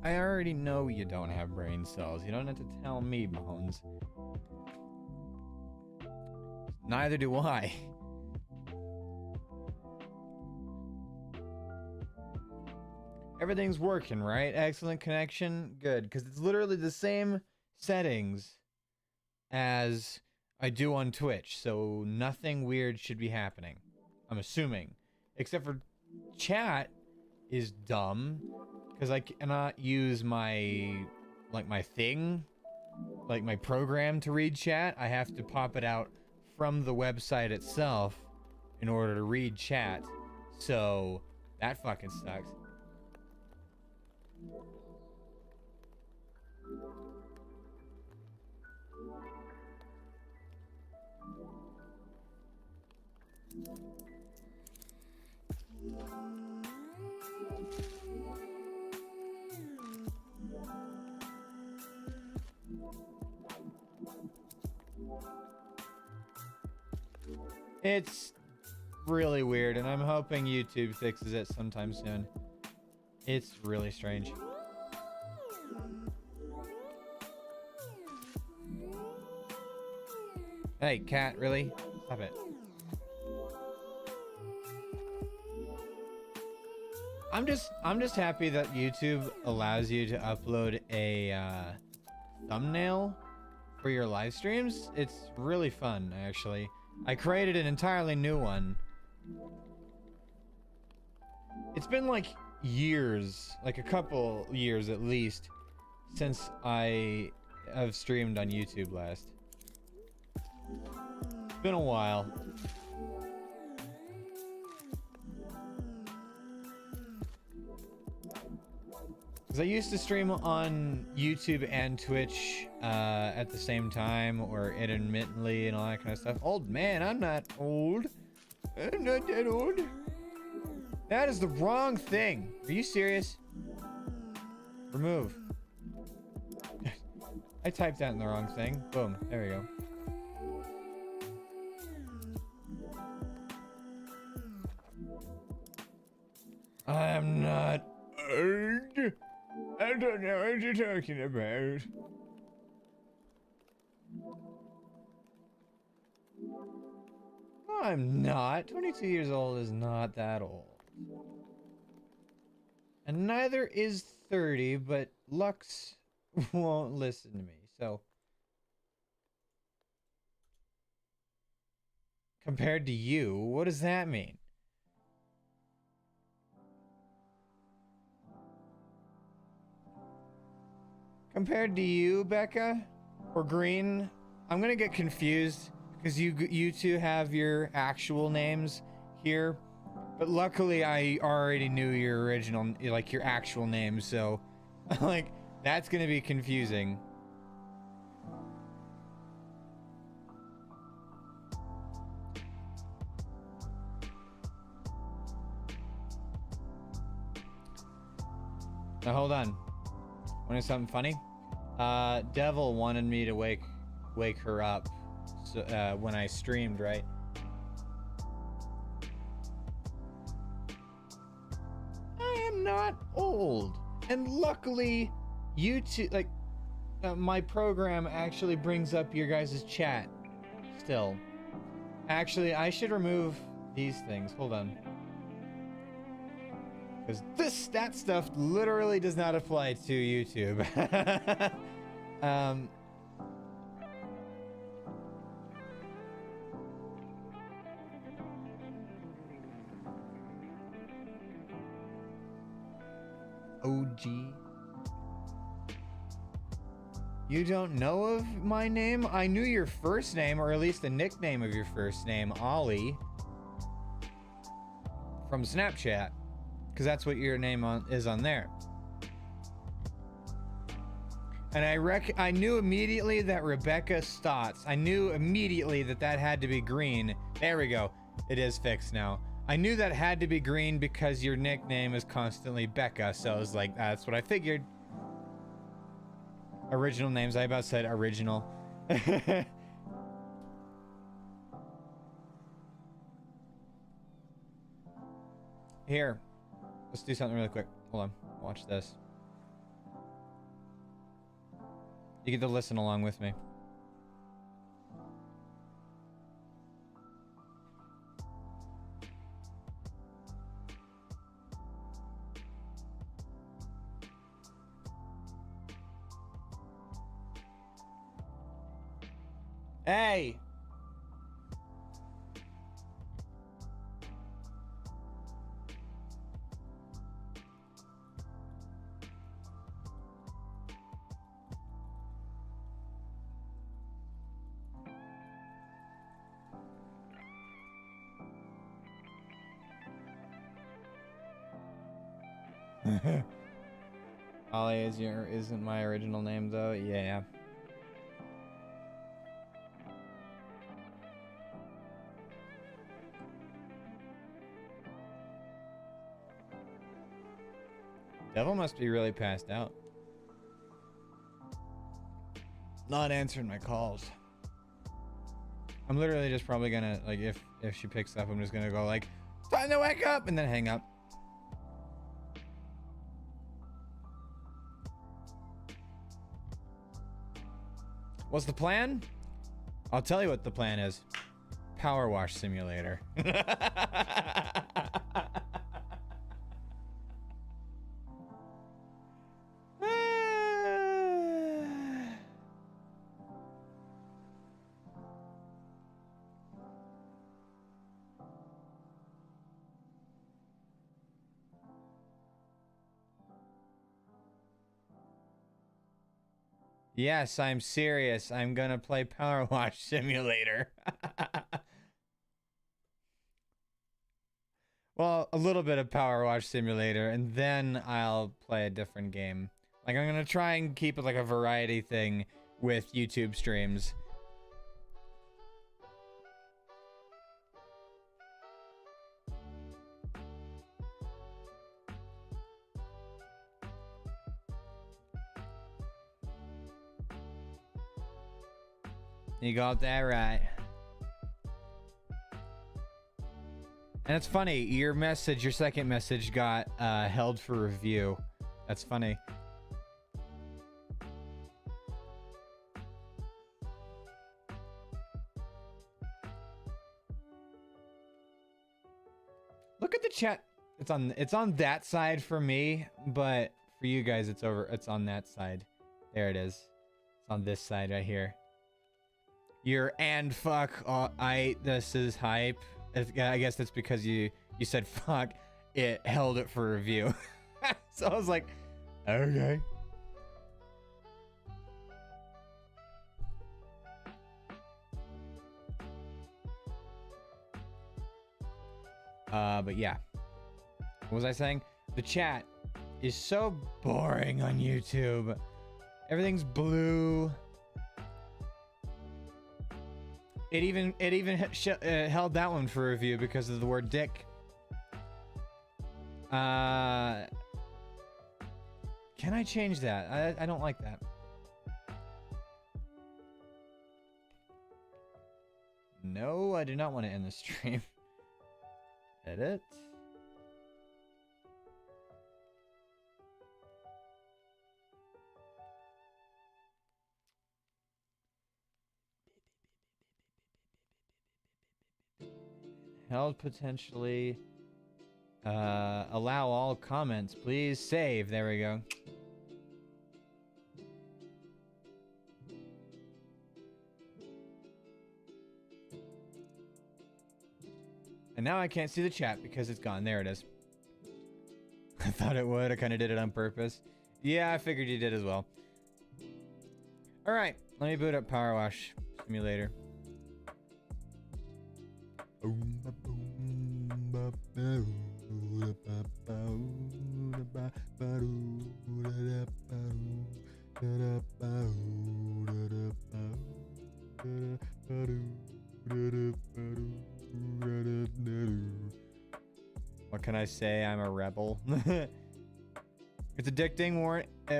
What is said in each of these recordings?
I already know you don't have brain cells. You don't have to tell me, Bones. Neither do I. Everything's working, right? Excellent connection. Good, because it's literally the same settings as I do on Twitch, so nothing weird should be happening. I'm assuming. Except for chat is dumb, because I cannot use my, like, my thing, like my program to read chat. I have to pop it out from the website itself in order to read chat. So that fucking sucks. It's really weird, and I'm hoping YouTube fixes it sometime soon. It's really strange. Hey, cat, really? Stop it. I'm just happy that YouTube allows you to upload a thumbnail for your live streams. It's really fun, actually. I created an entirely new one. It's been like years, like a couple years at least, since I have streamed on YouTube last. It's been a while. Because I used to stream on YouTube and Twitch at the same time, or intermittently and all that kind of stuff. Old man, I'm not old. I'm not that old. That is the wrong thing. Are you serious? Remove. I typed that in the wrong thing. Boom. There we go. I'm not old. I don't know what you're talking about. No, I'm not. 22 years old is not that old. And neither is 30, but Lux won't listen to me, so. Compared to you, what does that mean? Compared to you, Becca, or Green, I'm gonna get confused because you two have your actual names here, but luckily I already knew your original, like your actual name, so like that's gonna be confusing. Now hold on. Want to know something funny? Devil wanted me to wake her up, so, when I streamed, right? I am not old, and luckily, YouTube, like, my program actually brings up your guys' chat. Still, actually, I should remove these things. Hold on. Because that stuff literally does not apply to YouTube. OG. You don't know of my name? I knew your first name, or at least the nickname of your first name, Ollie, from Snapchat. Because that's what your name is on there. And I knew immediately that Rebecca Stotts. I knew immediately that had to be green. There we go. It is fixed now. I knew that had to be green because your nickname is constantly Becca. So I was like, that's what I figured. Original names. I about said original. Here. Let's do something really quick. Hold on. Watch this. You get to listen along with me. Hey! Ollie isn't my original name though. Yeah. Devil must be really passed out. Not answering my calls. I'm literally just probably gonna, like, if she picks up, I'm just gonna go like, time to wake up, and then hang up. What's the plan? I'll tell you what the plan is. Power wash simulator. Yes, I'm serious. I'm gonna play Power Wash Simulator. Well, a little bit of Power Wash Simulator, and then I'll play a different game. Like, I'm gonna try and keep it like a variety thing with YouTube streams. You got that right. And it's funny, your second message got held for review. That's funny. Look at the chat. It's on that side for me, but for you guys it's on that side. There it is. It's on this side right here. Your and fuck, this is hype. I guess that's because you said fuck, it held it for review. So I was like, okay. But yeah. What was I saying? The chat is so boring on YouTube. Everything's blue. It even held that one for review because of the word dick. Can I change that? I don't like that. No, I do not want to end the stream. Edit. Held potentially. Allow all comments. Please save. There we go. And now I can't see the chat because it's gone. There it is. I thought it would. I kind of did it on purpose. Yeah, I figured you did as well. Alright, let me boot up Power Wash Simulator. What can I say? I'm a rebel. It's addicting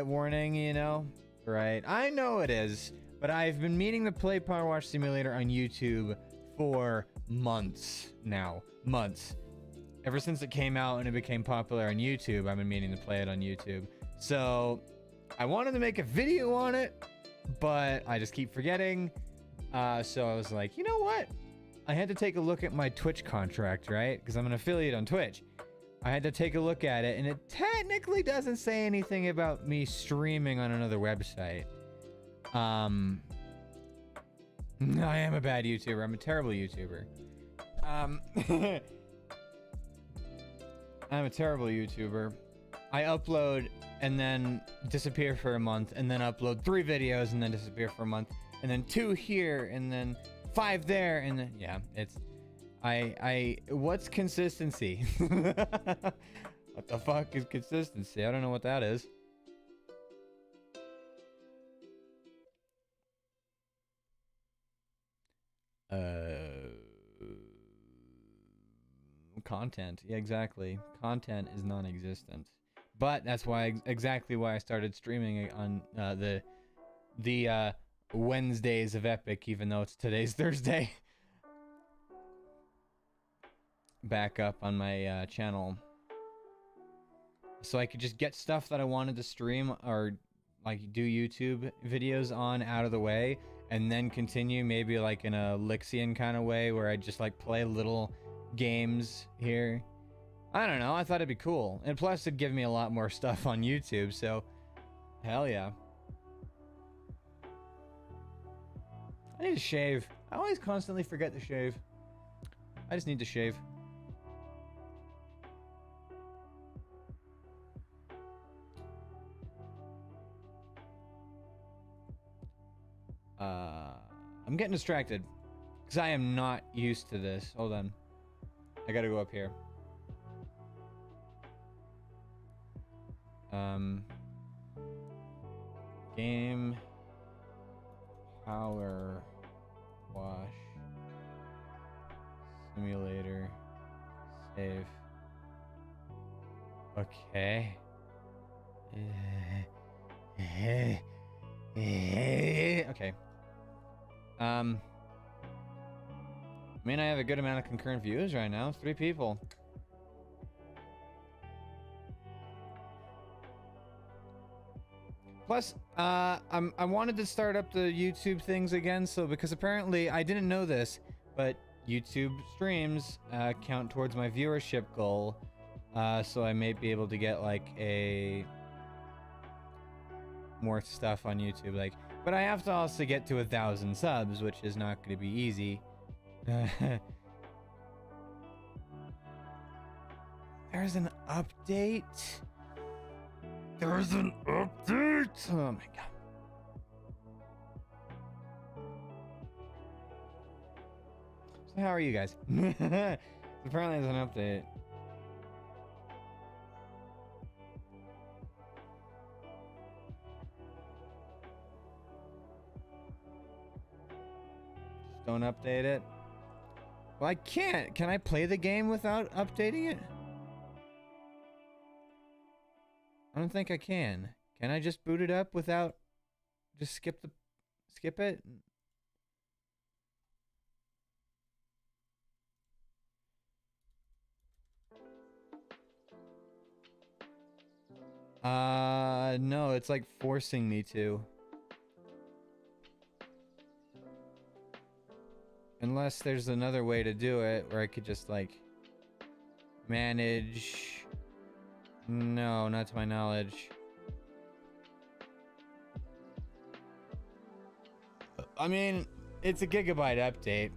warning, you know? Right. I know it is, but I've been meaning to play Power Wash Simulator on YouTube for months now. Months. Ever since it came out and it became popular on YouTube, I've been meaning to play it on YouTube. So I wanted to make a video on it, but I just keep forgetting. So I was like, you know what? I had to take a look at my Twitch contract, right? Because I'm an affiliate on Twitch. I had to take a look at it, and it technically doesn't say anything about me streaming on another website. I am a bad YouTuber. I'm a terrible YouTuber. I'm a terrible YouTuber. I upload and then disappear for a month, and then upload 3 videos and then disappear for a month, and then 2 here and then 5 there, and then yeah, it's what's consistency? What the fuck is consistency? I don't know what that is. Content. Yeah, exactly. Content is non-existent. But that's why exactly why I started streaming on the Wednesdays of EpiK, even though it's today's Thursday. Back up on my channel, so I could just get stuff that I wanted to stream or like do YouTube videos on out of the way, and then continue maybe like in a Lixian kind of way where I just like play little games here. I don't know, I thought it'd be cool, and plus it'd give me a lot more stuff on YouTube, so hell yeah. I need to shave. I always constantly forget to shave. I just need to shave. I'm getting distracted because I am not used to this. Hold on. I gotta go up here. Game power wash simulator save. Okay. Okay. I mean, I have a good amount of concurrent views right now. 3 people. Plus, I wanted to start up the YouTube things again, so because apparently I didn't know this, but YouTube streams count towards my viewership goal, so I may be able to get like more stuff on YouTube, like. But I have to also get to 1,000 subs, which is not going to be easy. There's an update. There's an update. Oh my god. So how are you guys? Apparently there's an update. Don't update it. Well, I can't. Can I play the game without updating it? I don't think I can. Can I just boot it up without just skip it? No, it's like forcing me to. Unless there's another way to do it where I could just like manage. No, not to my knowledge. I mean, it's a gigabyte update,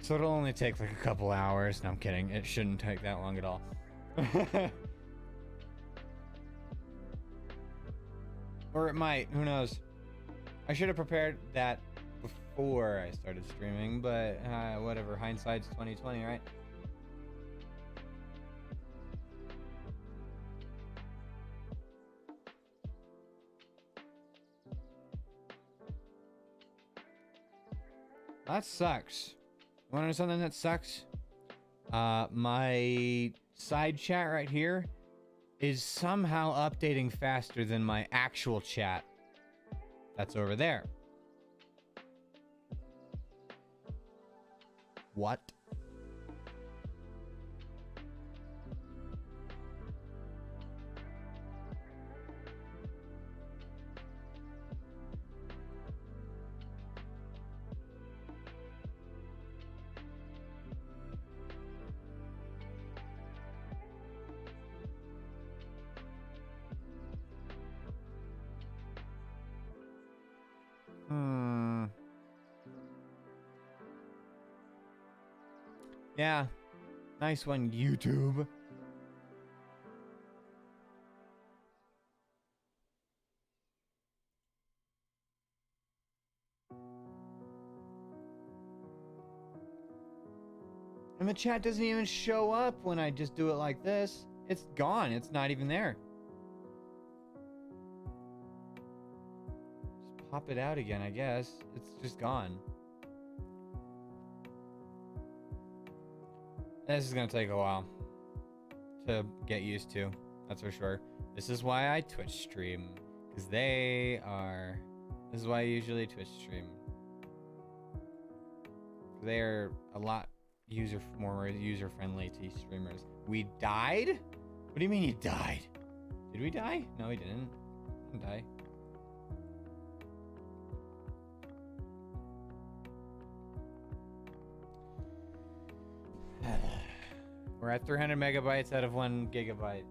so it'll only take like a couple hours. No, I'm kidding. It shouldn't take that long at all. Or it might. Who knows? I should have prepared that before I started streaming, but whatever. Hindsight's 20/20, right? That sucks. You wanna know something that sucks? My side chat right here is somehow updating faster than my actual chat that's over there. What? Yeah. Nice one, YouTube. And the chat doesn't even show up when I just do it like this. It's gone. It's not even there. Just pop it out again, I guess. It's just gone. This is gonna take a while to get used to. That's for sure. This is why I Twitch stream. Because they are... This is why I usually Twitch stream. They're a lot more user-friendly to streamers. We died? What do you mean you died? Did we die? No, we didn't. We didn't die. We're at 300 megabytes out of 1 gigabyte.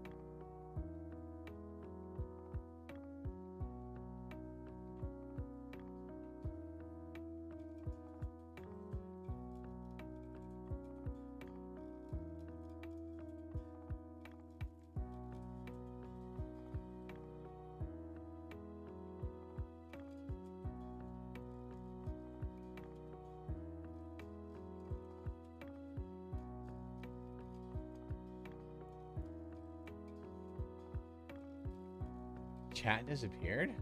Chat disappeared?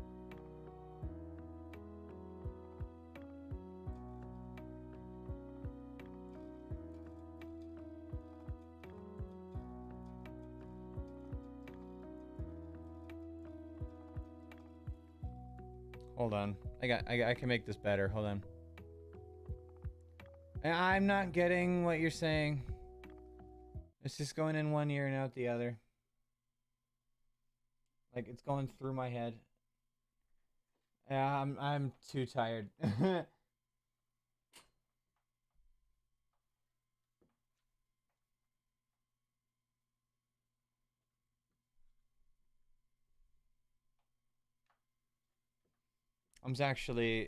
Hold on. I can make this better. Hold on. I'm not getting what you're saying. It's just going in one ear and out the other. Like, it's going through my head. Yeah, I'm too tired.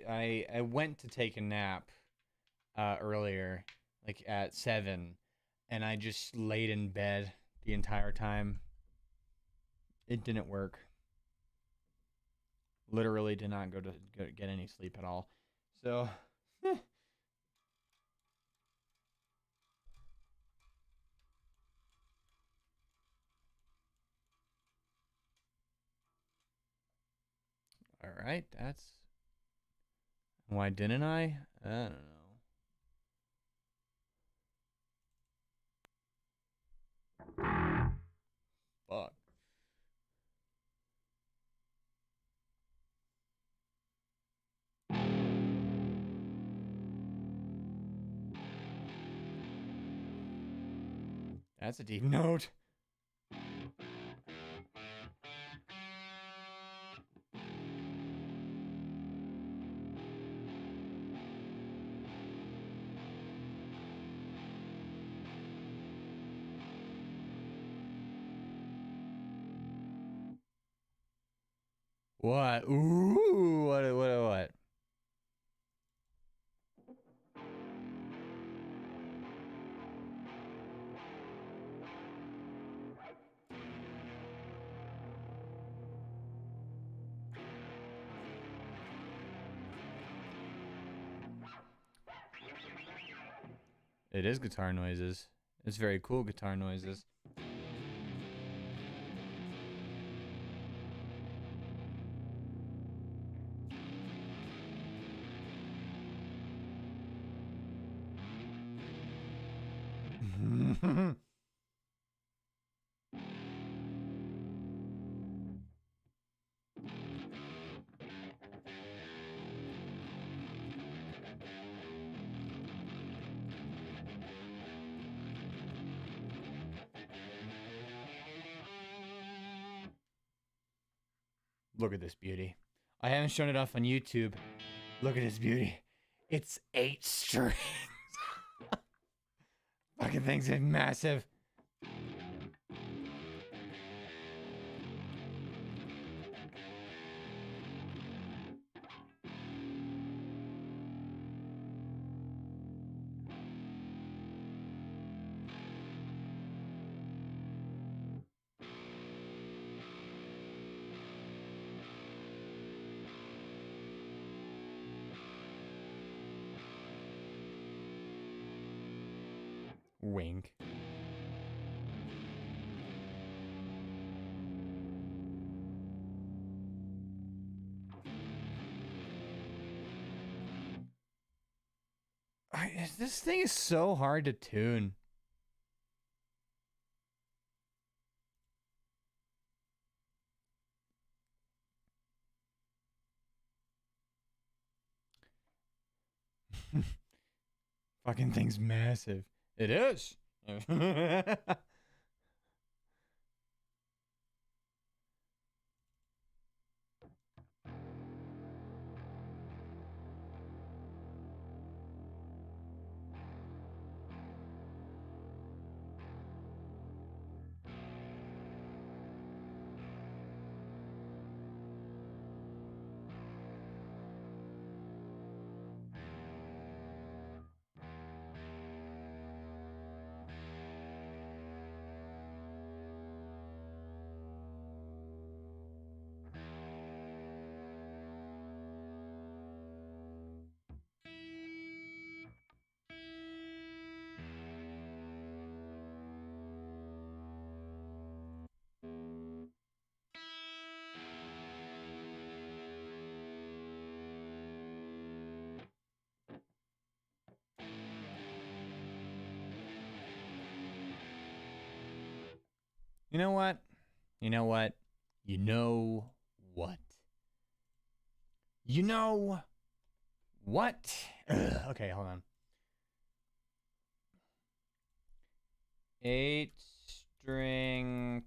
I went to take a nap earlier, like at 7, and I just laid in bed the entire time. It didn't work. Literally did not go to get any sleep at all. So, all right, that's... Why didn't I? I don't know. Fuck. That's a deep note. What? Ooh, what? It is guitar noises. It's very cool guitar noises. Look at this beauty. I haven't shown it off on YouTube. Look at this beauty. It's 8 strings. Fucking thing's massive. Wink. This thing is so hard to tune. Fucking thing's massive. It is. You know what? You know what? You know what? You know what? Ugh, okay, hold on. 8-string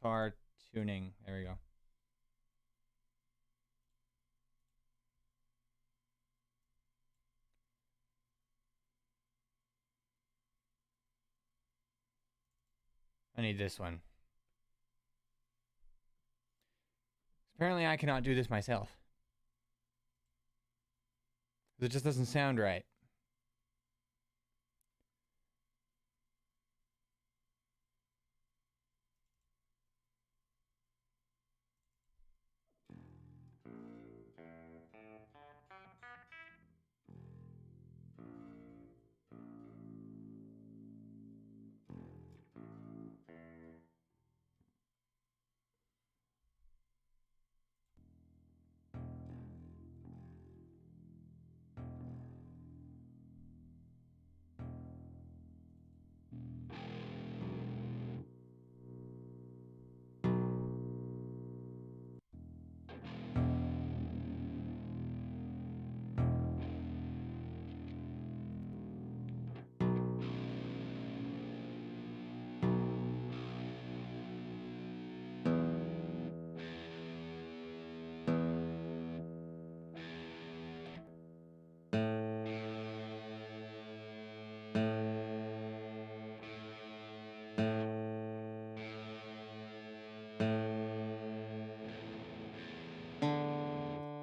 guitar tuning. There we go. I need this one. Apparently I cannot do this myself. It just doesn't sound right.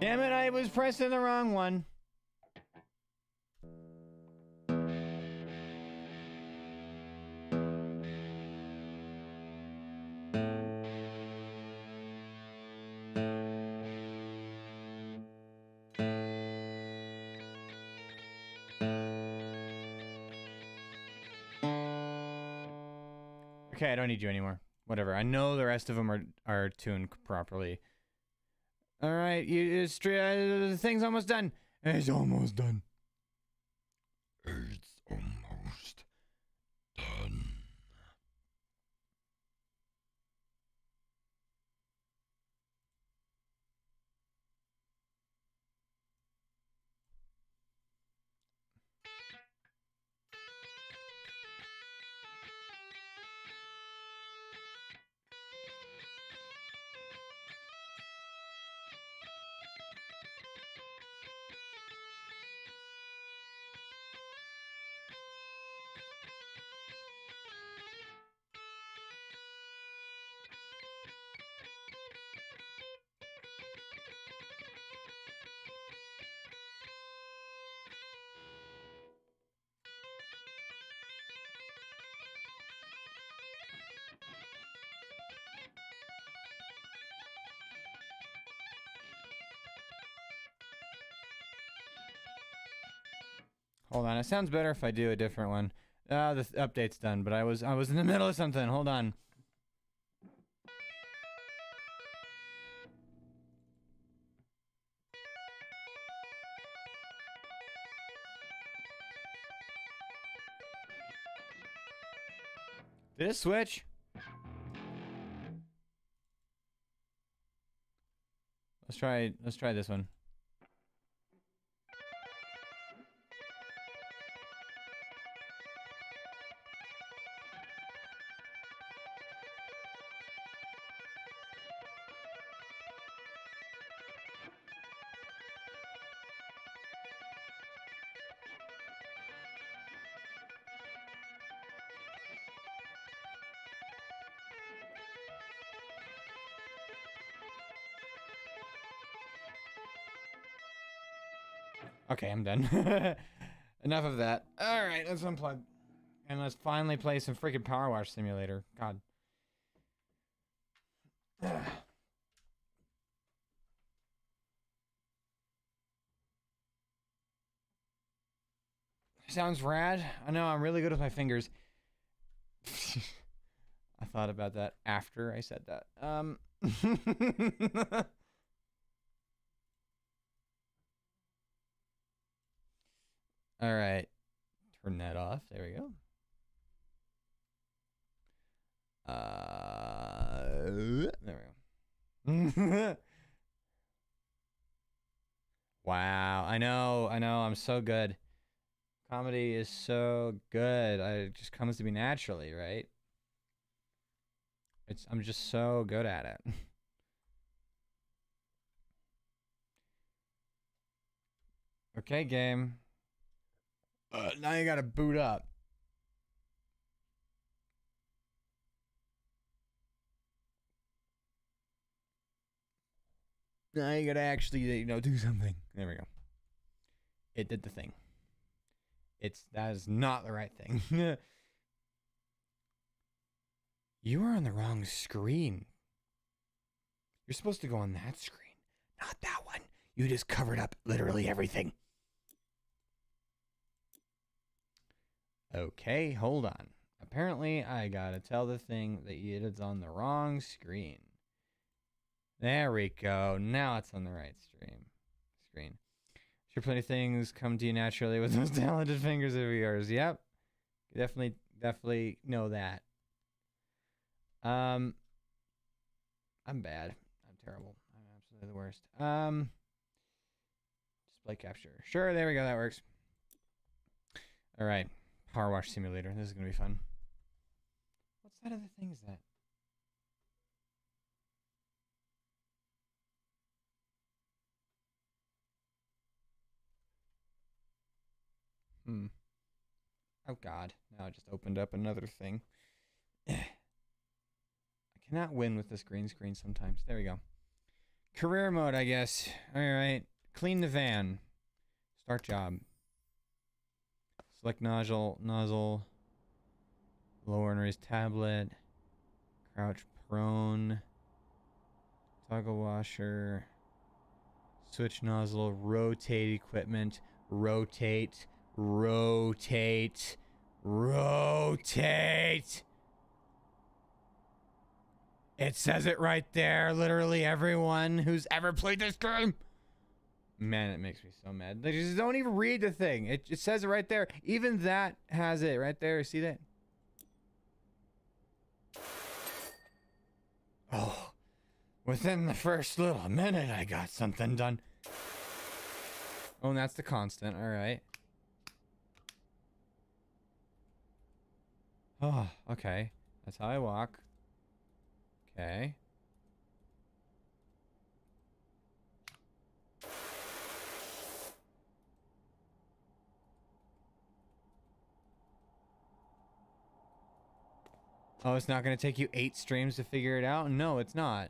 Damn it, I was pressing the wrong one. Okay, I don't need you anymore. Whatever. I know the rest of them are tuned properly. All right, the thing's almost done. It's almost done. It's almost done. Hold on, it sounds better if I do a different one. The update's done, but I was in the middle of something. Hold on. Did it switch? Let's try this one. Okay, I'm done. Enough of that. All right, let's unplug. And let's finally play some freaking Power Wash Simulator. God. Sounds rad. I know, I'm really good with my fingers. I thought about that after I said that. All right. Turn that off. There we go. There we go. Wow. I know. I'm so good. Comedy is so good. It just comes to me naturally, right? I'm just so good at it. Okay, game. Now you gotta boot up. Now you gotta actually, do something. There we go. It did the thing. That is not the right thing. You are on the wrong screen. You're supposed to go on that screen, not that one. You just covered up literally everything. Okay, hold on. Apparently, I gotta tell the thing that it is on the wrong screen. There we go. Now it's on the right screen. Sure, plenty of things come to you naturally with those talented fingers of yours. Yep, definitely know that. I'm bad. I'm terrible. I'm absolutely the worst. Display capture. Sure, there we go. That works. All right. Power Wash Simulator. This is going to be fun. What side of the thing is that? Oh, God. Now I just opened up another thing. I cannot win with this green screen sometimes. There we go. Career mode, I guess. All right. Clean the van. Start job. Select nozzle. Lower and raise tablet. Crouch prone. Toggle washer. Switch nozzle. Rotate equipment. Rotate. It says it right there. Literally everyone who's ever played this game. Man, it makes me so mad. They just don't even read the thing. It says it right there. Even that has it right there. See that? Oh, within the first little minute, I got something done. Oh, and that's the constant. All right. Oh, okay. That's how I walk. Okay. Oh, it's not going to take you 8 streams to figure it out? No, it's not.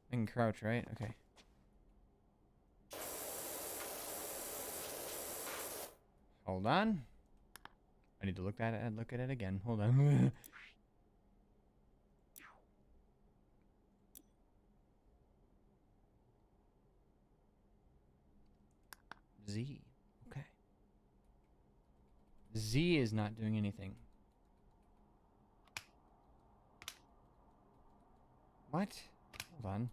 I can crouch, right? Okay. Hold on. I need to look at it again. Hold on. Z. Okay. Z is not doing anything. What? Hold on.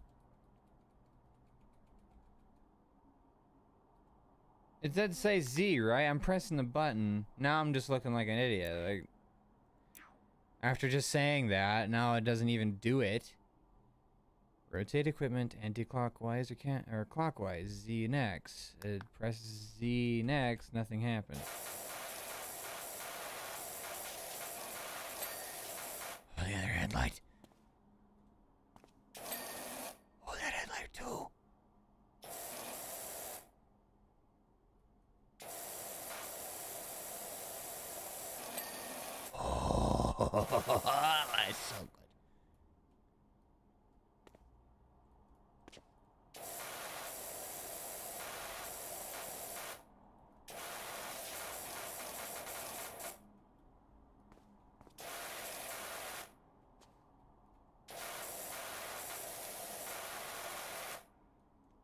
It did say Z, right? I'm pressing the button. Now I'm just looking like an idiot. Like, after just saying that, now it doesn't even do it. Rotate equipment anti-clockwise or clockwise. Z next. It presses Z next. Nothing happens. Oh, the other headlight. Oh, that headlight too. Oh, that's so good.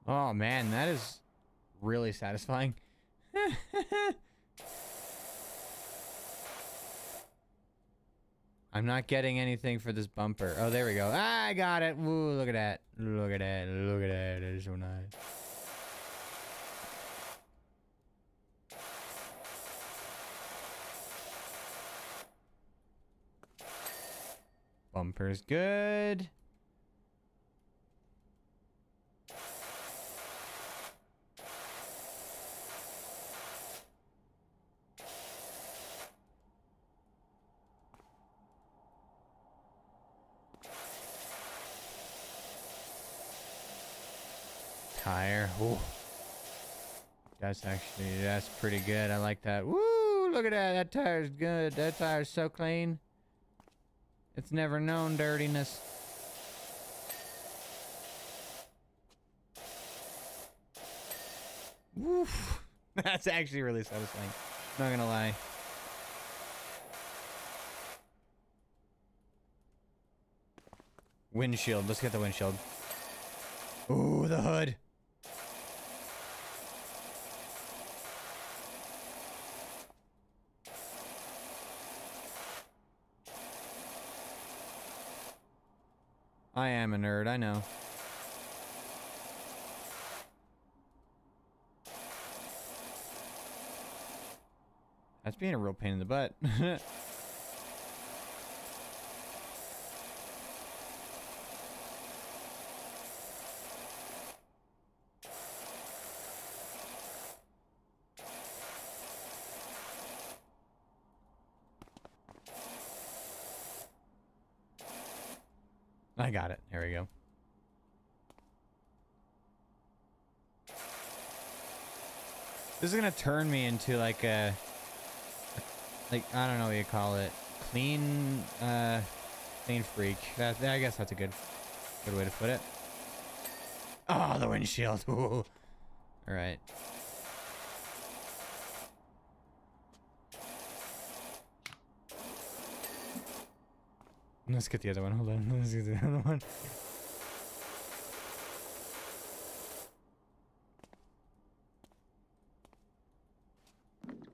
Oh man, that is really satisfying. I'm not getting anything for this bumper. Oh, there we go. Ah, I got it. Woo, look at that. Look at that. Look at that. That is so nice. Bumper's good. Tire. Ooh. That's pretty good. I like that. Woo! Look at that. That tire's good. That tire's so clean. It's never known dirtiness. Woof. That's actually really satisfying. Not gonna lie. Windshield. Let's get the windshield. Ooh, the hood. I am a nerd, I know. That's being a real pain in the butt. I got it. There we go. This is gonna turn me into like a, like, I don't know what you call it, clean freak. I guess that's a good way to put it. Oh, the windshield. Ooh. All right. Let's get the other one. Hold on. Let's get the other one.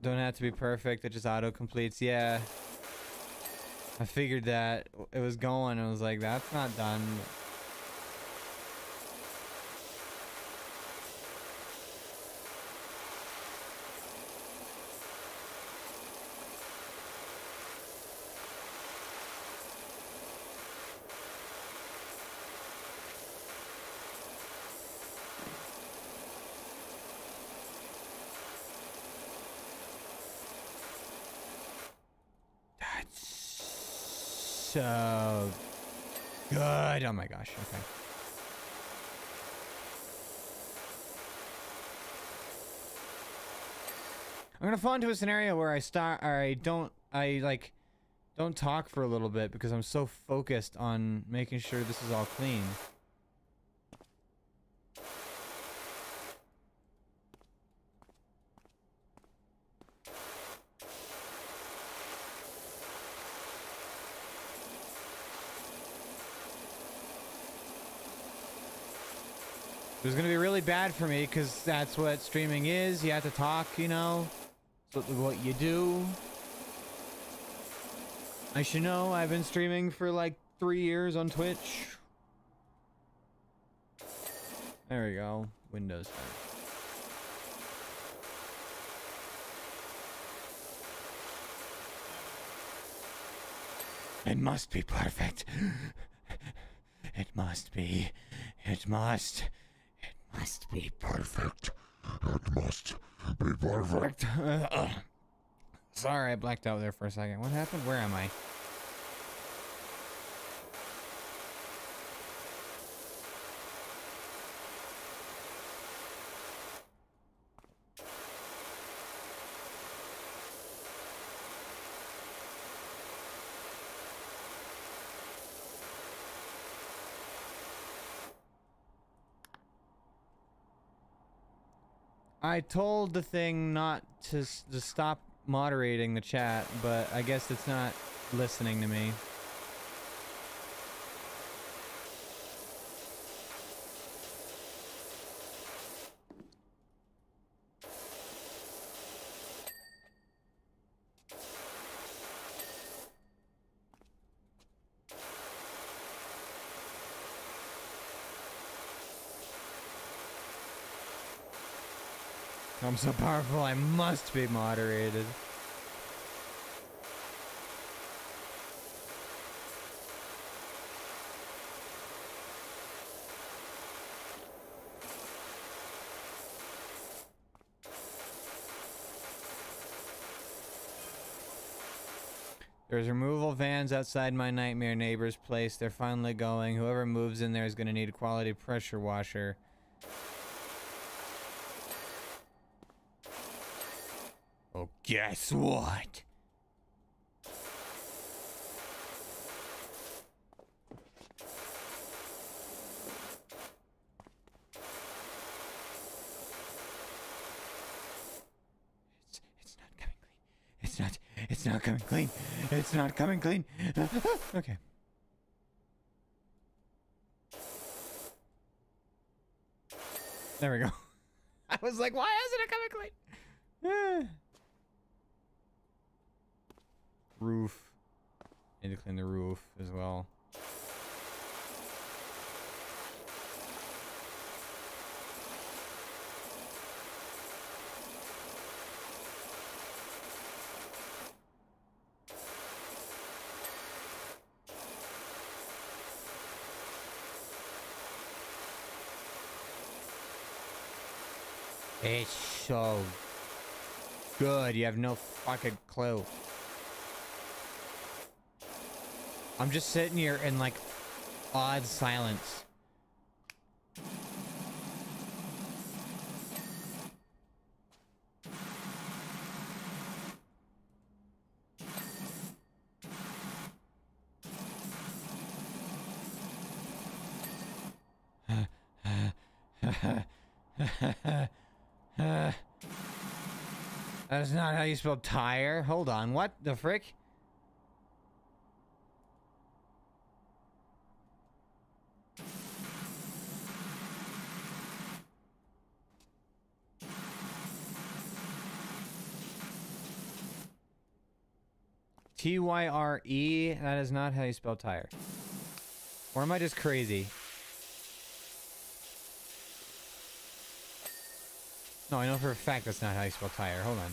Don't have to be perfect. It just auto completes. Yeah. I figured that it was going. I was like, that's not done. So good. Oh my gosh. Okay. I'm gonna fall into a scenario where I don't talk for a little bit because I'm so focused on making sure this is all clean. It was gonna be really bad for me because that's what streaming is. You have to talk, you know. That's what you do. I should know. I've been streaming for like 3 years on Twitch. There we go. Windows. It must be perfect. It must be. It must. It must be perfect. It must be perfect. Sorry, I blacked out there for a second. What happened? Where am I? I told the thing not to stop moderating the chat, but I guess it's not listening to me. I'm so powerful, I must be moderated. There's removal vans outside my nightmare neighbor's place. They're finally going. Whoever moves in there is going to need a quality pressure washer. Oh, guess what? It's not coming clean. It's not coming clean. Okay. There we go. I was like, why isn't it coming clean? Roof. Need to clean the roof as well. It's so good. You have no fucking clue. I'm just sitting here in like odd silence. That's not how you spell tire. Hold on. What the frick? T-Y-R-E? That is not how you spell tire. Or am I just crazy? No, I know for a fact that's not how you spell tire. Hold on.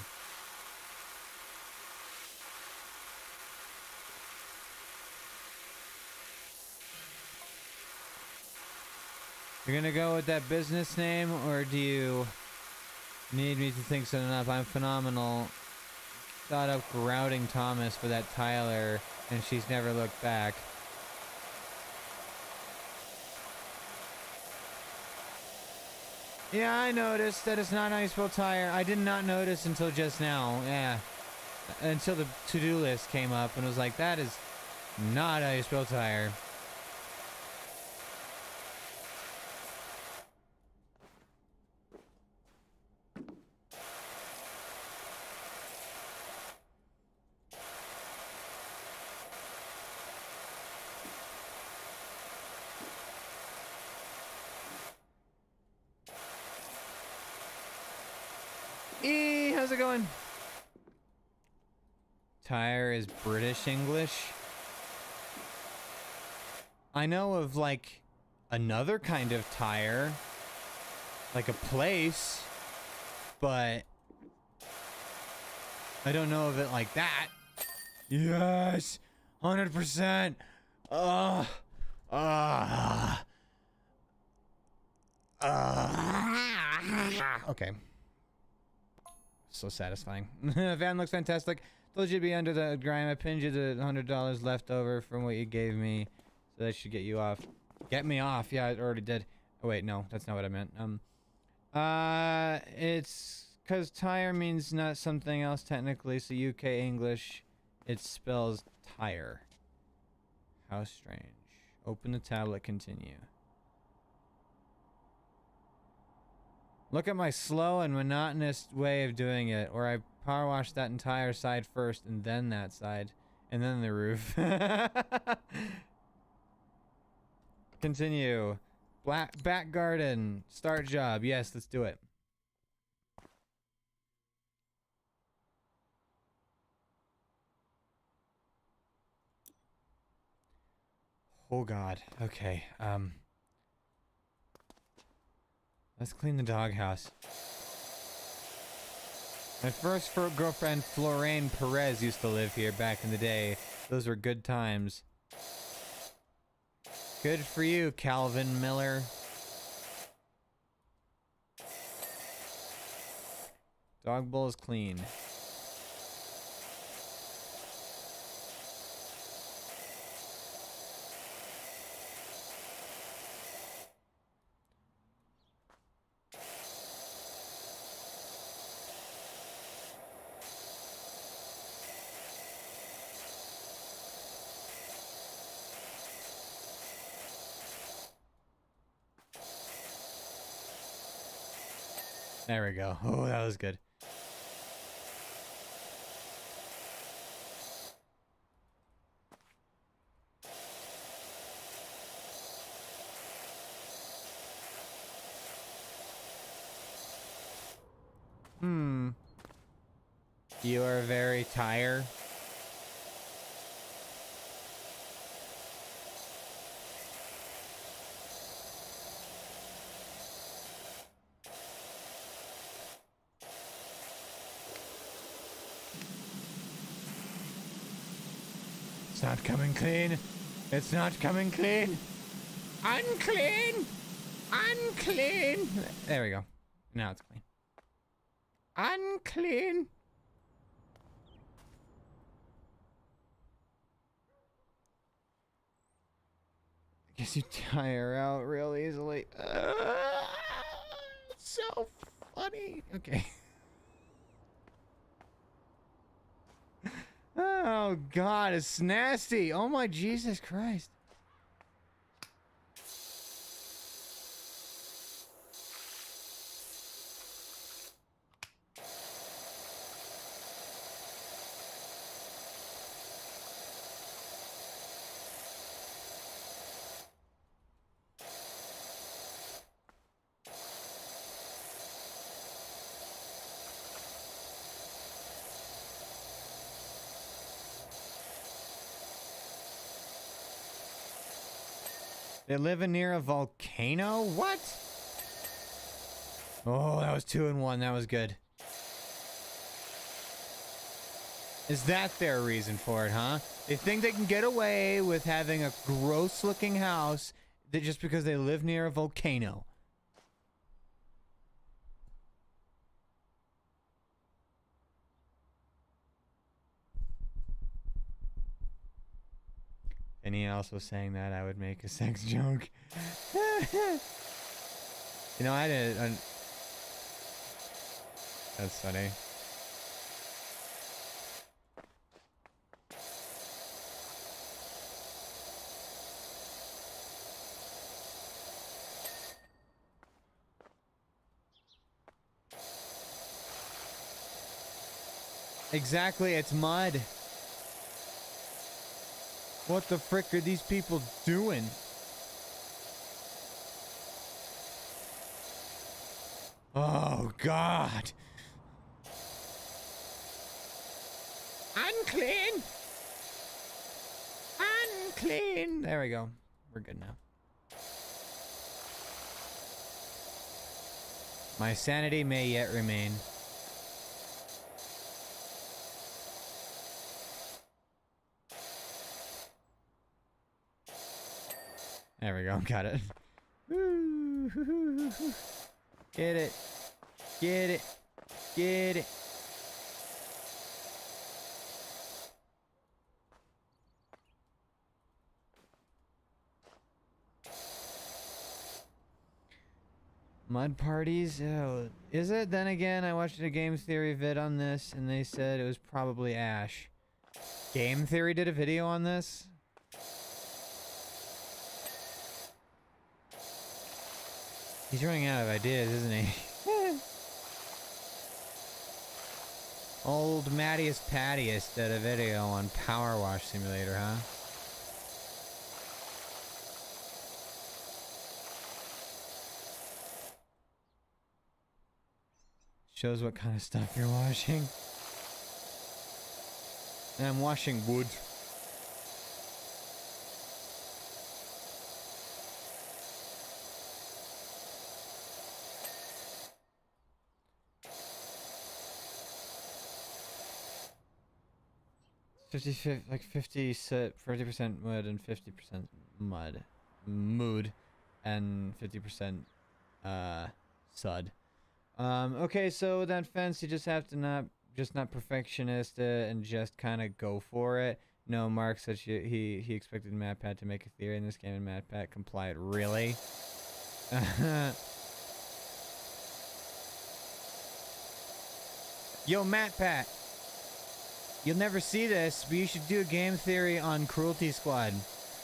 You're gonna go with that business name, or do you need me to think so enough? I'm phenomenal. Thought up grouting Thomas for that Tyler, and she's never looked back. Yeah, I noticed that it's not how you spell tire. I did not notice until just now. Yeah. Until the to-do list came up and was like, that is not how you spell tire. How's it going? Tire is British English. I know of like another kind of tire, like a place, but I don't know of it like that. Yes, 100%. Okay. So satisfying. Van looks fantastic. Told you to be under the grime. I pinned you the $100 left over from what you gave me, so that should get you off. Get me off? Yeah, it already did. Oh wait, no, that's not what I meant. It's because tire means not something else technically. So UK English, it spells tire. How strange. Open the tablet. Continue. Look at my slow and monotonous way of doing it, or I power wash that entire side first, and then that side, and then the roof. Continue. Back garden. Start job. Yes, let's do it. Oh God. Okay. Let's clean the doghouse. My first girlfriend, Florane Perez, used to live here back in the day. Those were good times. Good for you, Calvin Miller. Dog bowl is clean. There we go. Oh, that was good. You are very tired. It's not coming clean. It's not coming clean. Unclean. Unclean. There we go. Now it's clean. Unclean. I guess you tire out real easily. It's so funny. Okay. Oh God, it's nasty. Oh my Jesus Christ. They're living near a volcano? What? Oh, that was 2 in 1. That was good. Is that their reason for it, huh? They think they can get away with having a gross-looking house just because they live near a volcano. Anyone else was saying that, I would make a sex joke. You know, I did. That's funny. Exactly, it's mud. What the frick are these people doing? Oh, God. Unclean! Unclean! There we go. We're good now. My sanity may yet remain. There we go. Got it. Get it. Get it. Get it. Mud parties? Oh, is it? Then again, I watched a game theory vid on this and they said it was probably Ash. Game theory did a video on this? He's running out of ideas, isn't he? Old Mattius Pattius did a video on Power Wash Simulator, huh? Shows what kind of stuff you're washing. And I'm washing wood. Like 50% mud and 50% mood and 50% sud. Okay, so with that fence, you just have to not perfectionist it and just kind of go for it. No, Mark said he expected MatPat to make a theory in this game, and MatPat complied. Really? Yo, MatPat, you'll never see this, but you should do a game theory on Cruelty Squad.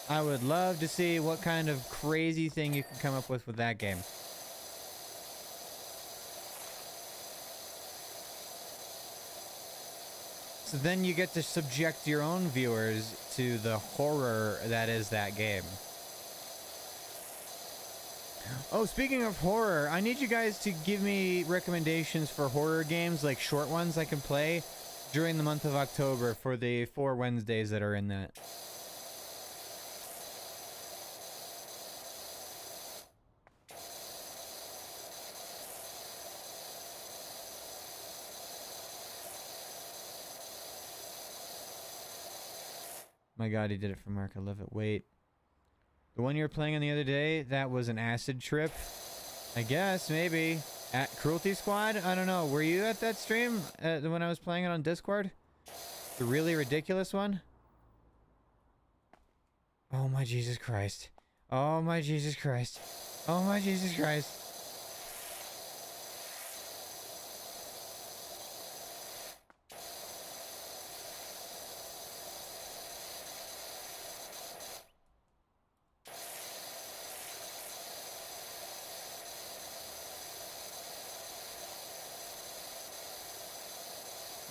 I would love to see what kind of crazy thing you can come up with that game. So then you get to subject your own viewers to the horror that is that game. Oh, speaking of horror, I need you guys to give me recommendations for horror games, like short ones I can play during the month of October for the 4 Wednesdays that are in that. My god, he did it for Mark. I love it. Wait. The one you were playing on the other day, that was an acid trip? I guess, maybe. At Cruelty Squad? I don't know. Were you at that stream? When I was playing it on Discord? The really ridiculous one? Oh my Jesus Christ. Oh my Jesus Christ. Oh my Jesus Christ.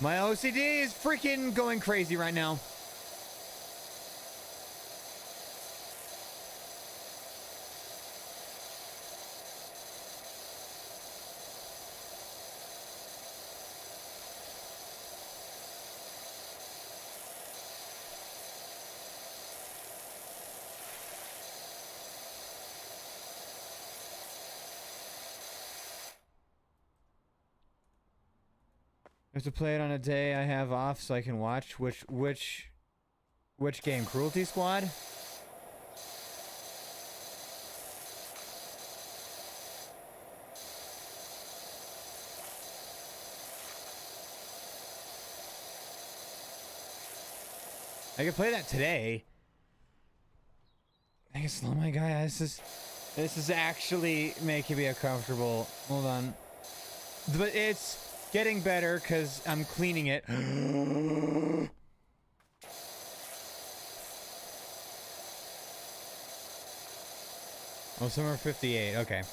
My OCD is freaking going crazy right now. I have to play it on a day I have off so I can watch. Which game? Cruelty Squad? I could play that today. I can slow my guy. This is actually making me uncomfortable. Hold on. But it's getting better because I'm cleaning it. Oh, somewhere 58. Okay.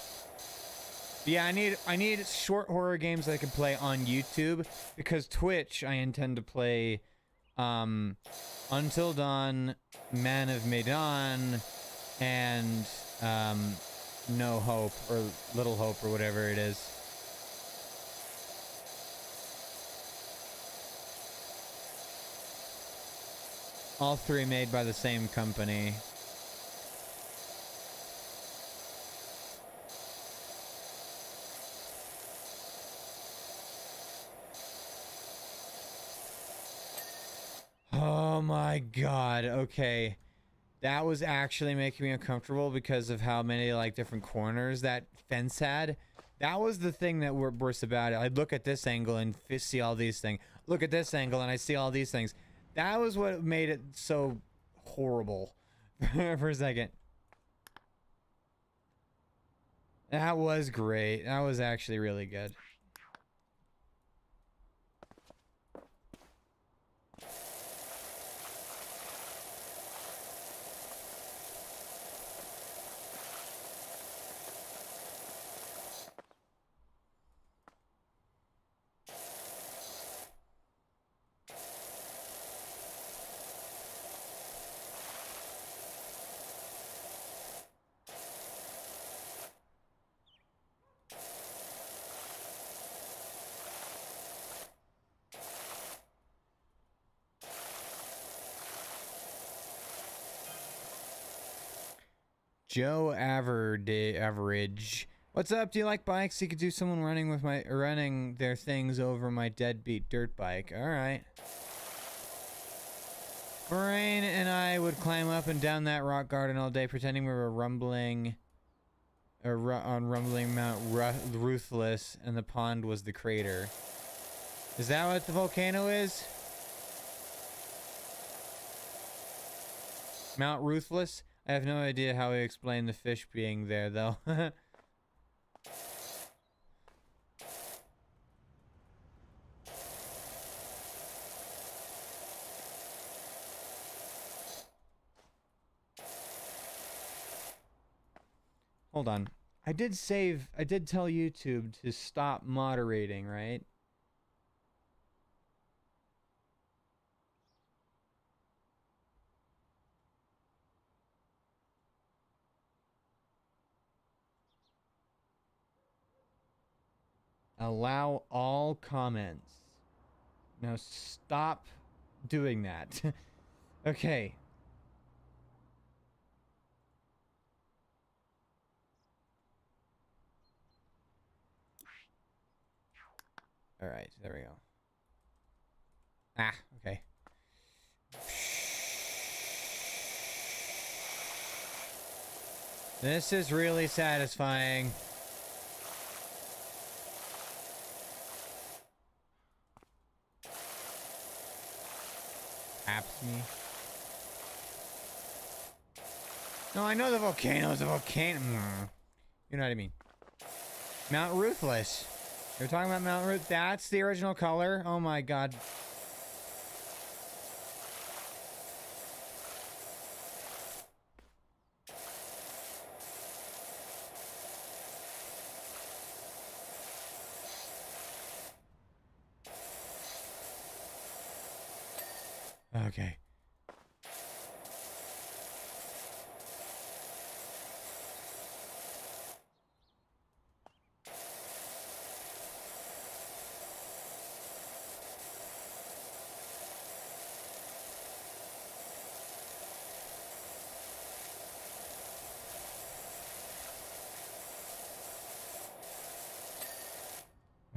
Yeah, I need short horror games that I can play on YouTube, because Twitch I intend to play Until Dawn, Man of Medan, and No Hope or Little Hope or whatever it is. All three made by the same company. Oh my god, okay. That was actually making me uncomfortable because of how many, like, different corners that fence had. That was the thing that worst about it. I'd look at this angle and see all these things. Look at this angle and I see all these things. That was what made it so horrible for a second. That was great. That was actually really good. Joe Average. What's up? Do you like bikes? You could do someone running their things over my deadbeat dirt bike. All right. Moraine and I would climb up and down that rock garden all day, pretending we were rumbling Mount Ruthless, and the pond was the crater. Is that what the volcano is? Mount Ruthless? I have no idea how he explained the fish being there, though. Hold on. I did tell YouTube to stop moderating, right? Allow all comments. Now stop doing that. Okay. All right, there we go. Ah, okay. This is really satisfying. Taps me. No, I know the volcano is a volcano. You know what I mean. Mount Ruthless. You're talking about Mount Ruth. That's the original color. Oh my god. Okay.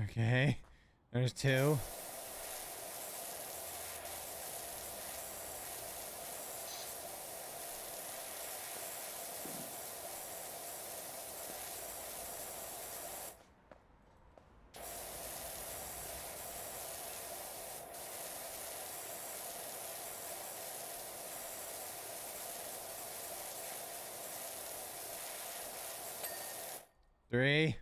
Okay. There's two. Three.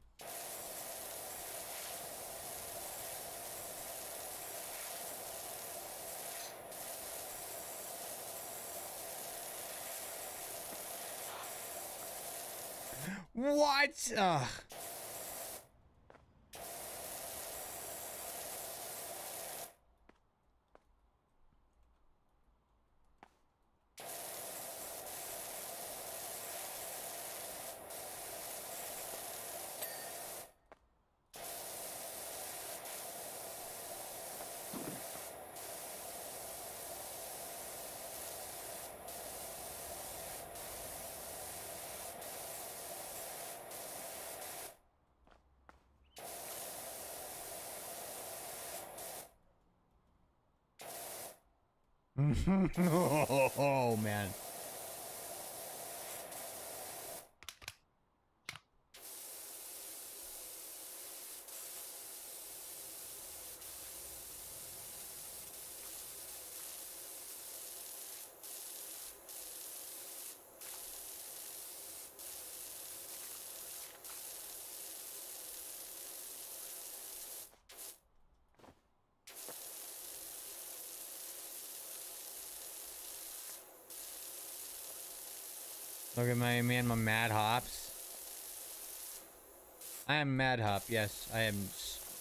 What? Ugh. Oh, man. Look at my mad hops. I am mad hop. Yes, I am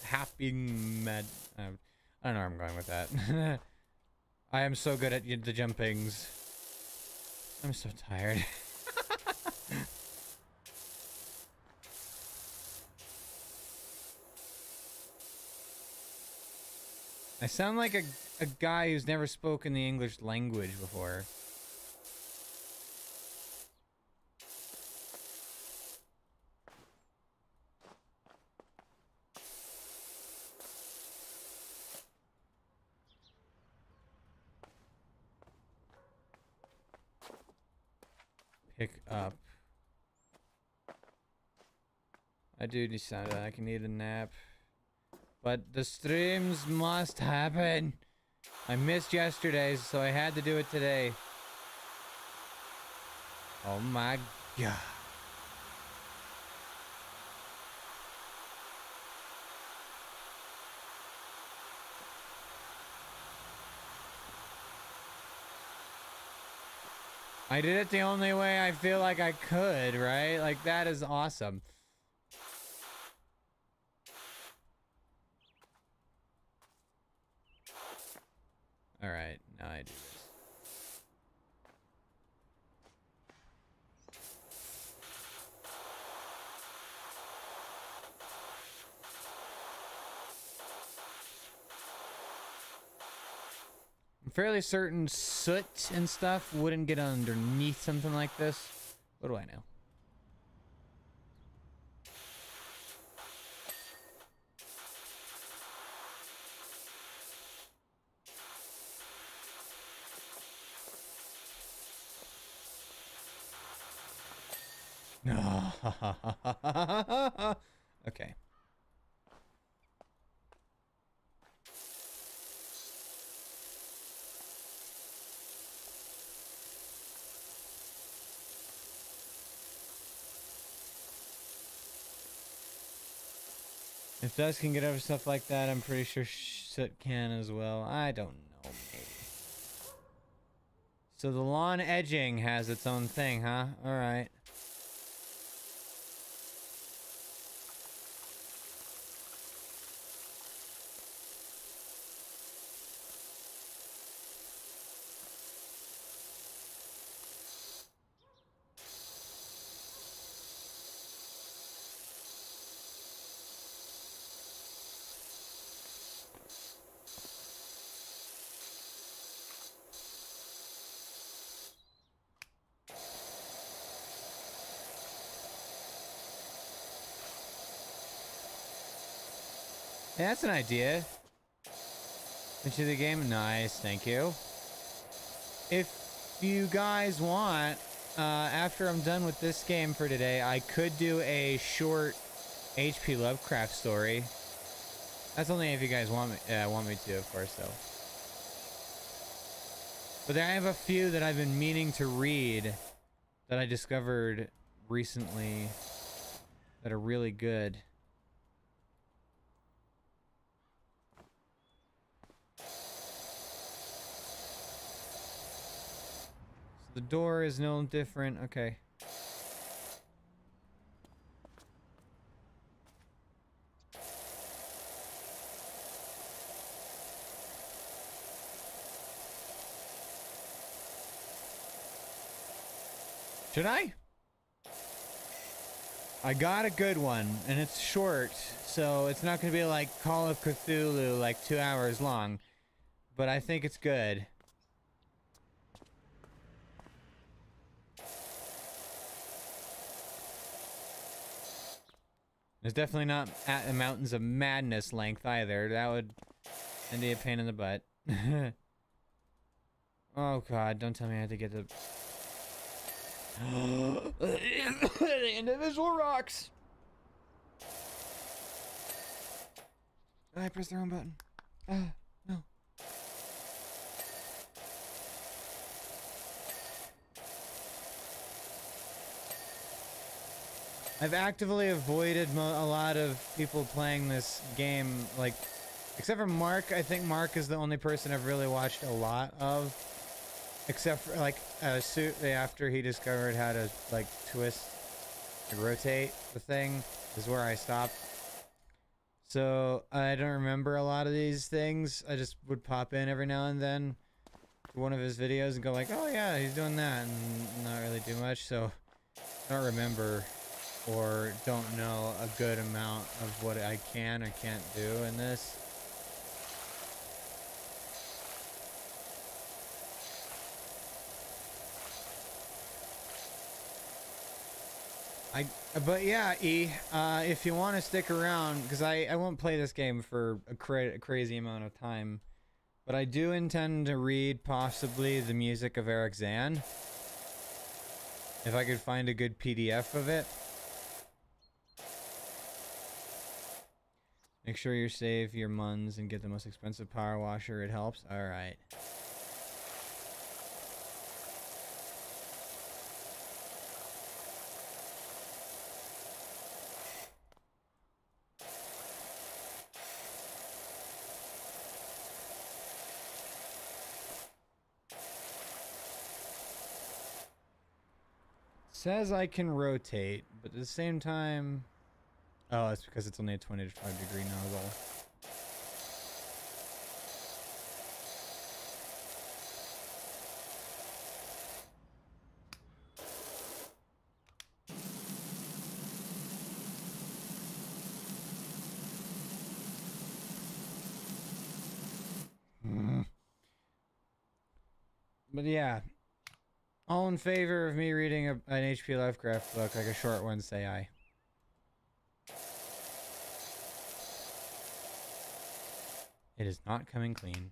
happy mad. I don't know where I'm going with that. I am so good at the jumpings. I'm so tired. I sound like a guy who's never spoken the English language before. Pick up. I do decide that I can need a nap. But the streams must happen. I missed yesterday's, so I had to do it today. Oh my god. I did it the only way I feel like I could, right? Like, that is awesome. Alright, now I do this. I'm fairly certain soot and stuff wouldn't get underneath something like this. What do I know? Okay. If dust can get over stuff like that, I'm pretty sure soot can as well. I don't know, maybe. So the lawn edging has its own thing, huh? Alright. Yeah, that's an idea. Into the game? Nice, thank you. If you guys want, after I'm done with this game for today, I could do a short HP Lovecraft story. That's only if you guys want me to, of course, though. But I have a few that I've been meaning to read that I discovered recently that are really good. The door is no different. Okay. Should I? I got a good one, and it's short, so it's not going to be like Call of Cthulhu, like 2 hours long. But I think it's good. It's definitely not at the Mountains of Madness length either. That would be a pain in the butt. Oh god, don't tell me I have to get the the individual rocks. I pressed the wrong button. No. I've actively avoided a lot of people playing this game, like, except for Mark. I think Mark is the only person I've really watched a lot of. Except for, like, after he discovered how to, like, twist and rotate the thing is where I stopped. So, I don't remember a lot of these things. I just would pop in every now and then to one of his videos and go like, oh yeah, he's doing that, and not really do much. So, I don't remember or don't know a good amount of what I can or can't do in this. But yeah, E, if you want to stick around, because I won't play this game for a crazy amount of time, but I do intend to read possibly the music of Eric Zan. If I could find a good PDF of it. Make sure you save your muns and get the most expensive power washer. It helps. Alright. Says I can rotate, but at the same time... Oh, it's because it's only a 25 degree nozzle. But yeah. All in favor of me reading an H.P. Lovecraft book, like a short one, say aye. It is not coming clean.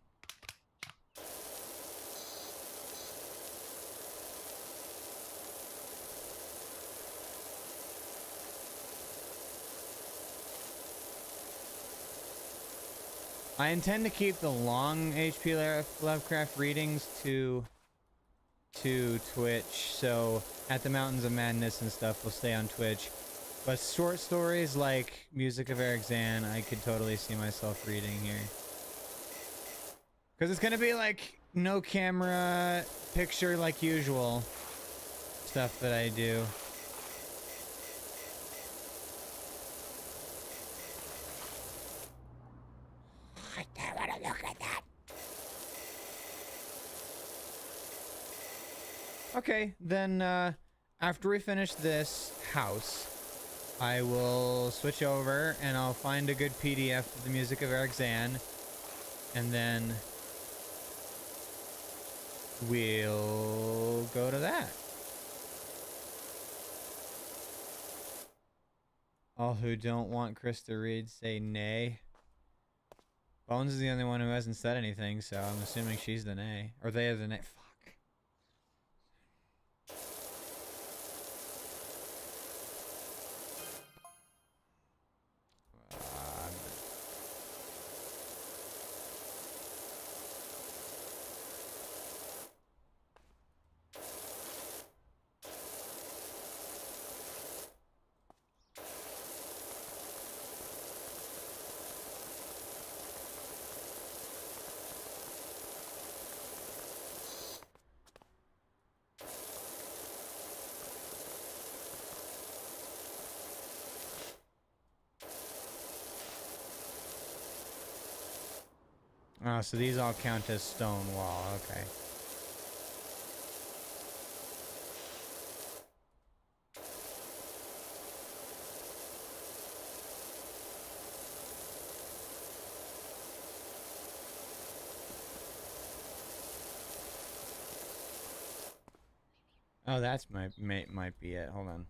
I intend to keep the long H.P. Lovecraft readings to Twitch, so At the Mountains of Madness and stuff will stay on Twitch. But short stories like Music of Eric Zan, I could totally see myself reading here. Because it's going to be like no camera, picture like usual stuff that I do. I don't want to look at that. Okay, then after we finish this house, I will switch over and I'll find a good PDF of the Music of Eric Zan, and then we'll go to that. All who don't want Chris to read say nay. Bones is the only one who hasn't said anything, so I'm assuming she's the nay. Or they are the nay. Fuck. Oh, so these all count as stone wall, okay. Oh, that's might be it. Hold on.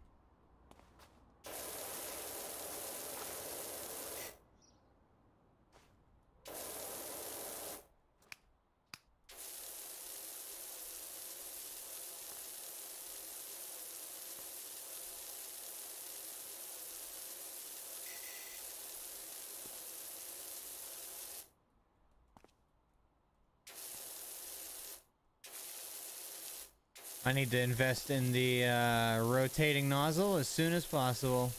I need to invest in the rotating nozzle as soon as possible.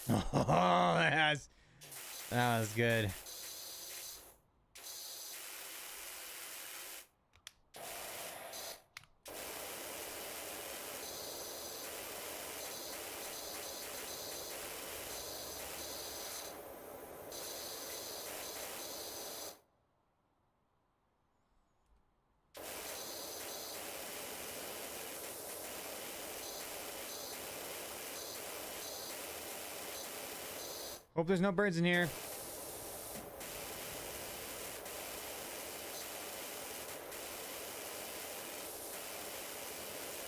Oh, that was good. Hope there's no birds in here.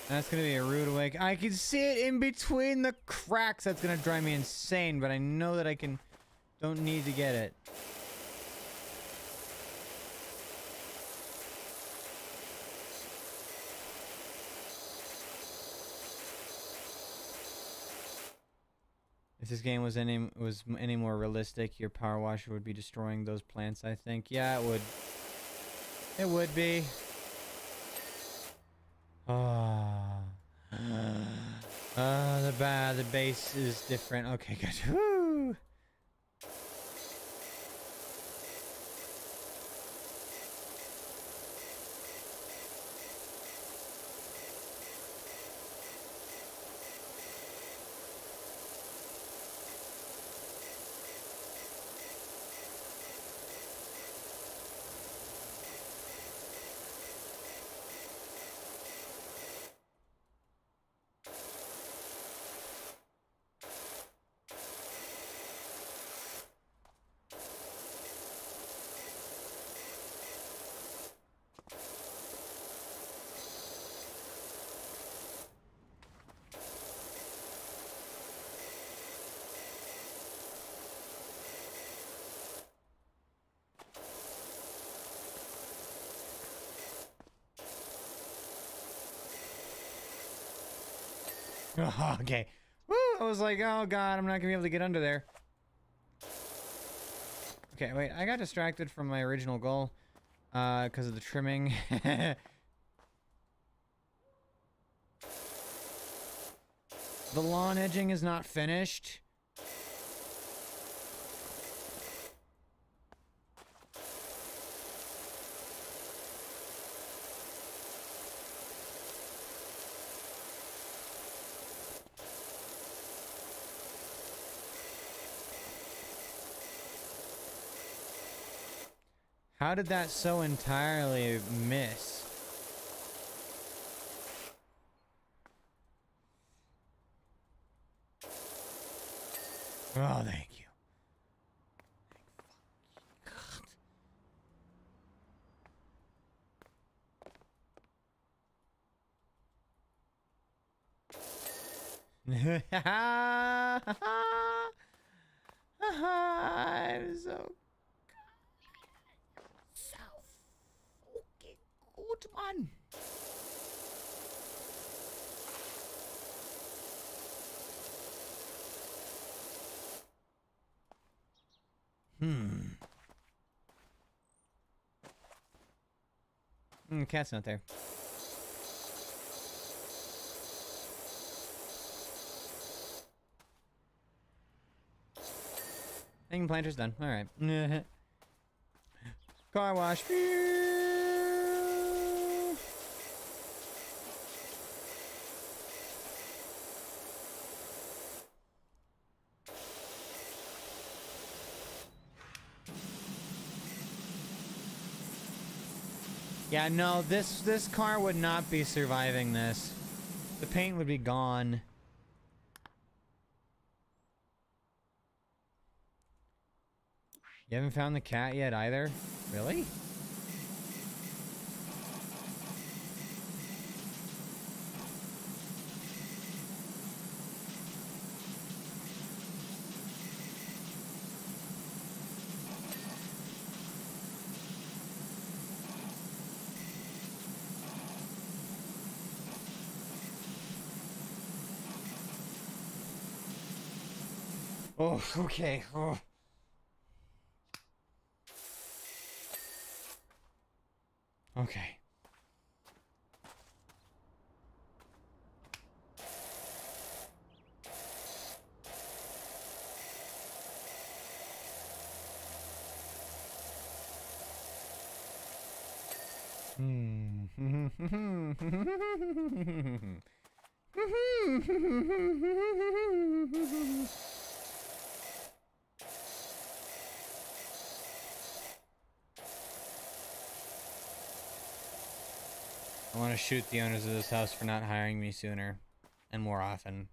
That's gonna be a rude awakening. I can see it in between the cracks. That's gonna drive me insane, but I know that I can... Don't need to get it. If this game was any more realistic, your power washer would be destroying those plants, I think. Yeah, it would. It would be. The base is different. Okay, good. Woo! Oh, okay. Woo! I was like, oh god, I'm not gonna be able to get under there. Okay, wait, I got distracted from my original goal because of the trimming. The lawn edging is not finished. How did that so entirely miss? Oh, thank you. I'm so fucking good, man. Cat's not there. Hanging planter's done. All right. Car wash. Yeah, no, this car would not be surviving this. The paint would be gone. You haven't found the cat yet either? Really? Oh, okay. Oh. Okay. I want to shoot the owners of this house for not hiring me sooner and more often.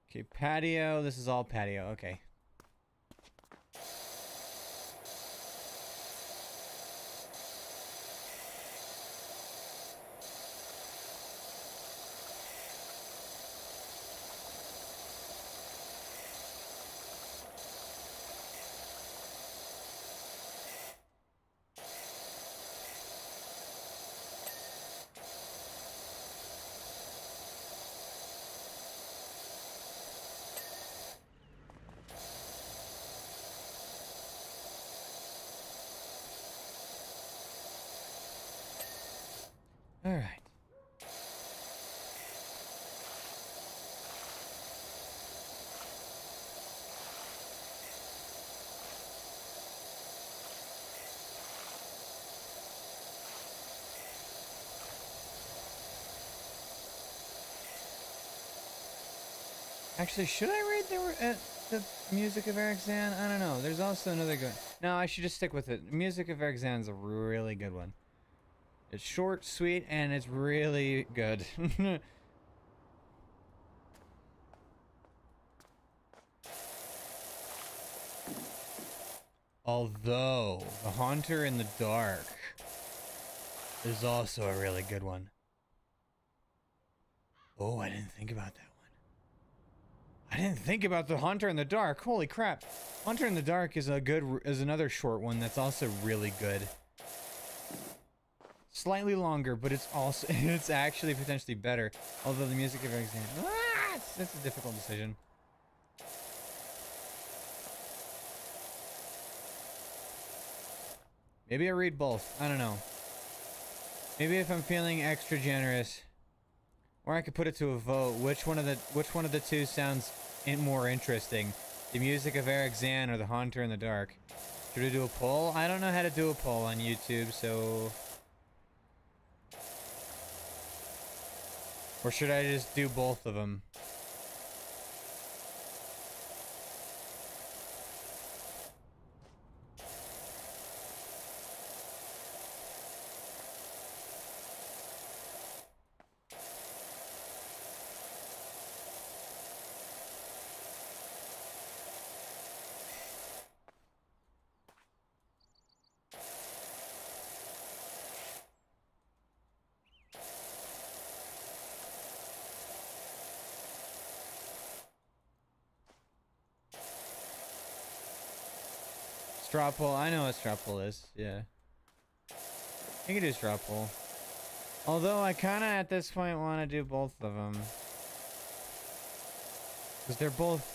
Okay, patio. This is all patio. Okay. All right. Actually, should I read the music of Eric Zan? I don't know. There's also another good. No, I should just stick with it. Music of Eric Zan is a really good one. It's short, sweet, and it's really good. Although, The Haunter in the Dark is also a really good one. Oh, I didn't think about that one. I didn't think about The Haunter in the Dark. Holy crap. Haunter in the Dark is another short one that's also really good. Slightly longer, but it's also it's actually potentially better. Although the music of Eric Zan, it's a difficult decision. Maybe I read both. I don't know. Maybe if I'm feeling extra generous, or I could put it to a vote. Which one of the two sounds more interesting? The music of Eric Zan or The Haunter in the Dark? Should we do a poll? I don't know how to do a poll on YouTube, so. Or should I just do both of them? Straw poll. I know what straw poll is. Yeah. I can do straw poll. Although I kind of at this point want to do both of them. Because they're both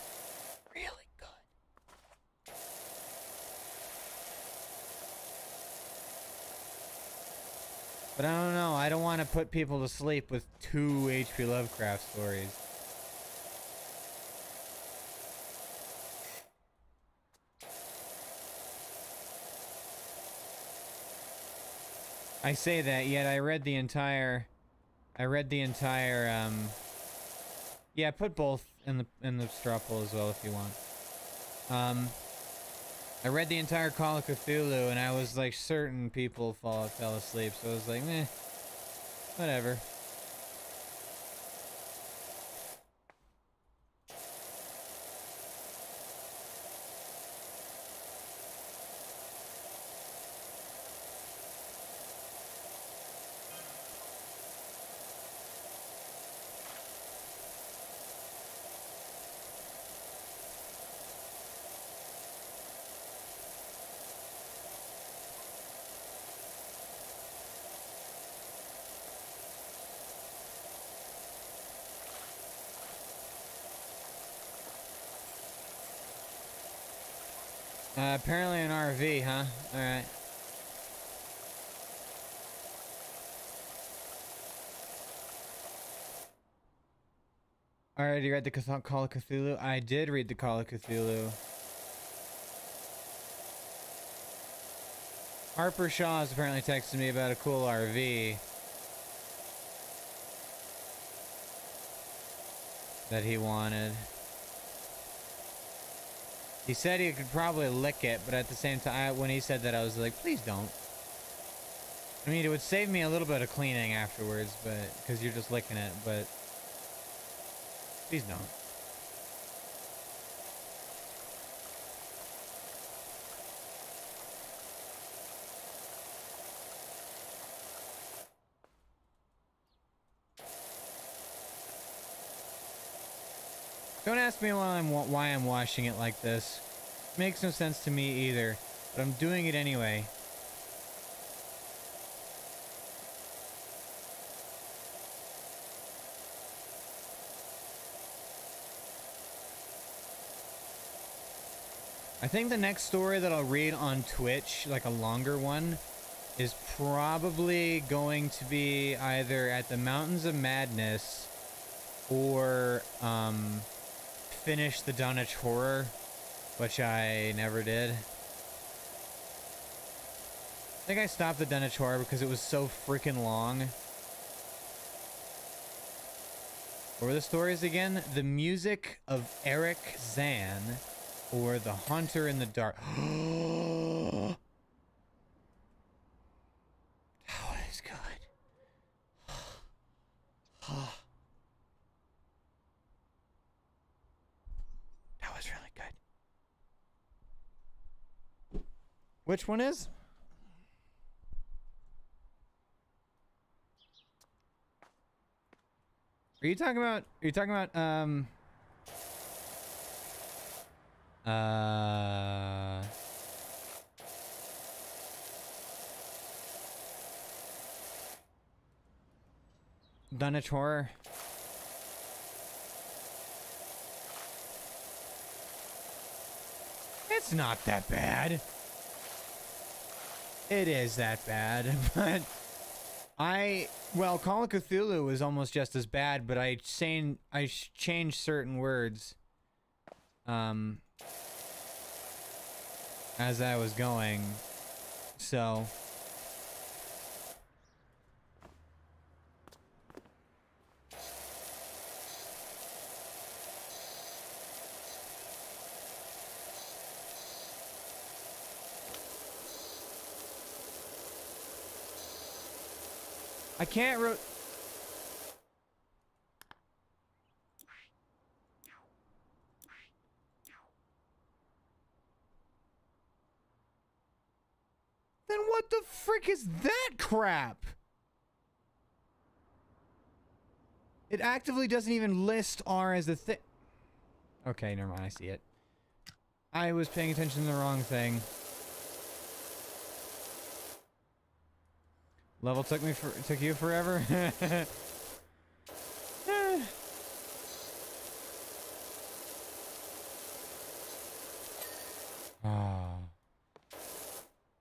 really good. But I don't know. I don't want to put people to sleep with 2 H.P. Lovecraft stories. I say that, yet I read the entire, yeah, put both in the straw poll as well if you want. I read the entire Call of Cthulhu, and I was like certain people fell asleep, so I was like, meh, whatever. Apparently an RV, huh? Alright. Alright, you read the Call of Cthulhu? I did read the Call of Cthulhu. Harper Shaw has apparently texted me about a cool RV that he wanted. He said he could probably lick it, but at the same time, when he said that, I was like, please don't. I mean, it would save me a little bit of cleaning afterwards, but because you're just licking it, but please don't. Don't ask me why I'm washing it like this. Makes no sense to me either, but I'm doing it anyway. I think the next story that I'll read on Twitch, like a longer one, is probably going to be either at the Mountains of Madness or finish the Dunwich Horror, which I never did. I think I stopped the Dunwich Horror because it was so freaking long. What were the stories again? The Music of Eric Zan, or The Haunter in the Dark. Oh, it is good. That was really good. Which one is? Are you talking about Dunwich Horror? It's not that bad. It is that bad, but well, Call of Cthulhu was almost just as bad, but I changed certain words as I was going, so I can't Then what the frick is that crap? It actively doesn't even list R as a thing. Okay, never mind, I see it. I was paying attention to the wrong thing. Level took you forever? Oh.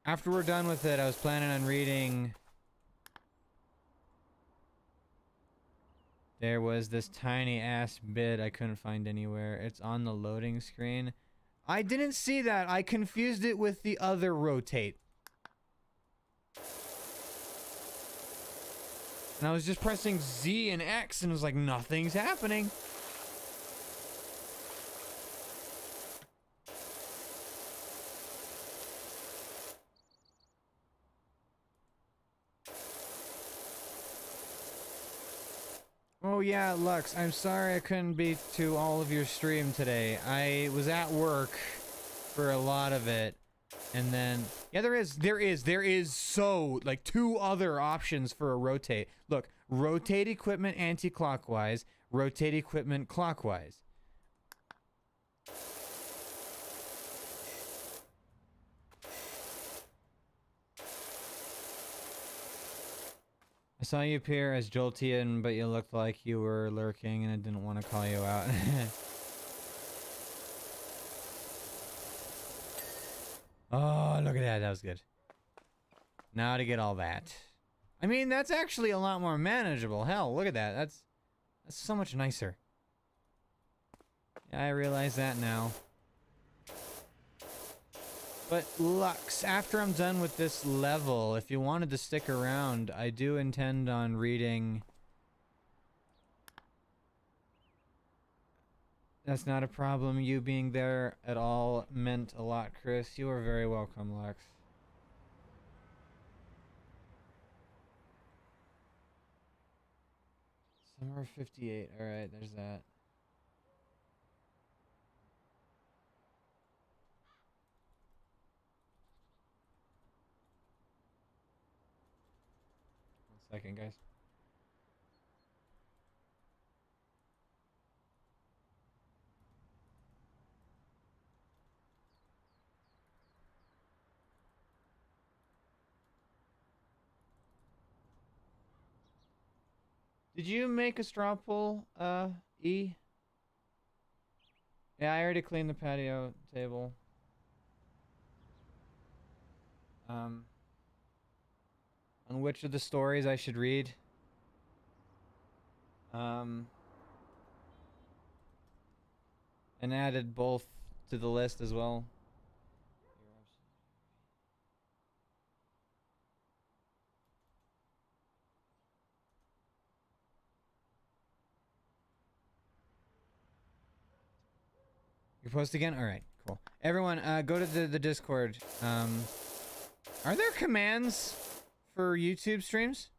After we're done with it, I was planning on reading. There was this tiny ass bit I couldn't find anywhere. It's on the loading screen. I didn't see that. I confused it with the other rotate. And I was just pressing Z and X and it was like, nothing's happening. Oh yeah, Lux, I'm sorry I couldn't be to all of your stream today. I was at work for a lot of it, and then yeah, there is so like 2 other options for a rotate. Look, rotate equipment anti-clockwise, rotate equipment clockwise. I saw you appear as Jolteon, but you looked like you were lurking and I didn't want to call you out. Oh, look at that. That was good. Now to get all that. I mean, that's actually a lot more manageable. Hell, look at that. That's so much nicer. Yeah, I realize that now. But Lux, after I'm done with this level, if you wanted to stick around, I do intend on reading... That's not a problem. You being there at all meant a lot, Chris. You are very welcome, Lux. Summer 58. Alright, there's that. Second, guys. Did you make a straw pool, E? Yeah, I already cleaned the patio table. On which of the stories I should read? And added both to the list as well. You post again? Alright, cool. Everyone, go to the Discord. Are there commands for YouTube streams?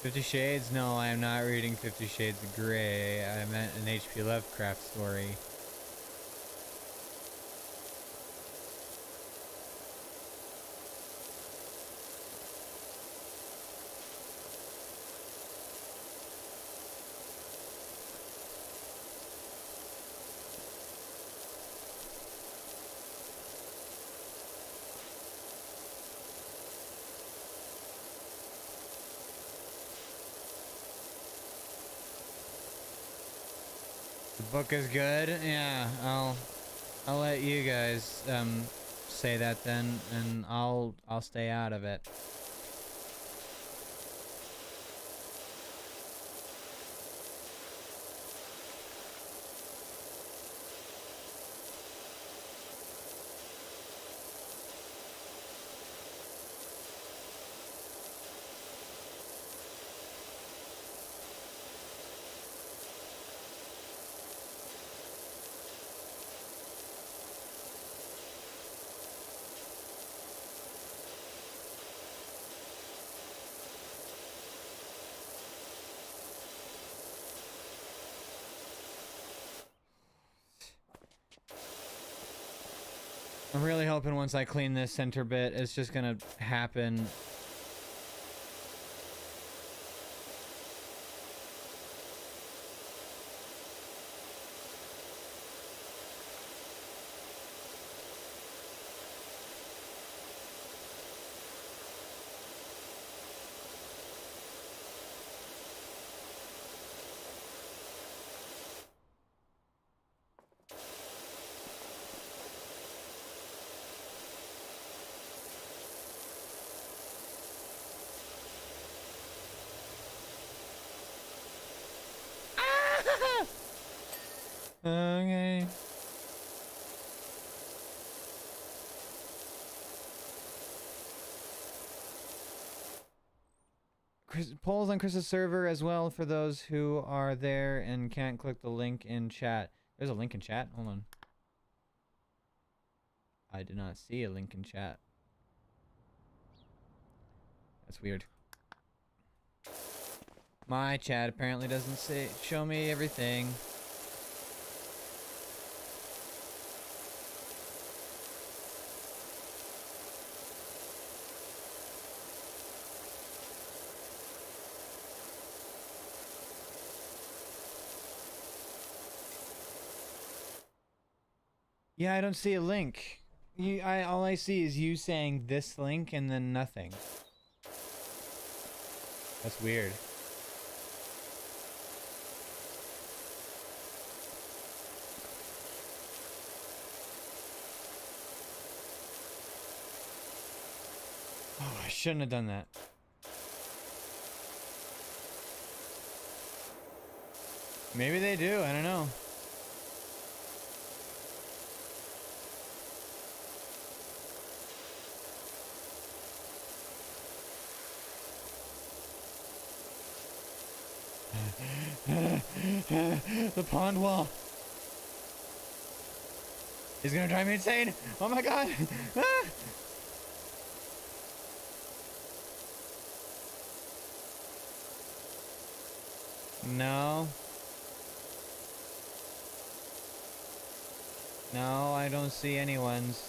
Fifty Shades? No, I am not reading 50 Shades of Grey. I meant an H.P. Lovecraft story. The book is good. Yeah, I'll let you guys say that then, and I'll stay out of it. I'm really hoping once I clean this center bit, it's just gonna happen. Okay. polls on Chris's server as well for those who are there and can't click the link in chat. There's a link in chat. Hold on. I did not see a link in chat. That's weird. My chat apparently doesn't show me everything. Yeah, I don't see a link. All I see is you saying this link and then nothing. That's weird. Oh, I shouldn't have done that. Maybe they do, I don't know. The pond wall. He's gonna drive me insane. Oh my god. No. No, I don't see anyone's.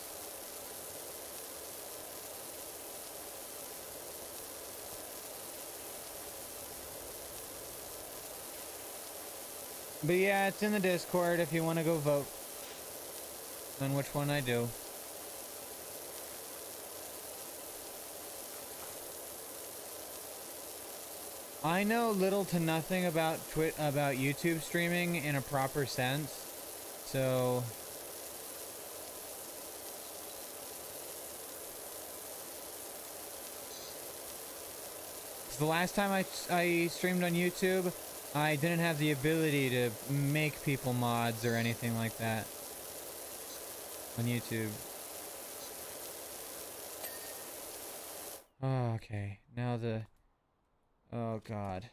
But yeah, it's in the Discord if you want to go vote on which one I do. I know little to nothing about YouTube streaming in a proper sense, so the last time I streamed on YouTube, I didn't have the ability to make people mods or anything like that on YouTube. Oh, okay, now the... Oh, God.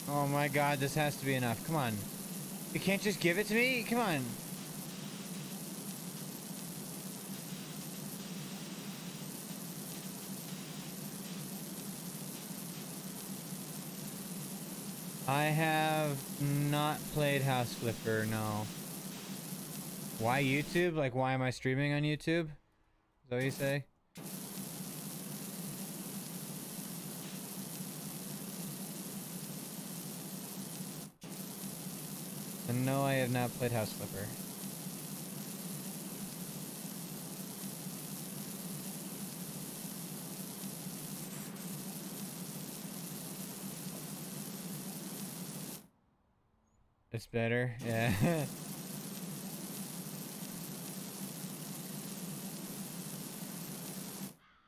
Oh my god, this has to be enough. Come on. You can't just give it to me? Come on. I have not played House Flipper, no. Why YouTube? Like, why am I streaming on YouTube? Is that what you say? And no, I have not played House Flipper. It's better, yeah.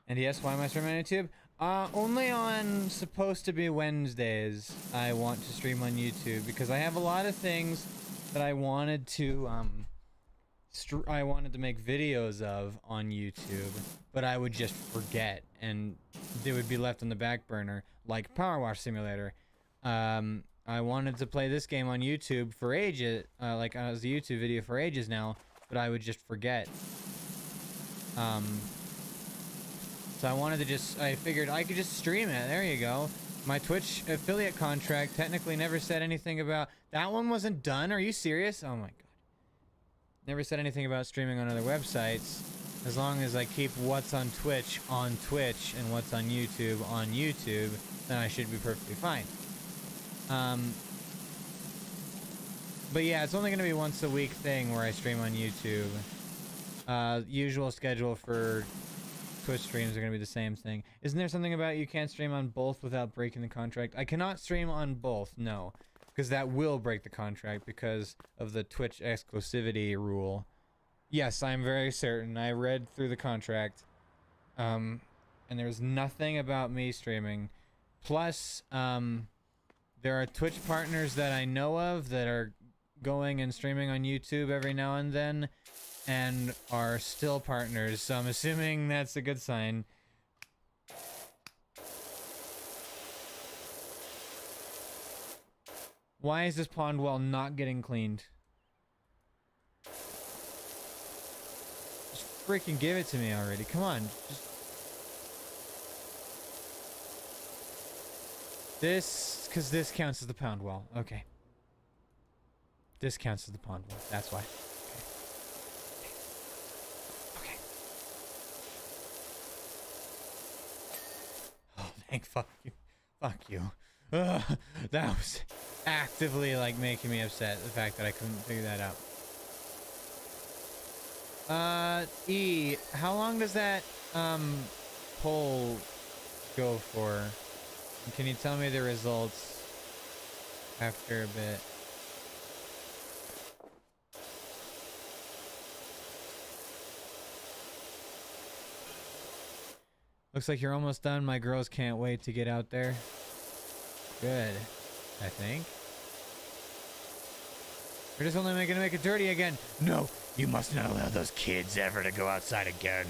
And yes, why am I streaming on YouTube? Only on supposed to be Wednesdays I want to stream on YouTube because I have a lot of things that I wanted to make videos of on YouTube, but I would just forget and they would be left on the back burner, like Power Wash Simulator. I wanted to play this game on YouTube for ages, like as a YouTube video for ages now, but I would just forget. So I wanted to I figured I could just stream it. There you go. My Twitch affiliate contract technically never said anything about... That one wasn't done? Are you serious? Oh my god. Never said anything about streaming on other websites. As long as I keep what's on Twitch, and what's on YouTube, then I should be perfectly fine. But yeah, it's only going to be once a week thing where I stream on YouTube. Usual schedule for Twitch streams are going to be the same thing. Isn't there something about you can't stream on both without breaking the contract? I cannot stream on both, no. Because that will break the contract because of the Twitch exclusivity rule. Yes, I'm very certain. I read through the contract. And there's nothing about me streaming. Plus, there are Twitch partners that I know of that are going and streaming on YouTube every now and then and are still partners, so I'm assuming that's a good sign. Why is this pond well not getting cleaned? Just freaking give it to me already. Come on. Just... This, because this counts as the pond well. Okay. This counts as the pond well. That's why. Okay. Oh, thank fuck you. Fuck you. Ugh, that was actively like making me upset, the fact that I couldn't figure that out. E, how long does that poll go for? And can you tell me the results after a bit? Looks like you're almost done. My girls can't wait to get out there. Good, I think. We're just only gonna make it dirty again. No, you must not allow those kids ever to go outside again.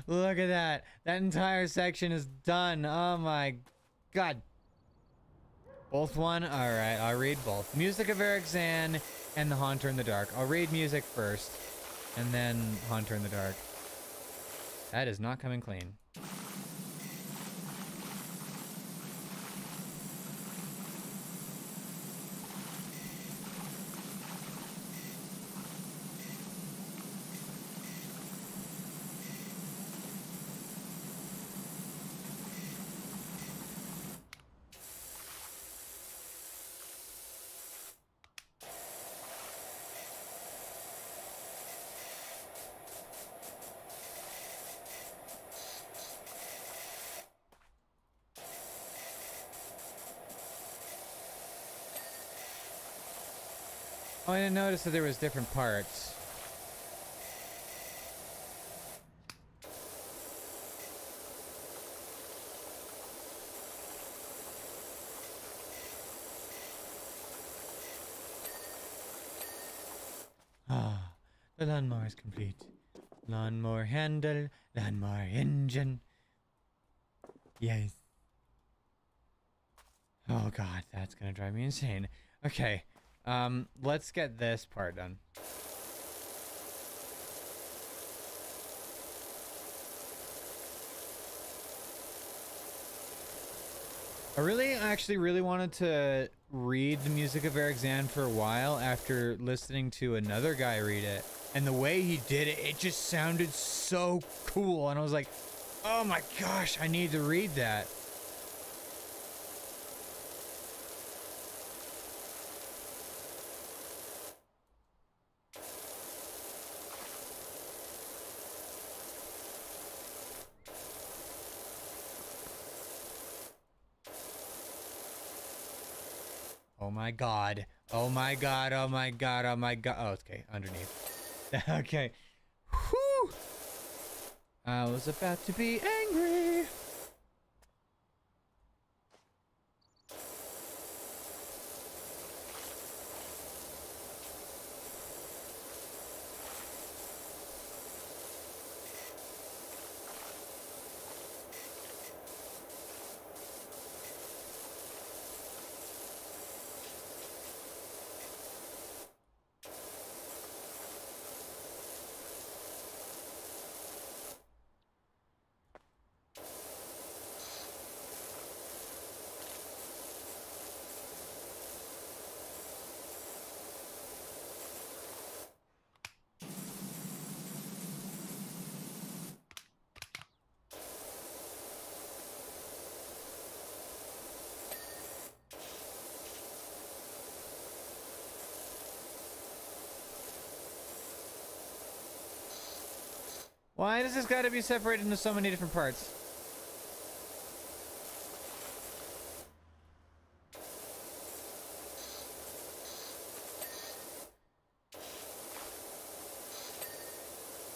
Look at that. That entire section is done. Oh my god. Both one? Alright, I'll read both. Music of Eric Zan and The Haunter in the Dark. I'll read music first, and then Haunter in the Dark. That is not coming clean. Oh, I didn't notice that there was different parts. Ah, the lawnmower is complete. Lawnmower handle, lawnmower engine. Yes. Oh god, that's gonna drive me insane. Okay. Let's get this part done. I actually really wanted to read the music of Eric Zan for a while after listening to another guy read it. And the way he did it, it just sounded so cool. And I was like, oh my gosh, I need to read that. Oh my god. Oh my god. Oh my god. Oh my god. Oh, okay. Underneath. Okay. Whew. I was about to be angry. Why does this gotta be separated into so many different parts?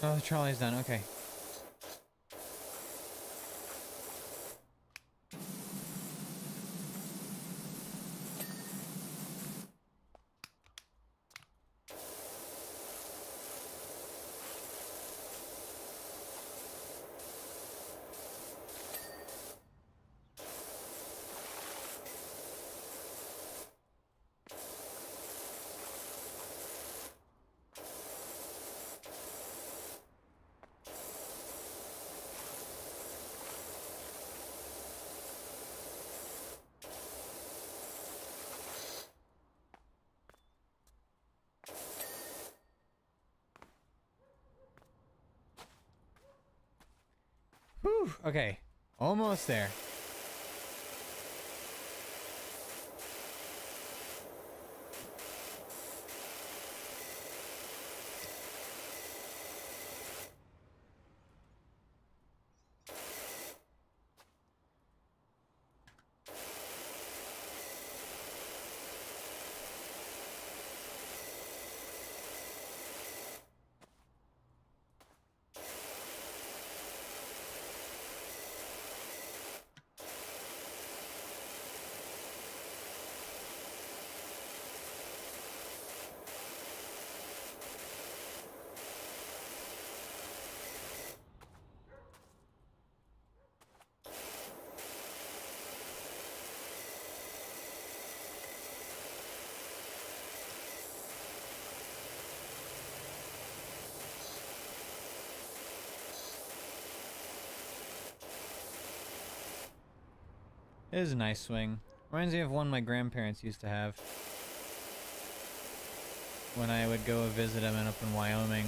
Oh, the trolley's done. Okay. Whew, okay. Almost there. It is a nice swing. Reminds me of one my grandparents used to have when I would go visit them up in Wyoming.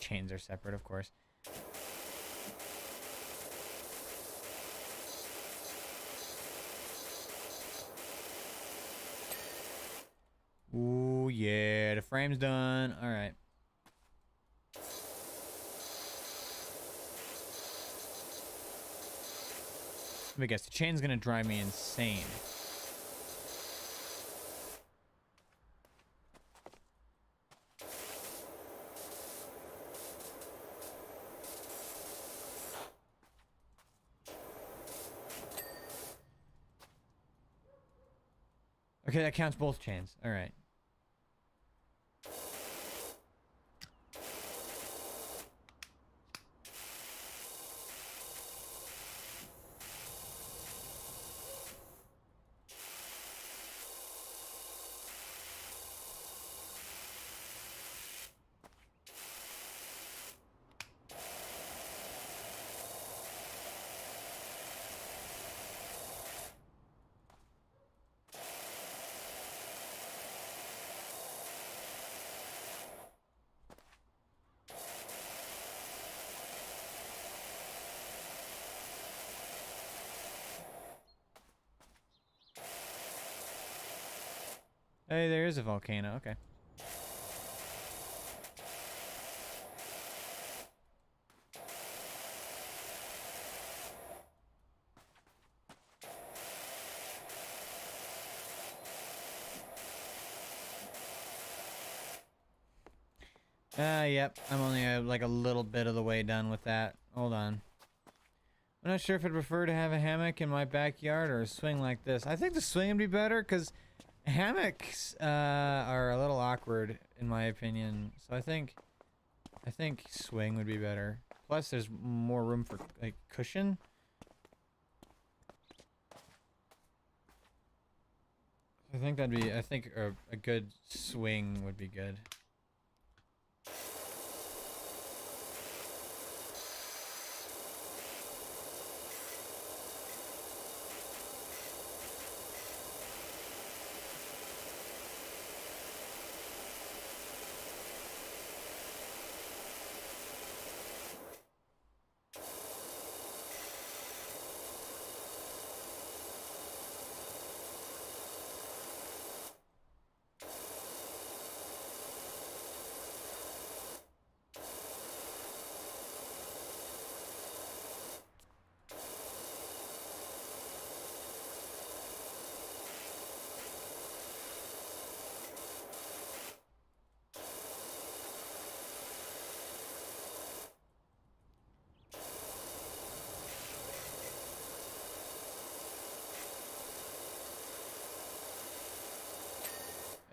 Chains are separate, of course. Ooh, yeah, the frame's done. All right. I guess the chain's gonna drive me insane. Okay, that counts both chains. All right. Hey, there is a volcano. Okay. Yep. I'm only like a little bit of the way done with that. Hold on. I'm not sure if I'd prefer to have a hammock in my backyard or a swing like this. I think the swing would be better because hammocks are a little awkward in my opinion. So I think swing would be better. Plus there's more room for like cushion. I think a good swing would be good.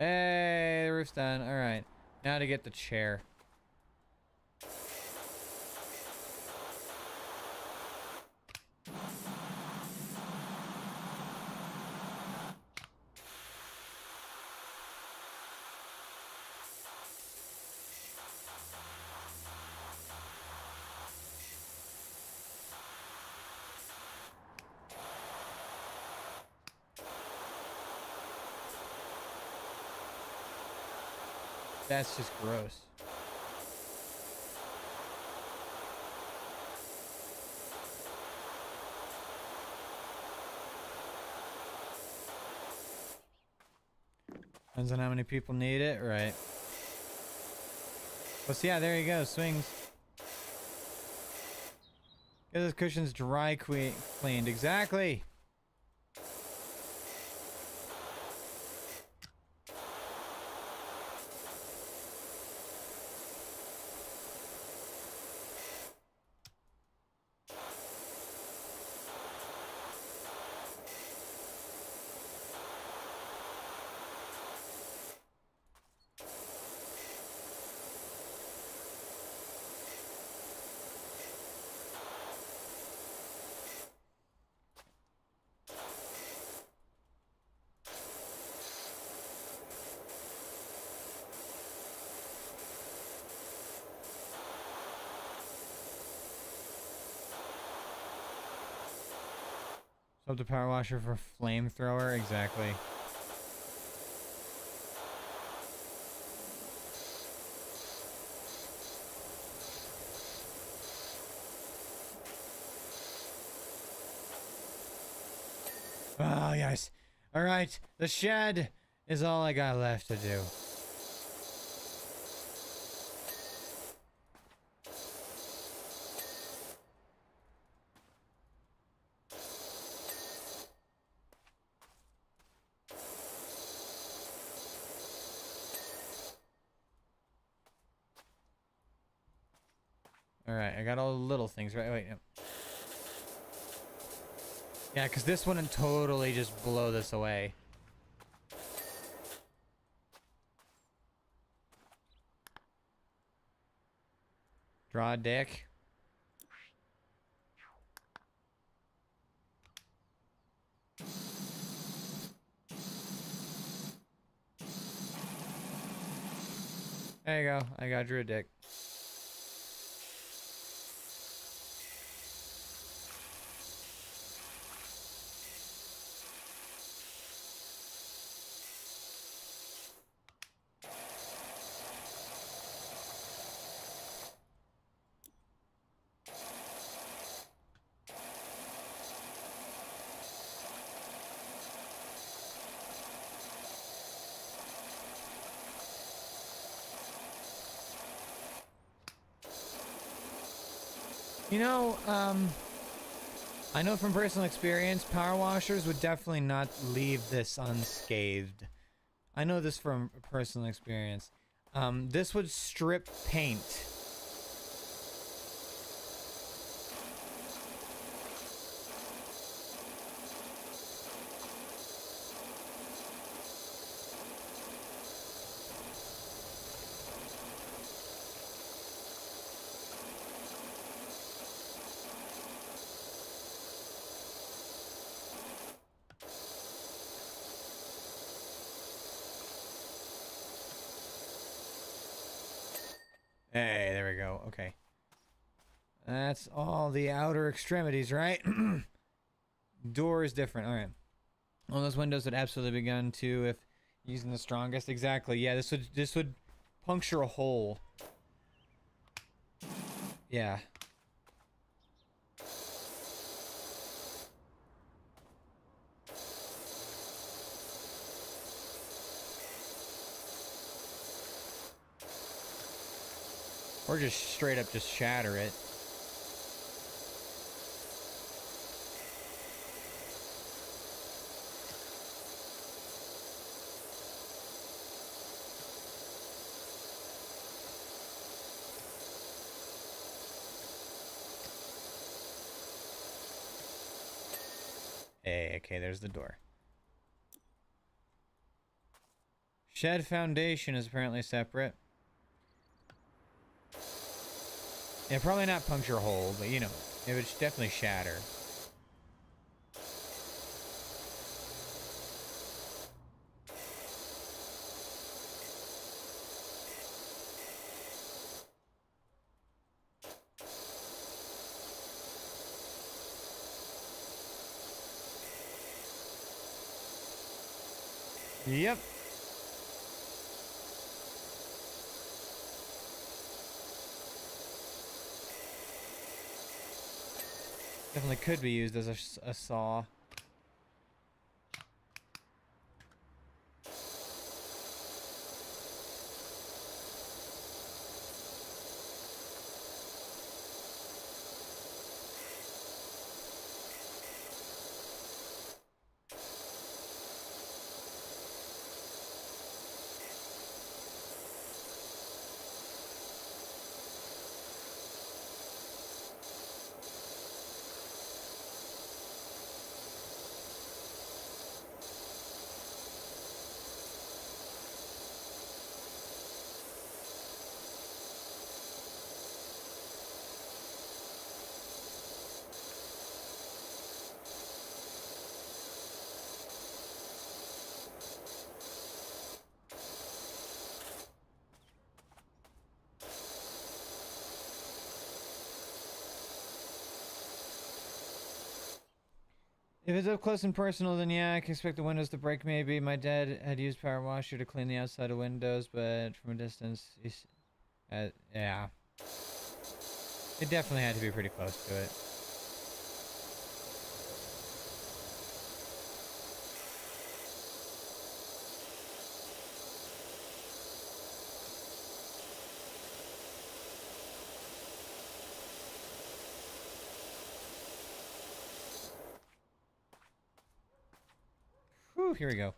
Hey, the roof's done. All right. Now to get the chair. That's just gross. Depends on how many people need it, right? Well, so yeah, there you go. Swings. Get those cushions dry cleaned. Exactly. Swap the power washer for flamethrower. Exactly. Oh, yes. All right. The shed is all I got left to do. All right. I got all the little things, right? Wait, no. Yeah, because this wouldn't totally just blow this away. Draw a dick. There you go. I got Drew a dick. You know, I know from personal experience, power washers would definitely not leave this unscathed. I know this from personal experience. This would strip paint. Hey, there we go. Okay. That's all the outer extremities, right? Door is different. All right. All those windows would absolutely be gone too if using the strongest. Exactly. Yeah, this would puncture a hole. Yeah. Or just straight up just shatter it. Hey, okay, there's the door. Shed foundation is apparently separate. Yeah, probably not puncture hole, but you know, it would definitely shatter. Yep. Definitely could be used as a saw. If it's up close and personal, then yeah, I can expect the windows to break maybe. My dad had used power washer to clean the outside of windows, but from a distance, yeah. It definitely had to be pretty close to it. Whew, here we go.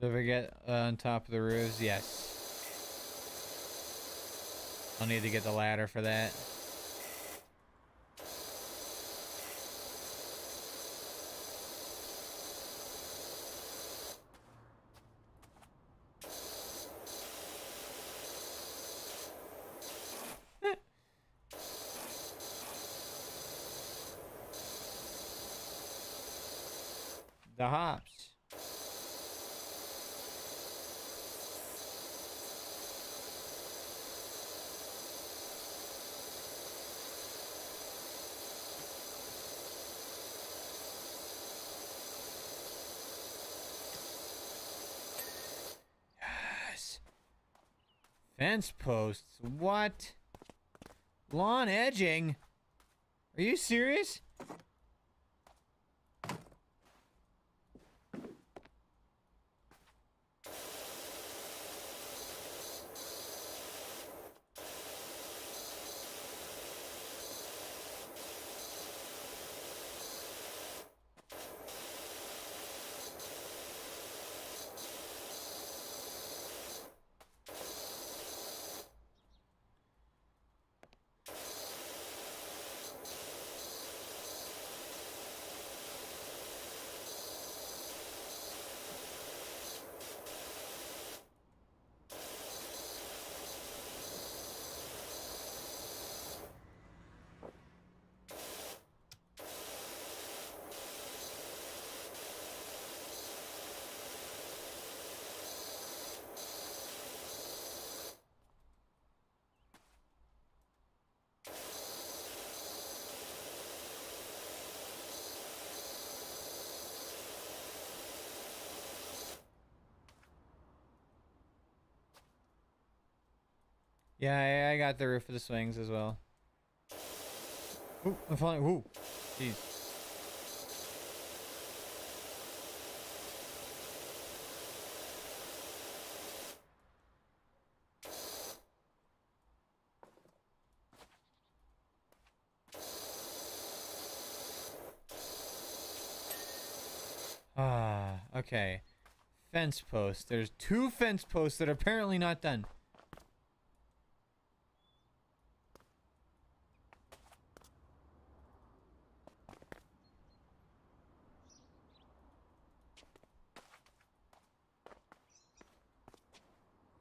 Don't forget on top of the roofs, yes. I'll need to get the ladder for that. The hops. Yes. Fence posts. What? Lawn edging? Are you serious? Yeah, I got the roof of the swings as well. Ooh, I'm falling. Ooh, jeez. Ah, okay. Fence posts. There's 2 fence posts that are apparently not done.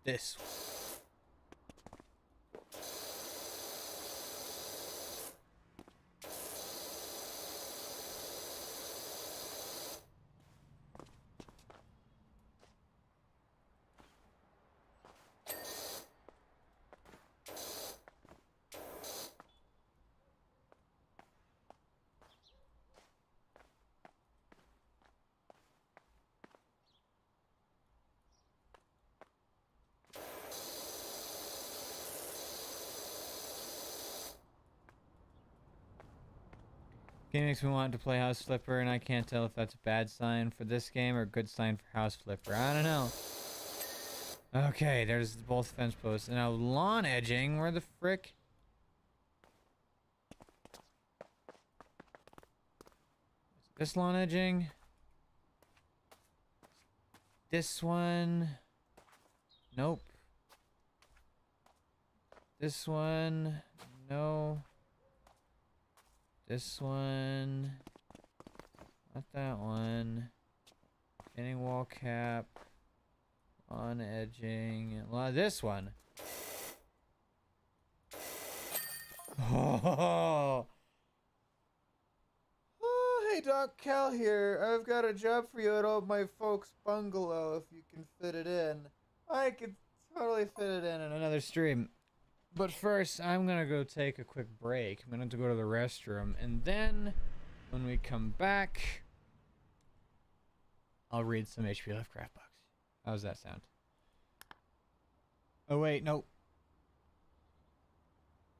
This. Game makes me want to play House Flipper, and I can't tell if that's a bad sign for this game or a good sign for House Flipper. I don't know. Okay, there's both fence posts. And now lawn edging. Where the frick? This lawn edging? This one? Nope. This one? No. This one? Not that one. Painting wall cap. Lawn edging. This one. Oh. Oh, hey Doc Cal here. I've got a job for you at old my folks' bungalow if you can fit it in. I could totally fit it in another stream. But first, I'm gonna go take a quick break. I'm gonna have to go to the restroom, and then when we come back, I'll read some HP Lovecraft books. How's that sound? Oh wait, no.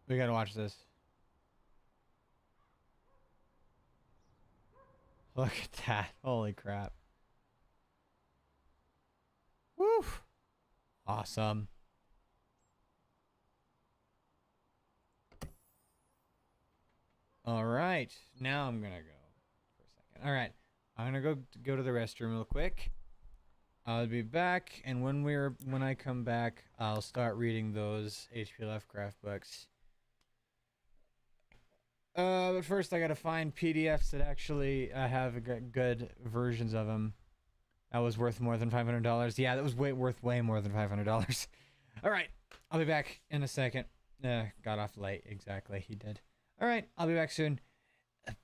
We gotta watch this. Look at that. Holy crap. Woo! Awesome. All right. Now I'm gonna go for a second. All right. I'm gonna go to the restroom real quick. I'll be back, and when I come back, I'll start reading those H.P. Lovecraft books. But first I gotta find PDFs that actually have good versions of them. That was worth more than $500. Yeah, that was worth way more than $500. All right, I'll be back in a second. Got off late. Exactly, he did. All right, I'll be back soon. Bye.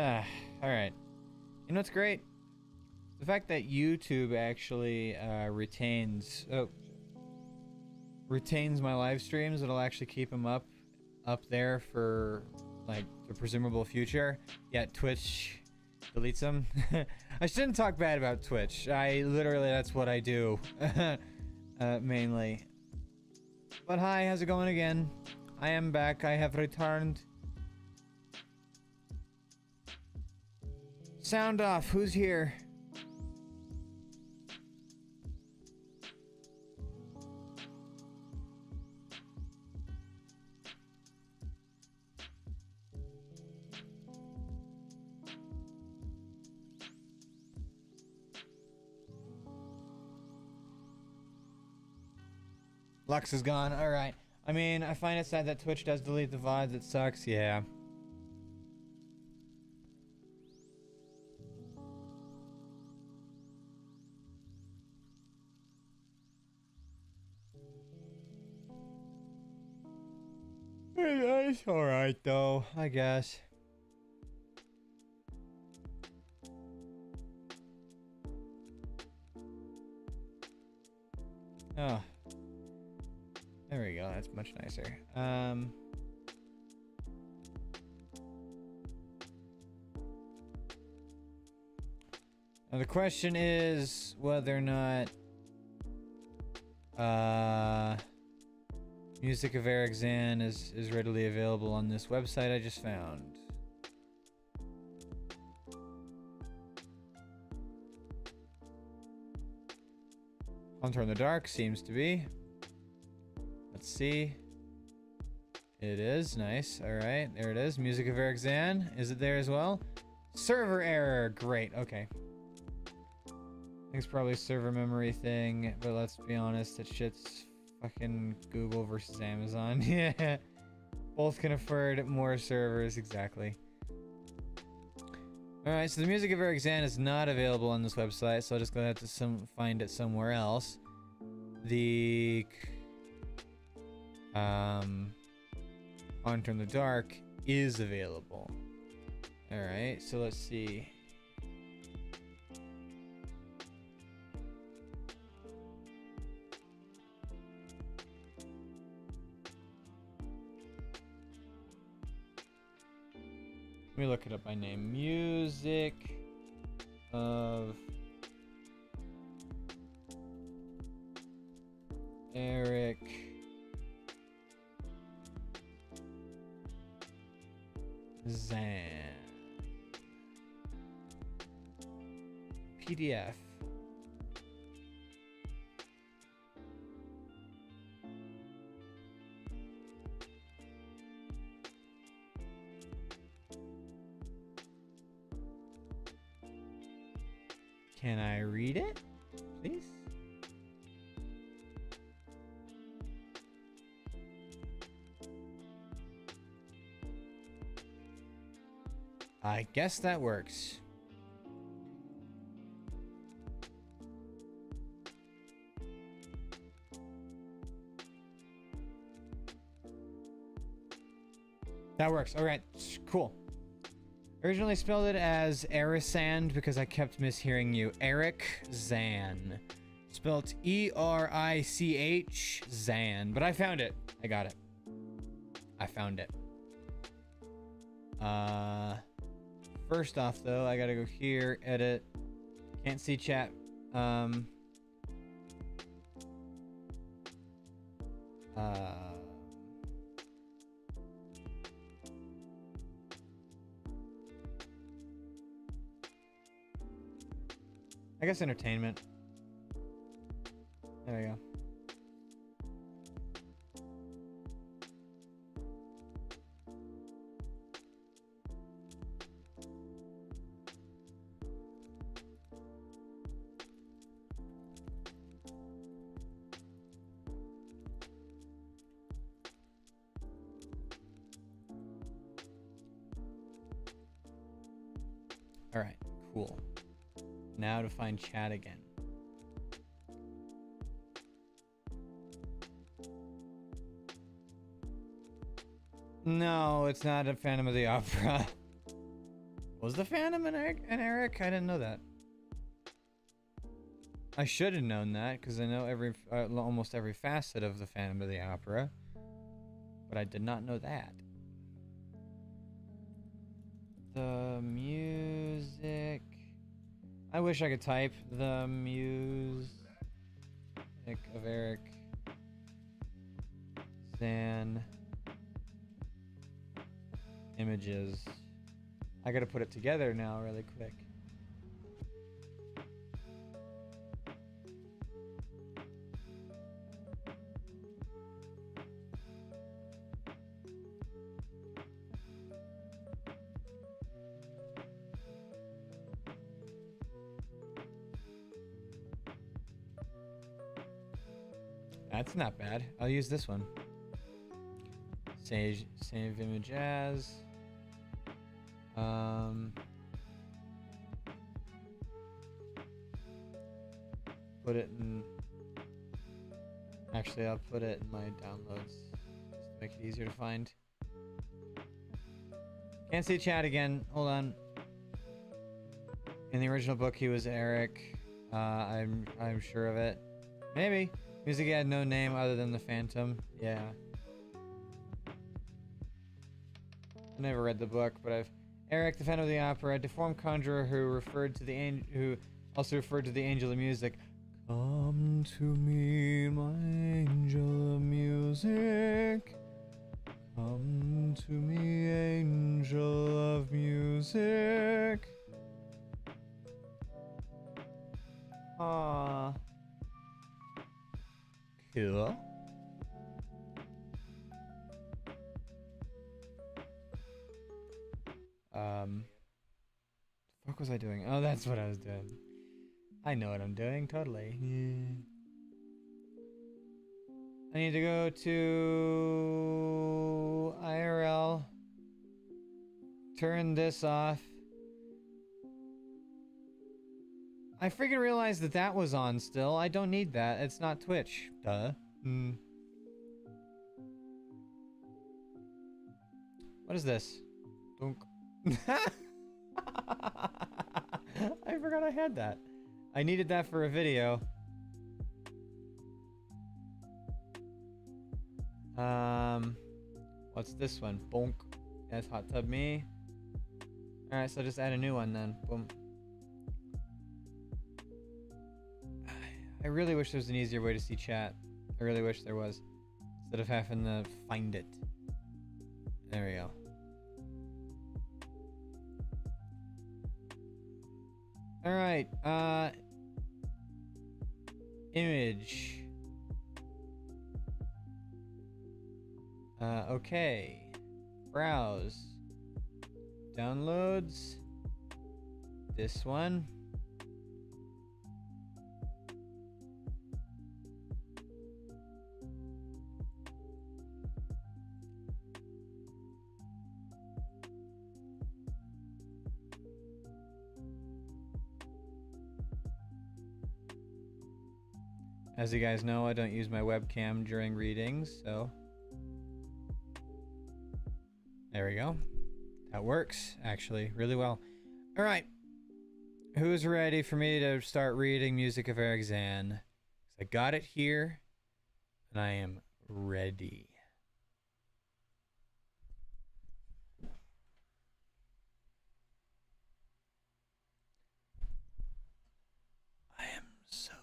All right. You know what's great? The fact that YouTube actually retains my live streams. It'll actually keep them up there for like the presumable future. Yet Twitch deletes them. I shouldn't talk bad about Twitch. That's what I do. Mainly. But hi, how's it going again? I am back. I have returned. Sound off. Who's here? Lux is gone. All right. I mean, I find it sad that Twitch does delete the VODs. It sucks. Yeah. It's all right though, I guess. Oh. There we go, that's much nicer. Now the question is whether or not music of Eric Zan is readily available on this website I just found. Hunter in the Dark seems to be. Let's see. It is. Nice. Alright, there it is. Music of Eric Zan. Is it there as well? Server error. Great. Okay. I think it's probably a server memory thing, but let's be honest, that shit's fucking Google versus Amazon. Yeah. Both can afford more servers. Exactly. Alright, so the music of Eric Zan is not available on this website, so I'll just go have to find it somewhere else. The Hunter in the Dark is available. Alright, so let's see. Let me look it up by name. Music of Eric Zan. PDF. Can I read it, please? I guess that works. That works. All right, cool. Originally spelled it as Erisand because I kept mishearing you. Eric Zan. Spelled E-R-I-C-H Zan. But I found it. I got it. I found it. First off though, I gotta go here, edit. Can't see chat. I guess entertainment. There we go. All right, cool. Now to find chat again. No, it's not a Phantom of the Opera. Was the Phantom and Eric? I didn't know that. I should have known that because I know almost every facet of the Phantom of the Opera, but I did not know that. The music. I wish I could type the music of Eric Zan images. I gotta put it together now really quick. That's not bad. I'll use this one. Save image as. Put it in. Actually, I'll put it in my downloads just to make it easier to find. Can't see chat again. Hold on. In the original book, he was Eric. I'm sure of it. Maybe. Music had no name other than the Phantom. Yeah. I never read the book, but Eric, the Phantom of the Opera, a deformed conjurer who also referred to the angel of music. Come to me, my angel of music. Come to me, angel of music. Ah. Cool. What was I doing? Oh, that's what I was doing. I know what I'm doing, totally. Yeah. I need to go to IRL. Turn this off. I freaking realized that was on still. I don't need that. It's not Twitch. Duh. What is this? Dunk. I forgot I had that. I needed that for a video. What's this one? Bonk. That's Hot Tub Me. Alright, so just add a new one then. Boom. I really wish there was an easier way to see chat. I really wish there was. Instead of having to find it. There we go. Alright, image. Okay. Browse. Downloads. This one. As you guys know, I don't use my webcam during readings, so there we go. That works, actually, really well. All right. Who's ready for me to start reading Music of Eric Zan? I got it here, and I am ready. I am so ready.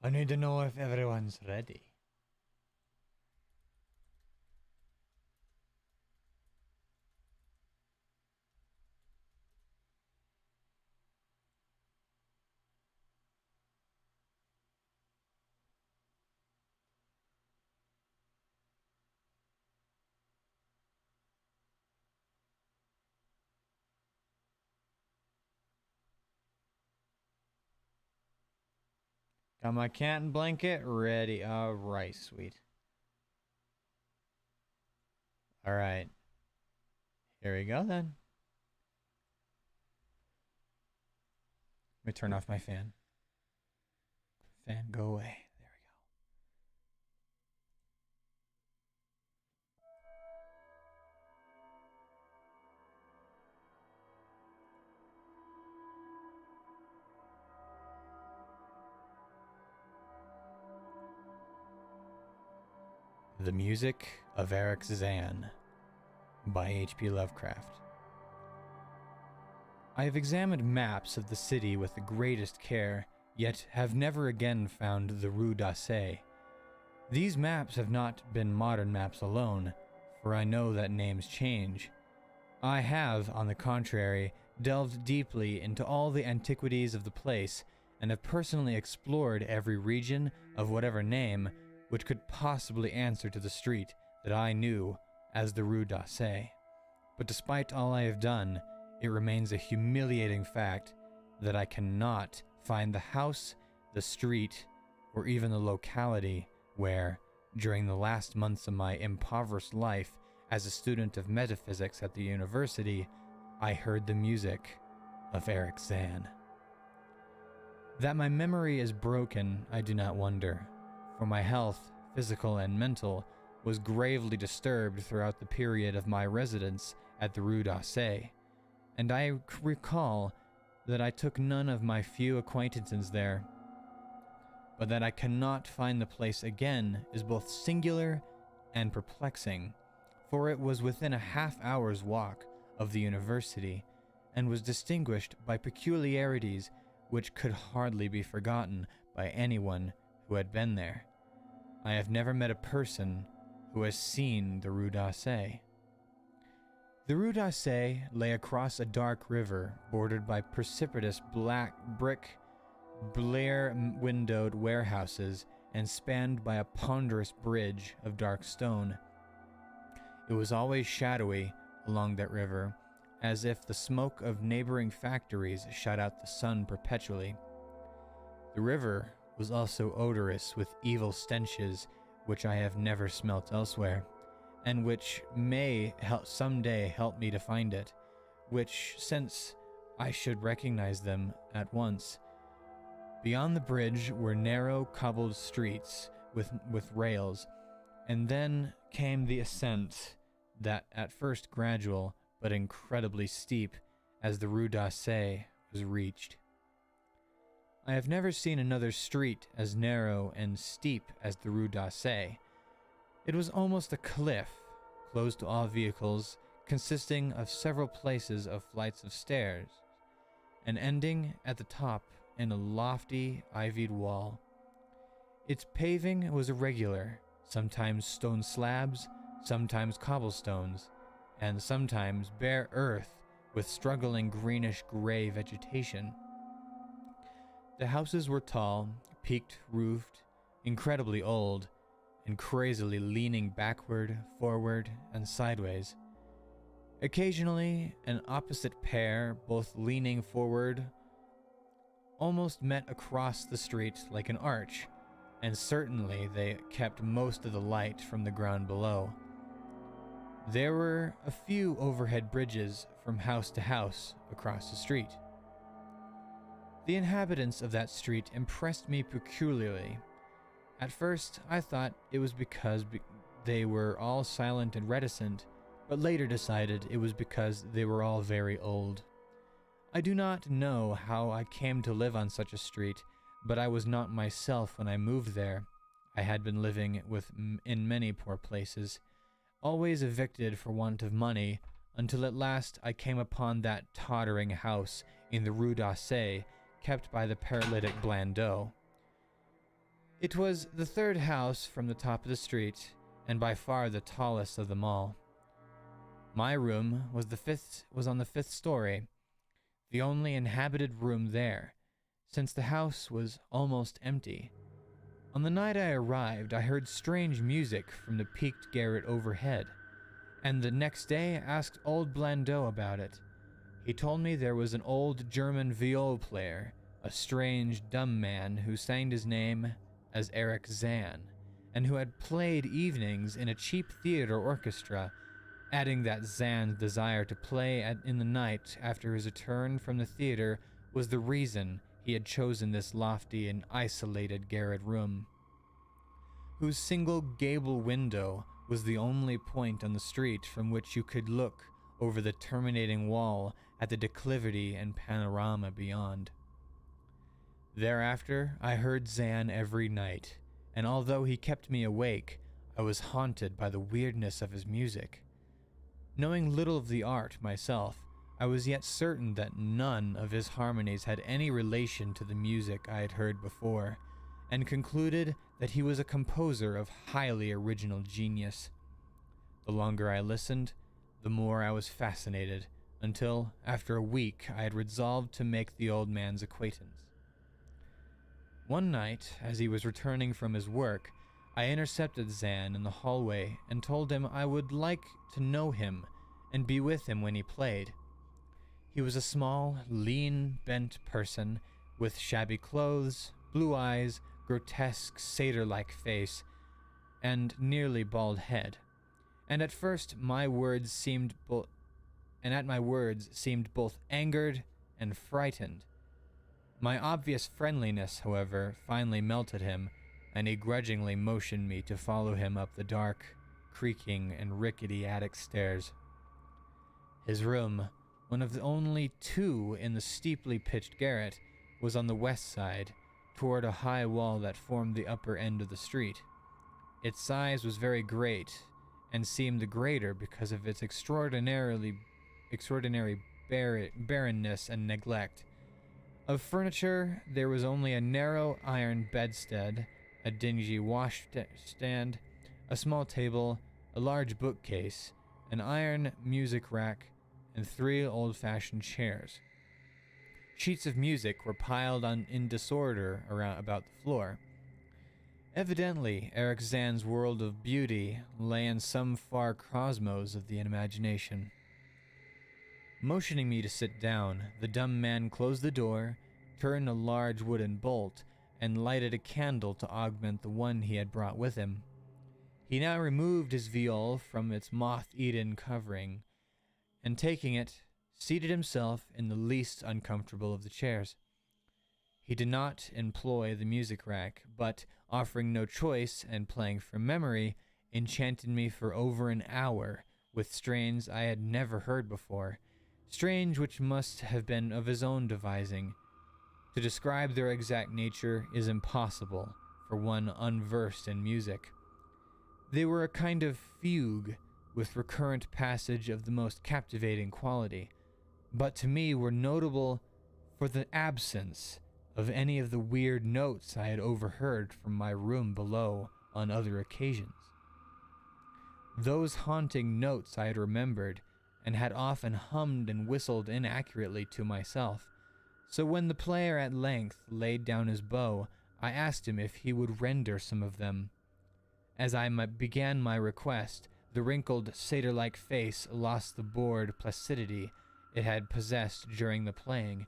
I need to know if everyone's ready. Got my canton blanket ready. Alright, sweet. Alright. Here we go then. Let me turn off my fan. Fan, go away. There we go. The Music of Eric's Zan by H.P. Lovecraft. I have examined maps of the city with the greatest care, yet have never again found the Rue d'Assay. These maps have not been modern maps alone, for I know that names change. I have, on the contrary, delved deeply into all the antiquities of the place, and have personally explored every region of whatever name which could possibly answer to the street that I knew as the Rue d'Assay. But despite all I have done, it remains a humiliating fact that I cannot find the house, the street, or even the locality where, during the last months of my impoverished life as a student of metaphysics at the university, I heard the music of Eric Zan. That my memory is broken, I do not wonder, for my health, physical and mental, was gravely disturbed throughout the period of my residence at the Rue d'Assay, and I recall that I took none of my few acquaintances there. But that I cannot find the place again is both singular and perplexing, for it was within a half-hour's walk of the university, and was distinguished by peculiarities which could hardly be forgotten by anyone who had been there. I have never met a person who has seen the Rue d'Assay. The Rue d'Assay lay across a dark river bordered by precipitous black brick, Blair-windowed warehouses and spanned by a ponderous bridge of dark stone. It was always shadowy along that river, as if the smoke of neighboring factories shut out the sun perpetually. The river was also odorous with evil stenches which I have never smelt elsewhere, and which may someday help me to find it, which, since I should recognize them at once. Beyond the bridge were narrow cobbled streets with rails, and then came the ascent that at first gradual but incredibly steep as the Rue d'Assay was reached. I have never seen another street as narrow and steep as the Rue d'Assay. It was almost a cliff, closed to all vehicles, consisting of several places of flights of stairs, and ending at the top in a lofty, ivied wall. Its paving was irregular, sometimes stone slabs, sometimes cobblestones, and sometimes bare earth with struggling greenish-gray vegetation. The houses were tall, peaked-roofed, incredibly old, and crazily leaning backward, forward, and sideways. Occasionally, an opposite pair, both leaning forward, almost met across the street like an arch, and certainly they kept most of the light from the ground below. There were a few overhead bridges from house to house across the street. The inhabitants of that street impressed me peculiarly. At first, I thought it was because they were all silent and reticent, but later decided it was because they were all very old. I do not know how I came to live on such a street, but I was not myself when I moved there. I had been living in many poor places, always evicted for want of money, until at last I came upon that tottering house in the Rue d'Assay, kept by the paralytic Blandot. It was the third house from the top of the street, and by far the tallest of them all. My room was on the fifth story, the only inhabited room there, since the house was almost empty. On the night I arrived, I heard strange music from the peaked garret overhead, and the next day asked old Blandot about it. He told me there was an old German viol player a strange, dumb man who signed his name as Eric Zan, and who had played evenings in a cheap theater orchestra, adding that Zan's desire to play in the night after his return from the theater was the reason he had chosen this lofty and isolated garret room, whose single gable window was the only point on the street from which you could look over the terminating wall at the declivity and panorama beyond. Thereafter, I heard Zan every night, and although he kept me awake, I was haunted by the weirdness of his music. Knowing little of the art myself, I was yet certain that none of his harmonies had any relation to the music I had heard before, and concluded that he was a composer of highly original genius. The longer I listened, the more I was fascinated, until, after a week, I had resolved to make the old man's acquaintance. One night, as he was returning from his work, I intercepted Zan in the hallway and told him I would like to know him and be with him when he played. He was a small, lean, bent person with shabby clothes, blue eyes, grotesque satyr-like face, and nearly bald head. And at my words seemed both angered and frightened. My obvious friendliness, however, finally melted him, and he grudgingly motioned me to follow him up the dark, creaking, and rickety attic stairs. His room, one of the only two in the steeply pitched garret, was on the west side, toward a high wall that formed the upper end of the street. Its size was very great, and seemed the greater because of its extraordinary barrenness and neglect. Of furniture, there was only a narrow iron bedstead, a dingy washstand, a small table, a large bookcase, an iron music rack, and 3 old-fashioned chairs. Sheets of music were piled in disorder about the floor. Evidently, Eric Zan's world of beauty lay in some far cosmos of the imagination. Motioning me to sit down, the dumb man closed the door, turned a large wooden bolt, and lighted a candle to augment the one he had brought with him. He now removed his viol from its moth-eaten covering, and taking it, seated himself in the least uncomfortable of the chairs. He did not employ the music rack, but, offering no choice and playing from memory, enchanted me for over an hour with strains I had never heard before, strains which must have been of his own devising. To describe their exact nature is impossible for one unversed in music. They were a kind of fugue, with recurrent passage of the most captivating quality, but to me were notable for the absence of any of the weird notes I had overheard from my room below on other occasions. Those haunting notes I had remembered, and had often hummed and whistled inaccurately to myself, so when the player at length laid down his bow, I asked him if he would render some of them. As I began my request, the wrinkled, satyr-like face lost the bored placidity it had possessed during the playing,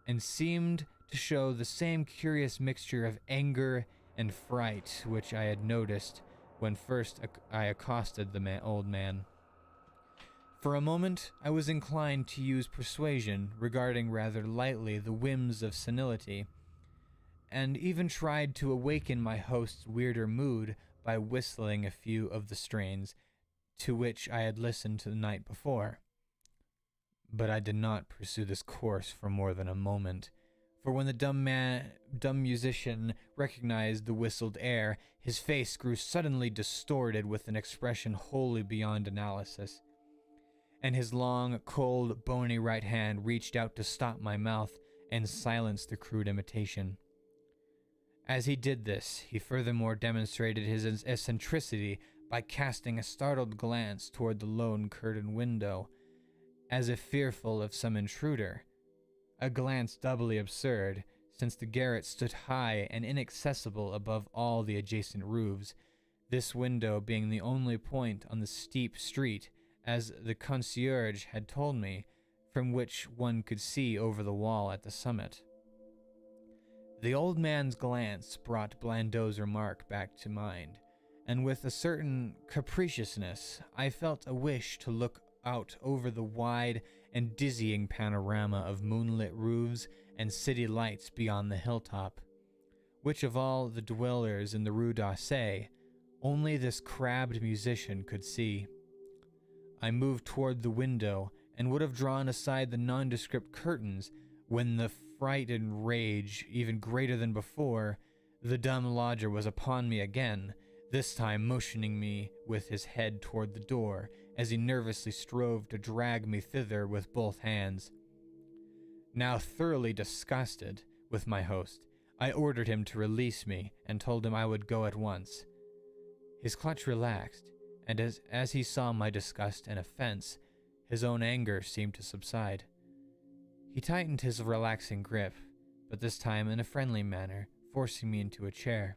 and seemed to show the same curious mixture of anger and fright which I had noticed when first I accosted the old man. For a moment, I was inclined to use persuasion, regarding rather lightly the whims of senility, and even tried to awaken my host's weirder mood by whistling a few of the strains to which I had listened the night before. But I did not pursue this course for more than a moment, for when the dumb musician recognized the whistled air, his face grew suddenly distorted with an expression wholly beyond analysis, and his long, cold, bony right hand reached out to stop my mouth and silence the crude imitation. As he did this, he furthermore demonstrated his eccentricity by casting a startled glance toward the lone curtained window, as if fearful of some intruder, a glance doubly absurd, since the garret stood high and inaccessible above all the adjacent roofs, this window being the only point on the steep street, as the concierge had told me, from which one could see over the wall at the summit. The old man's glance brought Blandot's remark back to mind, and with a certain capriciousness, I felt a wish to look out over the wide and dizzying panorama of moonlit roofs and city lights beyond the hilltop. Which of all the dwellers in the Rue d'Orsay, only this crabbed musician could see. I moved toward the window and would have drawn aside the nondescript curtains when the fright and rage, even greater than before, the dumb lodger was upon me again, this time motioning me with his head toward the door as he nervously strove to drag me thither with both hands. Now thoroughly disgusted with my host, I ordered him to release me and told him I would go at once. His clutch relaxed, and as he saw my disgust and offense, his own anger seemed to subside. He tightened his relaxing grip, but this time in a friendly manner, forcing me into a chair.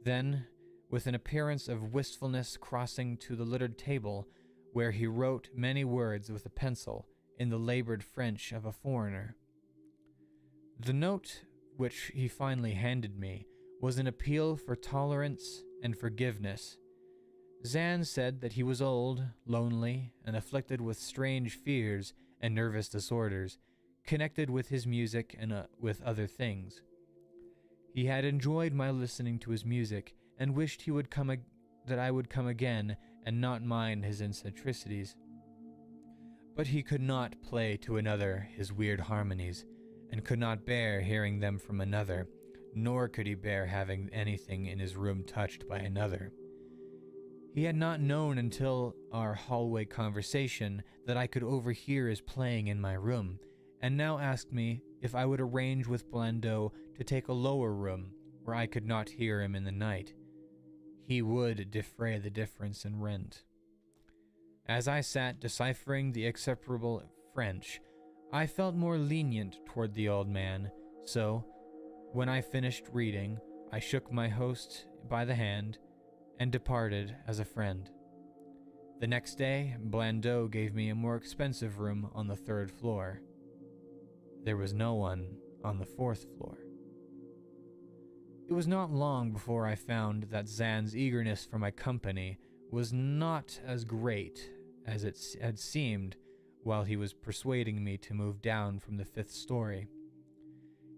Then, with an appearance of wistfulness, crossing to the littered table, where he wrote many words with a pencil in the labored French of a foreigner. The note which he finally handed me was an appeal for tolerance and forgiveness. Zan said that he was old, lonely, and afflicted with strange fears and nervous disorders, connected with his music and with other things. He had enjoyed my listening to his music and wished he would that I would come again and not mind his eccentricities. But he could not play to another his weird harmonies, and could not bear hearing them from another, nor could he bear having anything in his room touched by another. He had not known until our hallway conversation that I could overhear his playing in my room, and now asked me if I would arrange with Blandot to take a lower room where I could not hear him in the night. He would defray the difference in rent. As I sat deciphering the execrable French, I felt more lenient toward the old man, so, when I finished reading, I shook my host by the hand and departed as a friend. The next day, Blandot gave me a more expensive room on the 3rd floor. There was no one on the 4th floor. It was not long before I found that Zan's eagerness for my company was not as great as it had seemed while he was persuading me to move down from the 5th story.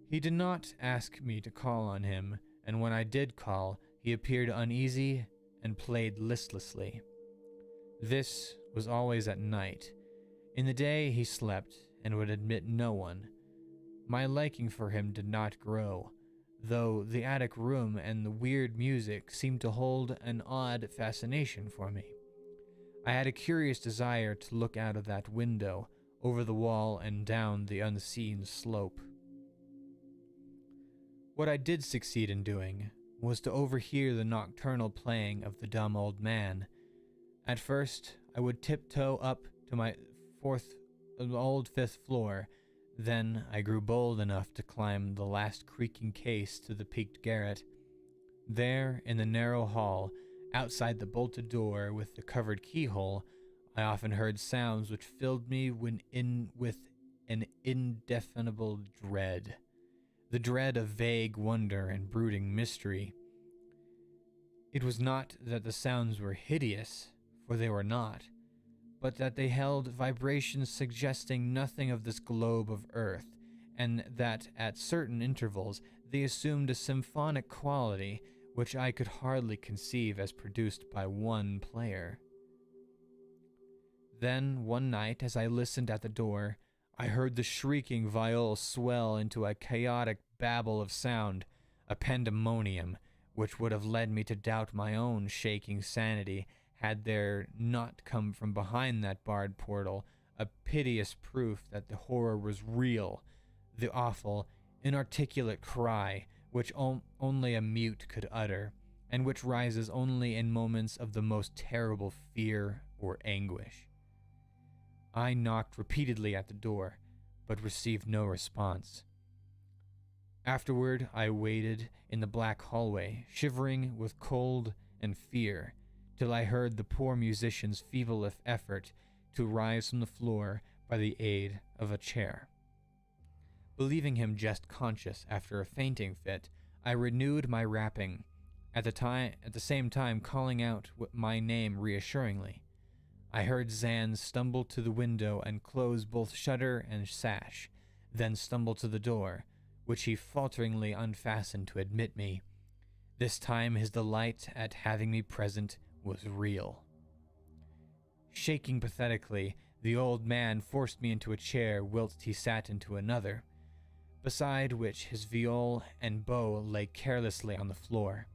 He did not ask me to call on him, and when I did call, he appeared uneasy and played listlessly. This was always at night. In the day he slept and would admit no one. My liking for him did not grow, though the attic room and the weird music seemed to hold an odd fascination for me. I had a curious desire to look out of that window, over the wall and down the unseen slope. What I did succeed in doing was to overhear the nocturnal playing of the dumb old man. At first, I would tiptoe up to my old 5th floor. Then I grew bold enough to climb the last creaking case to the peaked garret. There, in the narrow hall, outside the bolted door with the covered keyhole, I often heard sounds which filled me with an indefinable dread. The dread of vague wonder and brooding mystery. It was not that the sounds were hideous, for they were not, but that they held vibrations suggesting nothing of this globe of earth, and that at certain intervals they assumed a symphonic quality which I could hardly conceive as produced by one player. Then, one night, as I listened at the door, I heard the shrieking viol swell into a chaotic babble of sound, a pandemonium, which would have led me to doubt my own shaking sanity had there not come from behind that barred portal a piteous proof that the horror was real, the awful, inarticulate cry which only a mute could utter, and which rises only in moments of the most terrible fear or anguish. I knocked repeatedly at the door, but received no response. Afterward, I waited in the black hallway, shivering with cold and fear, till I heard the poor musician's feeble effort to rise from the floor by the aid of a chair. Believing him just conscious after a fainting fit, I renewed my rapping, at the same time calling out my name reassuringly. I heard Zan stumble to the window and close both shutter and sash, then stumble to the door, which he falteringly unfastened to admit me. This time his delight at having me present was real. Shaking pathetically, the old man forced me into a chair whilst he sat into another, beside which his viol and bow lay carelessly on the floor.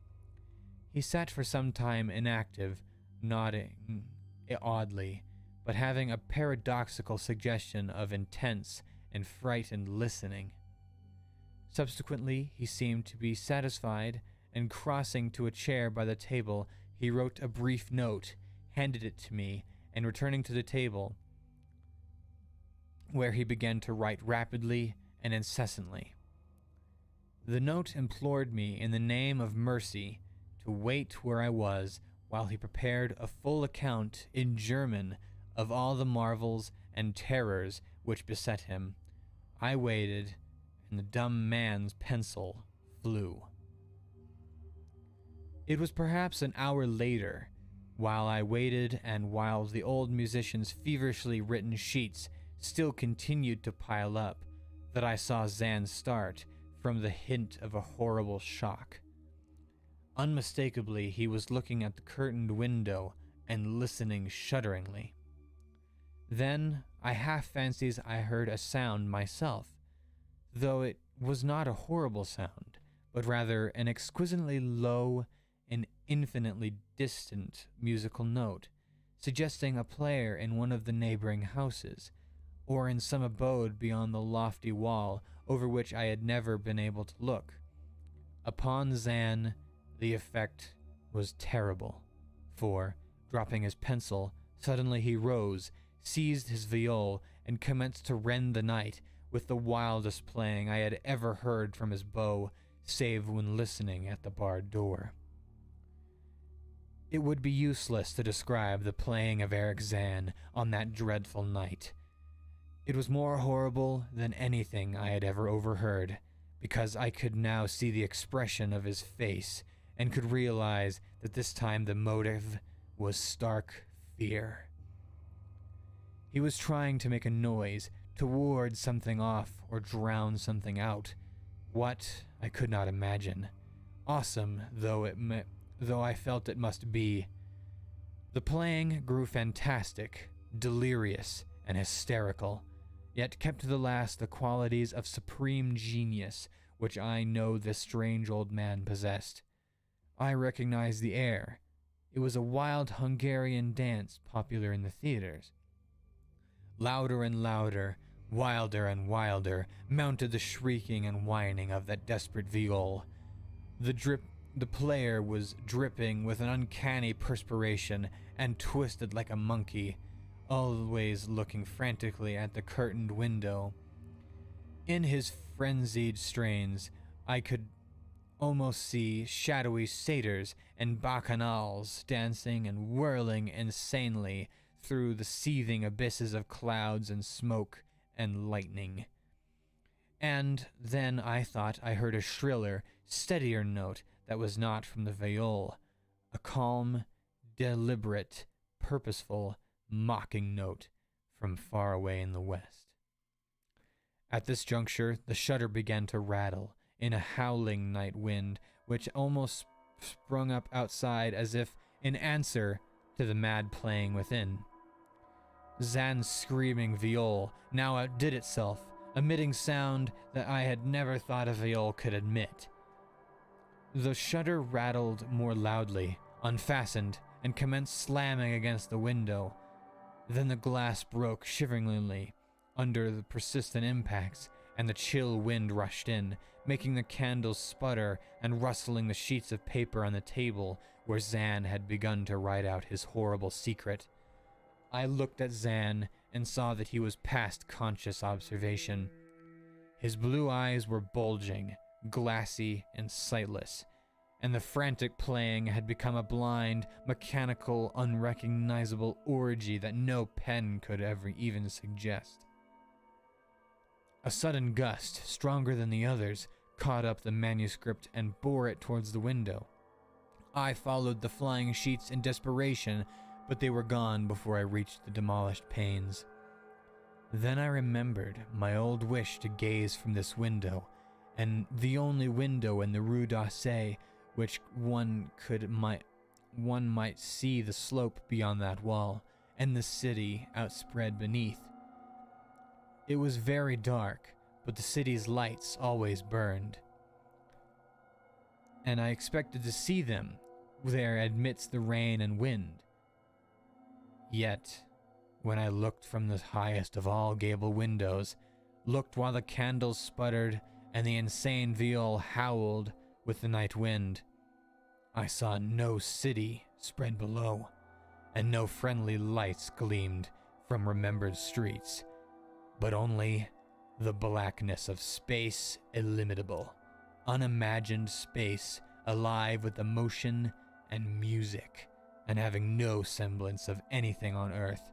He sat for some time inactive, nodding oddly, but having a paradoxical suggestion of intense and frightened listening. Subsequently, he seemed to be satisfied, and crossing to a chair by the table, he wrote a brief note, handed it to me, and returning to the table, where he began to write rapidly and incessantly. The note implored me in the name of mercy to wait where I was while he prepared a full account in German of all the marvels and terrors which beset him. I waited, and the dumb man's pencil flew. It was perhaps an hour later, while I waited and while the old musician's feverishly written sheets still continued to pile up, that I saw Zan start from the hint of a horrible shock. Unmistakably, he was looking at the curtained window and listening shudderingly. Then I half fancied I heard a sound myself, though it was not a horrible sound, but rather an exquisitely low and infinitely distant musical note, suggesting a player in one of the neighboring houses, or in some abode beyond the lofty wall over which I had never been able to look. Upon Zan, the effect was terrible, for, dropping his pencil, suddenly he rose, seized his viol, and commenced to rend the night with the wildest playing I had ever heard from his bow, save when listening at the barred door. It would be useless to describe the playing of Eric Zan on that dreadful night. It was more horrible than anything I had ever overheard, because I could now see the expression of his face and could realize that this time the motive was stark fear. He was trying to make a noise, to ward something off or drown something out. What, I could not imagine. Awesome though I felt it must be. The playing grew fantastic, delirious, and hysterical, yet kept to the last the qualities of supreme genius which I know this strange old man possessed. I recognized the air. It was a wild Hungarian dance popular in the theaters. Louder and louder, wilder and wilder, mounted the shrieking and whining of that desperate viol. The player was dripping with an uncanny perspiration and twisted like a monkey, always looking frantically at the curtained window. In his frenzied strains, I could almost see shadowy satyrs and bacchanals dancing and whirling insanely through the seething abysses of clouds and smoke and lightning. And then I thought I heard a shriller, steadier note that was not from the viol, a calm, deliberate, purposeful, mocking note from far away in the west. At this juncture, the shutter began to rattle in a howling night wind, which almost sprung up outside as if in answer to the mad playing within. Zan's screaming viol now outdid itself, emitting sound that I had never thought a viol could emit. The shutter rattled more loudly, unfastened, and commenced slamming against the window. Then the glass broke shiveringly under the persistent impacts, and the chill wind rushed in, making the candles sputter and rustling the sheets of paper on the table where Zan had begun to write out his horrible secret. I looked at Zan and saw that he was past conscious observation. His blue eyes were bulging, glassy, and sightless, and the frantic playing had become a blind, mechanical, unrecognizable orgy that no pen could ever even suggest. A sudden gust, stronger than the others, caught up the manuscript and bore it towards the window. I followed the flying sheets in desperation, but they were gone before I reached the demolished panes. Then I remembered my old wish to gaze from this window, and the only window in the Rue d'Auseil which one might see the slope beyond that wall, and the city outspread beneath. It was very dark, but the city's lights always burned, and I expected to see them there amidst the rain and wind. Yet, when I looked from the highest of all gable windows, looked while the candles sputtered and the insane viol howled with the night wind, I saw no city spread below, and no friendly lights gleamed from remembered streets, but only the blackness of space illimitable, unimagined space alive with emotion and music, and having no semblance of anything on earth.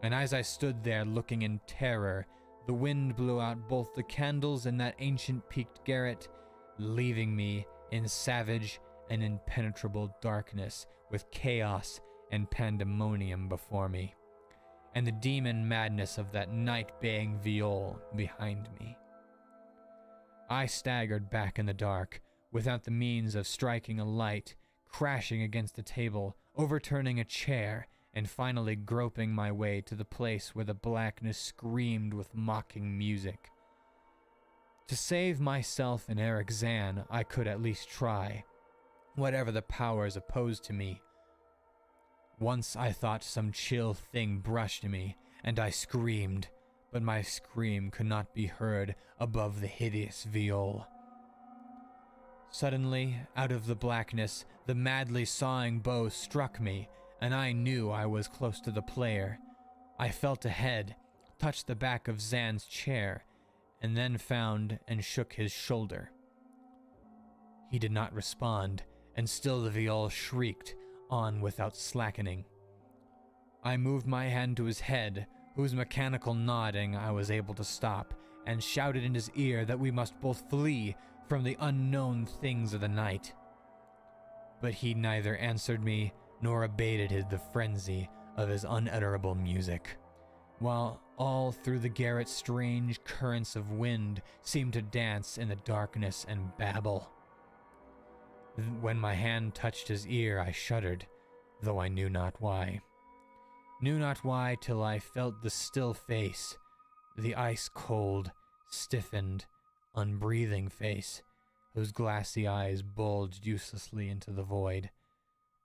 And as I stood there looking in terror, the wind blew out both the candles in that ancient peaked garret, leaving me in savage and impenetrable darkness with chaos and pandemonium before me, and the demon madness of that night-baying viol behind me. I staggered back in the dark, without the means of striking a light, crashing against the table, overturning a chair, and finally groping my way to the place where the blackness screamed with mocking music. To save myself and Eric Zan, I could at least try, whatever the powers opposed to me. Once I thought some chill thing brushed me, and I screamed, but my scream could not be heard above the hideous viol. Suddenly, out of the blackness, the madly sawing bow struck me, and I knew I was close to the player. I felt ahead, touched the back of Zan's chair, and then found and shook his shoulder. He did not respond, and still the viol shrieked on without slackening. I moved my hand to his head, whose mechanical nodding I was able to stop, and shouted in his ear that we must both flee from the unknown things of the night. But he neither answered me nor abated the frenzy of his unutterable music, while all through the garret strange currents of wind seemed to dance in the darkness and babble. When my hand touched his ear, I shuddered, though I knew not why. Knew not why till I felt the still face, the ice-cold, stiffened, unbreathing face, whose glassy eyes bulged uselessly into the void.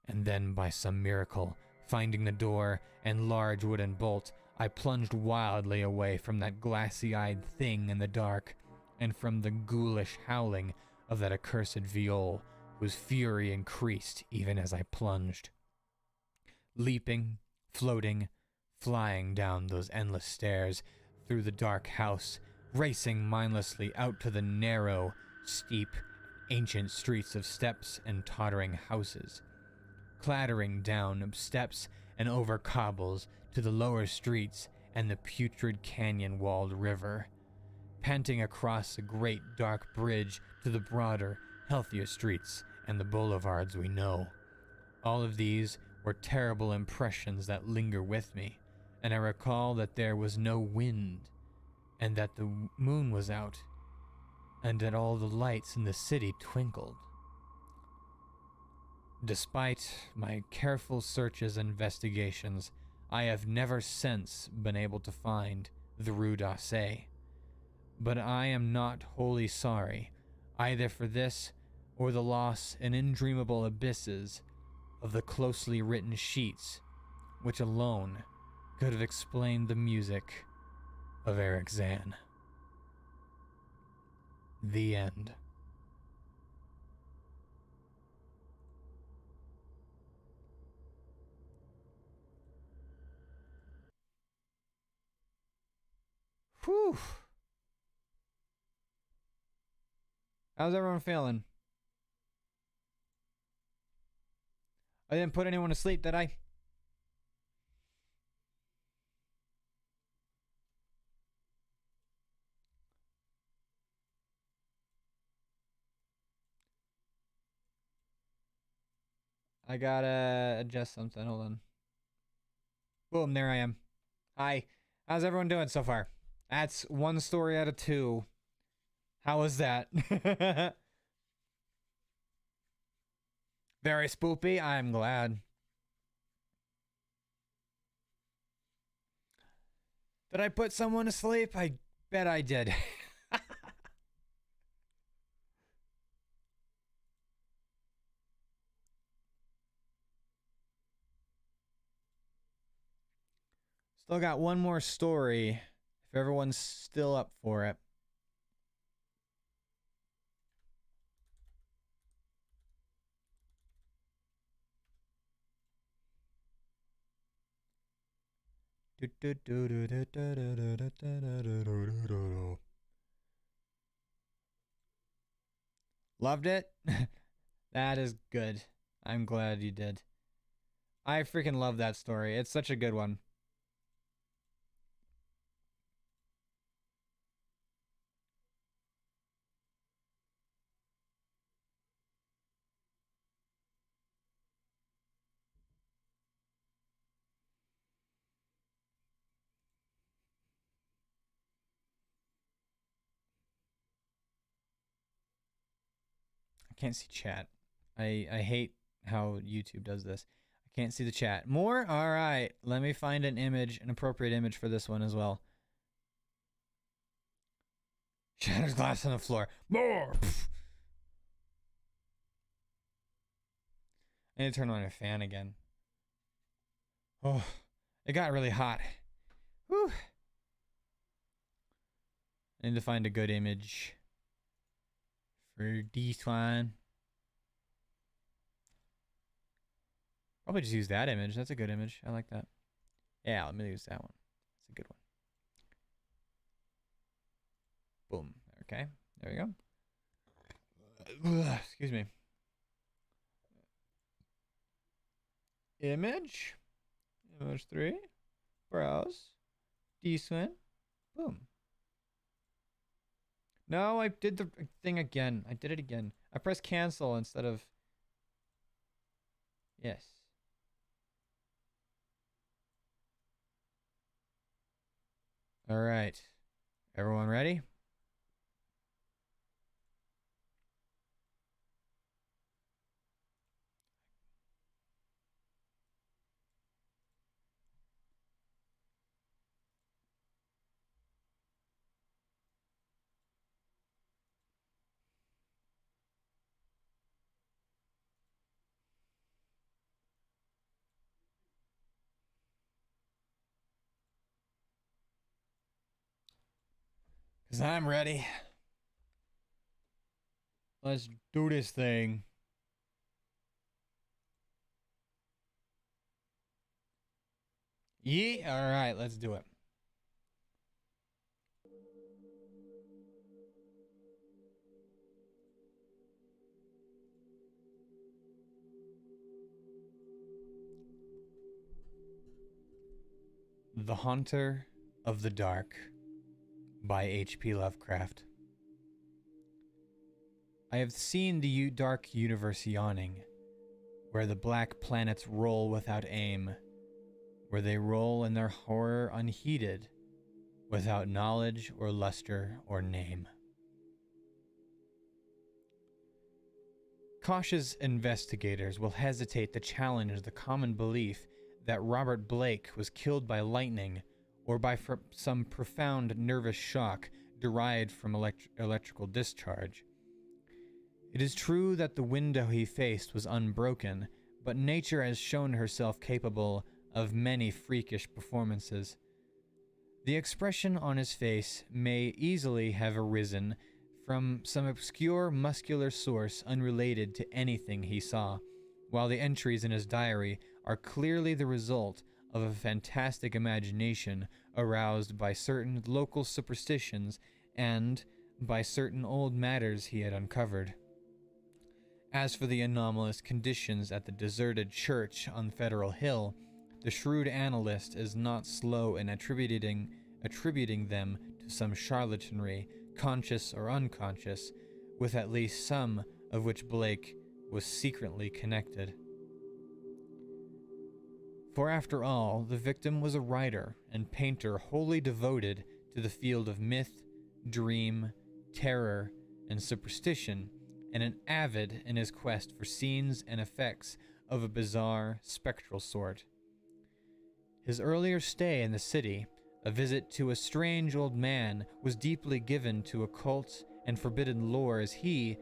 And then, by some miracle, finding the door and large wooden bolt, I plunged wildly away from that glassy-eyed thing in the dark, and from the ghoulish howling of that accursed viol, whose fury increased even as I plunged. Leaping, floating, flying down those endless stairs, through the dark house, racing mindlessly out to the narrow, steep, ancient streets of steps and tottering houses, clattering down steps and over cobbles to the lower streets and the putrid canyon-walled river, panting across a great dark bridge to the broader, healthier streets and the boulevards we know. All of these were terrible impressions that linger with me, and I recall that there was no wind, and that the moon was out, and that all the lights in the city twinkled. Despite my careful searches and investigations, I have never since been able to find the Rue d'Auseil. But I am not wholly sorry, either for this or the loss in undreamable abysses of the closely written sheets, which alone could have explained the music of Eric Zan. The end. Whew. How's everyone feeling? I didn't put anyone to sleep, did I? I gotta adjust something. Hold on. Boom, there I am. Hi. How's everyone doing so far? That's one story out of two. How was that? Very spoopy. I'm glad. Did I put someone to sleep? I bet I did. Still got one more story, if everyone's still up for it. Loved it? That is good. I'm glad you did. I freaking love that story. It's such a good one. I can't see chat. I hate how YouTube does this. I can't see the chat. More? All right. Let me find an image, an appropriate image for this one as well. Shatters glass on the floor. More! I need to turn on my fan again. Oh, it got really hot. Whew. I need to find a good image for this one. Probably just use that image. That's a good image. I like that. Yeah, let me use that one. That's a good one. Boom. Okay. There we go. Excuse me. Image. Image 3. Browse. Deswin. Boom. No, I did the thing again. I did it again. I pressed cancel instead of... Yes. All right. Everyone ready? Because I'm ready. Let's do this thing. Yeah, all right, let's do it. The Haunter of the Dark by H.P. Lovecraft. I have seen the dark universe yawning, where the black planets roll without aim, where they roll in their horror unheeded, without knowledge or luster or name. Cautious investigators will hesitate to challenge the common belief that Robert Blake was killed by lightning or by some profound nervous shock derived from electrical discharge. It is true that the window he faced was unbroken, but nature has shown herself capable of many freakish performances. The expression on his face may easily have arisen from some obscure muscular source unrelated to anything he saw, while the entries in his diary are clearly the result of a fantastic imagination aroused by certain local superstitions and by certain old matters he had uncovered. As for the anomalous conditions at the deserted church on Federal Hill, the shrewd analyst is not slow in attributing them to some charlatanry, conscious or unconscious, with at least some of which Blake was secretly connected. For after all, the victim was a writer and painter wholly devoted to the field of myth, dream, terror, and superstition, and an avid in his quest for scenes and effects of a bizarre, spectral sort. His earlier stay in the city, a visit to a strange old man, was deeply given to occult and forbidden lore, as he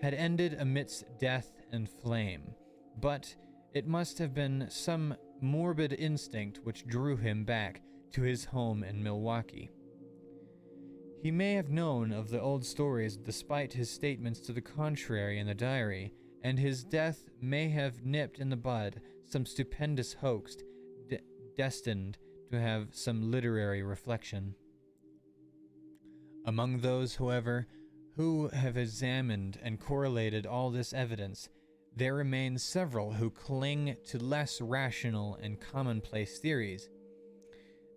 had ended amidst death and flame. But it must have been some morbid instinct which drew him back to his home in Milwaukee. He may have known of the old stories despite his statements to the contrary in the diary, and his death may have nipped in the bud some stupendous hoax destined to have some literary reflection. Among those, however, who have examined and correlated all this evidence, there remain several who cling to less rational and commonplace theories.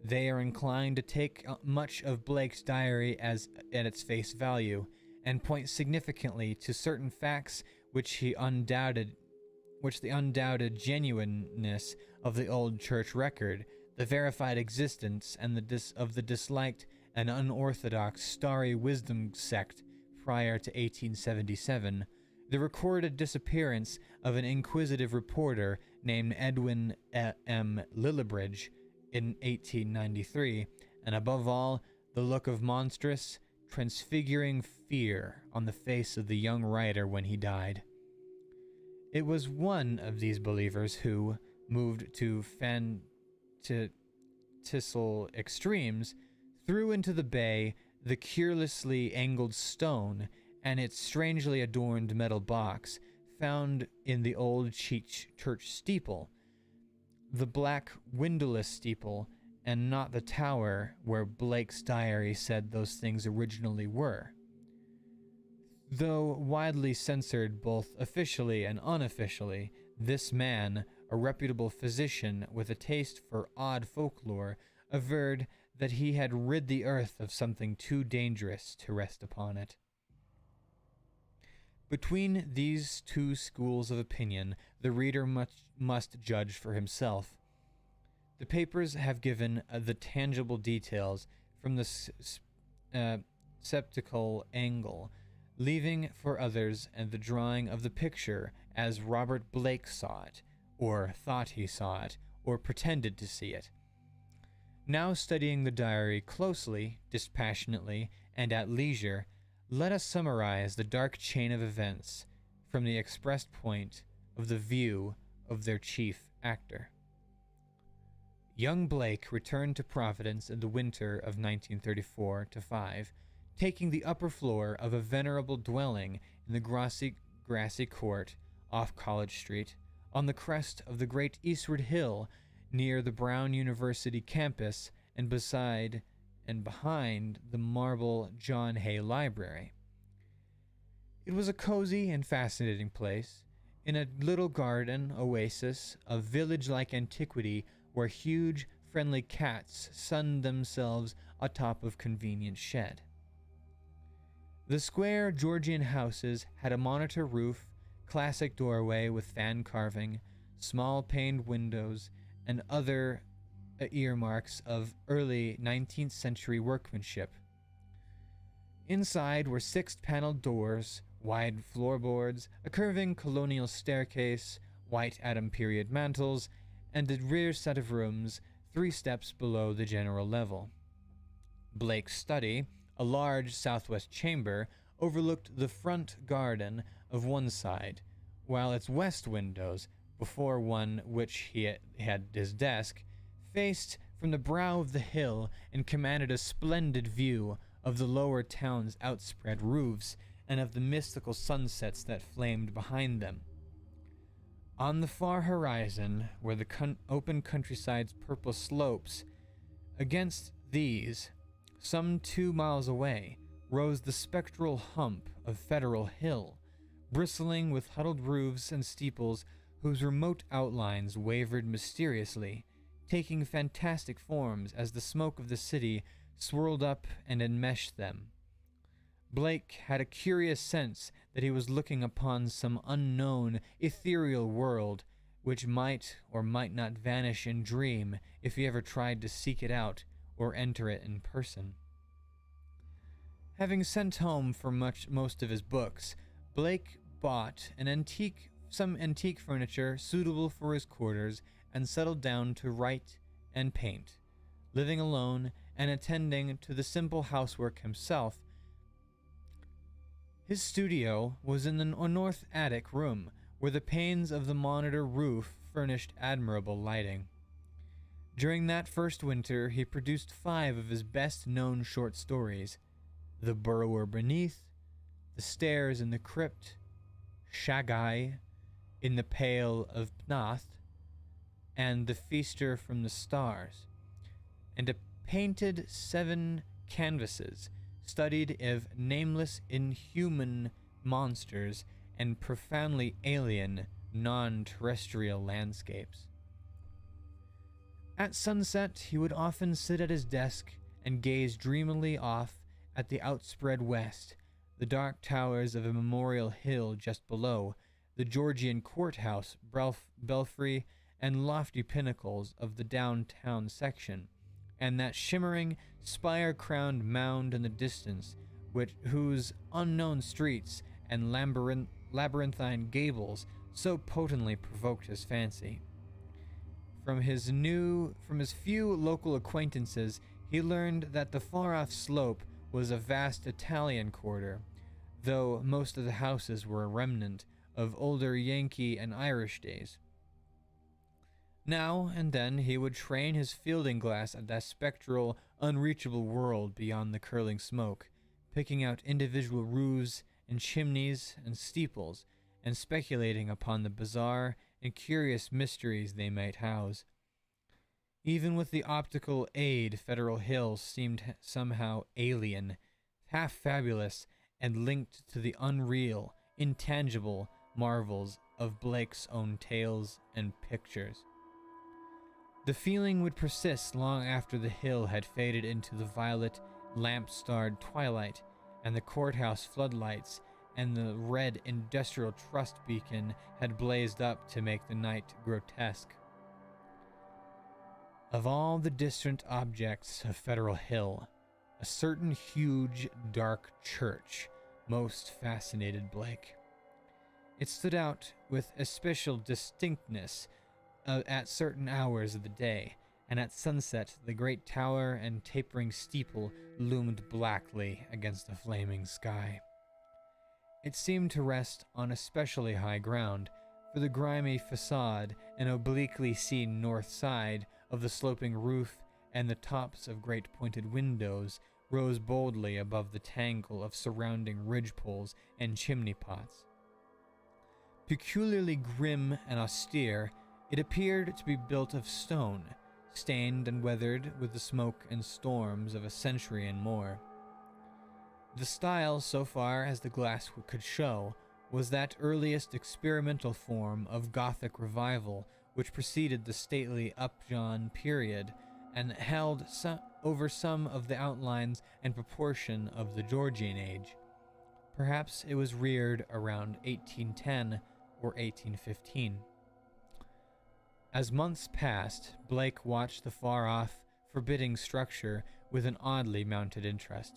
They are inclined to take much of Blake's diary as at its face value, and point significantly to certain facts which the undoubted genuineness of the old church record, the verified existence and of the disliked and unorthodox Starry Wisdom sect prior to 1877, the recorded disappearance of an inquisitive reporter named Edwin M. Lillibridge in 1893, and above all, the look of monstrous, transfiguring fear on the face of the young writer when he died. It was one of these believers who, moved to fantastical extremes, threw into the bay the curiously angled stone and its strangely adorned metal box found in the old church steeple, the black windowless steeple, and not the tower where Blake's diary said those things originally were. Though widely censored both officially and unofficially, this man, a reputable physician with a taste for odd folklore, averred that he had rid the earth of something too dangerous to rest upon it. Between these two schools of opinion, the reader must judge for himself. The papers have given the tangible details from the skeptical angle, leaving for others and the drawing of the picture as Robert Blake saw it, or thought he saw it, or pretended to see it. Now studying the diary closely, dispassionately, and at leisure, let us summarize the dark chain of events from the expressed point of the view of their chief actor. Young Blake returned to Providence in the winter of 1934-5, taking the upper floor of a venerable dwelling in the grassy court off College Street, on the crest of the great eastward hill near the Brown University campus and beside and behind the marble John Hay Library. It was a cozy and fascinating place, in a little garden oasis of village-like antiquity where huge, friendly cats sunned themselves atop of convenient shed. The square Georgian houses had a monitor roof, classic doorway with fan carving, small paned windows, and other earmarks of early 19th century workmanship. Inside were 6 paneled doors, wide floorboards, a curving colonial staircase, white Adam period mantels, and a rear set of rooms 3 steps below the general level. Blake's study, a large southwest chamber, overlooked the front garden of one side, while its west windows, before one which he had his desk, faced from the brow of the hill and commanded a splendid view of the lower town's outspread roofs and of the mystical sunsets that flamed behind them. On the far horizon were the open countryside's purple slopes. Against these, some 2 miles away, rose the spectral hump of Federal Hill, bristling with huddled roofs and steeples whose remote outlines wavered mysteriously, taking fantastic forms as the smoke of the city swirled up and enmeshed them. Blake had a curious sense that he was looking upon some unknown, ethereal world which might or might not vanish in dream if he ever tried to seek it out or enter it in person. Having sent home for most of his books, Blake bought some antique furniture suitable for his quarters and settled down to write and paint, living alone and attending to the simple housework himself. His studio was in the north attic room, where the panes of the monitor roof furnished admirable lighting. During that first winter, he produced 5 of his best-known short stories: The Burrower Beneath, The Stairs in the Crypt, Shagai, In the Pale of Pnath, and The Feaster from the Stars, and painted 7 canvases studied of nameless inhuman monsters and profoundly alien non-terrestrial landscapes. At sunset, he would often sit at his desk and gaze dreamily off at the outspread west, the dark towers of a memorial hill just below, the Georgian courthouse, belfry, and lofty pinnacles of the downtown section, and that shimmering, spire-crowned mound in the distance, whose unknown streets and labyrinthine gables so potently provoked his fancy. From his few local acquaintances, he learned that the far-off slope was a vast Italian quarter, though most of the houses were a remnant of older Yankee and Irish days. Now and then he would train his fielding glass at that spectral, unreachable world beyond the curling smoke, picking out individual roofs and chimneys and steeples, and speculating upon the bizarre and curious mysteries they might house. Even with the optical aid, Federal Hill seemed somehow alien, half fabulous, and linked to the unreal, intangible marvels of Blake's own tales and pictures. The feeling would persist long after the hill had faded into the violet, lamp-starred twilight, and the courthouse floodlights and the red industrial trust beacon had blazed up to make the night grotesque. Of all the distant objects of Federal Hill, a certain huge, dark church most fascinated Blake. It stood out with especial distinctness at certain hours of the day, and at sunset the great tower and tapering steeple loomed blackly against the flaming sky. It seemed to rest on especially high ground, for the grimy facade and obliquely seen north side of the sloping roof and the tops of great pointed windows rose boldly above the tangle of surrounding ridgepoles and chimney pots. Peculiarly grim and austere, it appeared to be built of stone, stained and weathered with the smoke and storms of a century and more. The style, so far as the glass could show, was that earliest experimental form of Gothic revival which preceded the stately Upjohn period and held over some of the outlines and proportion of the Georgian age. Perhaps it was reared around 1810 or 1815. As months passed, Blake watched the far-off, forbidding structure with an oddly mounted interest.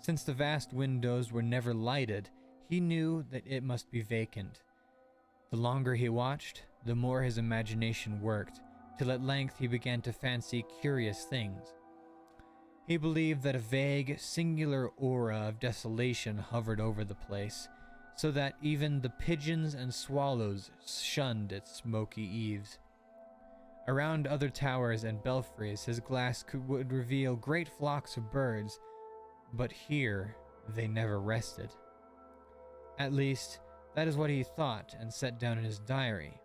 Since the vast windows were never lighted, he knew that it must be vacant. The longer he watched, the more his imagination worked, till at length he began to fancy curious things. He believed that a vague, singular aura of desolation hovered over the place, so that even the pigeons and swallows shunned its smoky eaves. Around other towers and belfries his glass would reveal great flocks of birds, but here they never rested. At least, that is what he thought and set down in his diary.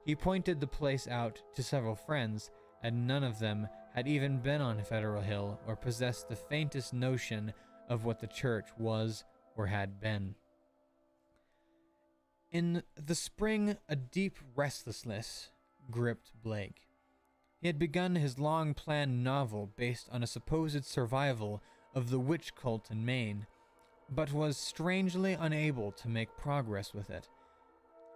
He pointed the place out to several friends, and none of them had even been on Federal Hill or possessed the faintest notion of what the church was or had been. In the spring, a deep restlessness gripped Blake. He had begun his long-planned novel based on a supposed survival of the witch cult in Maine, but was strangely unable to make progress with it.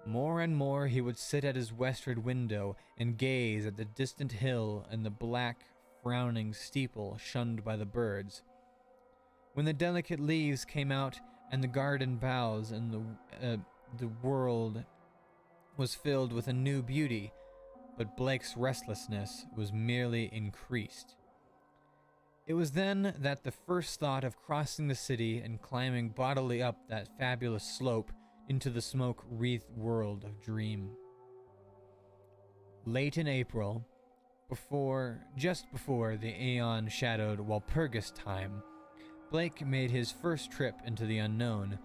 More and more he would sit at his westward window and gaze at the distant hill and the black, frowning steeple shunned by the birds. When the delicate leaves came out and the garden boughs and the world was filled with a new beauty, but Blake's restlessness was merely increased. It was then that the first thought of crossing the city and climbing bodily up that fabulous slope into the smoke-wreathed world of dream. Late in April, just before the aeon-shadowed Walpurgis time, Blake made his first trip into the unknown,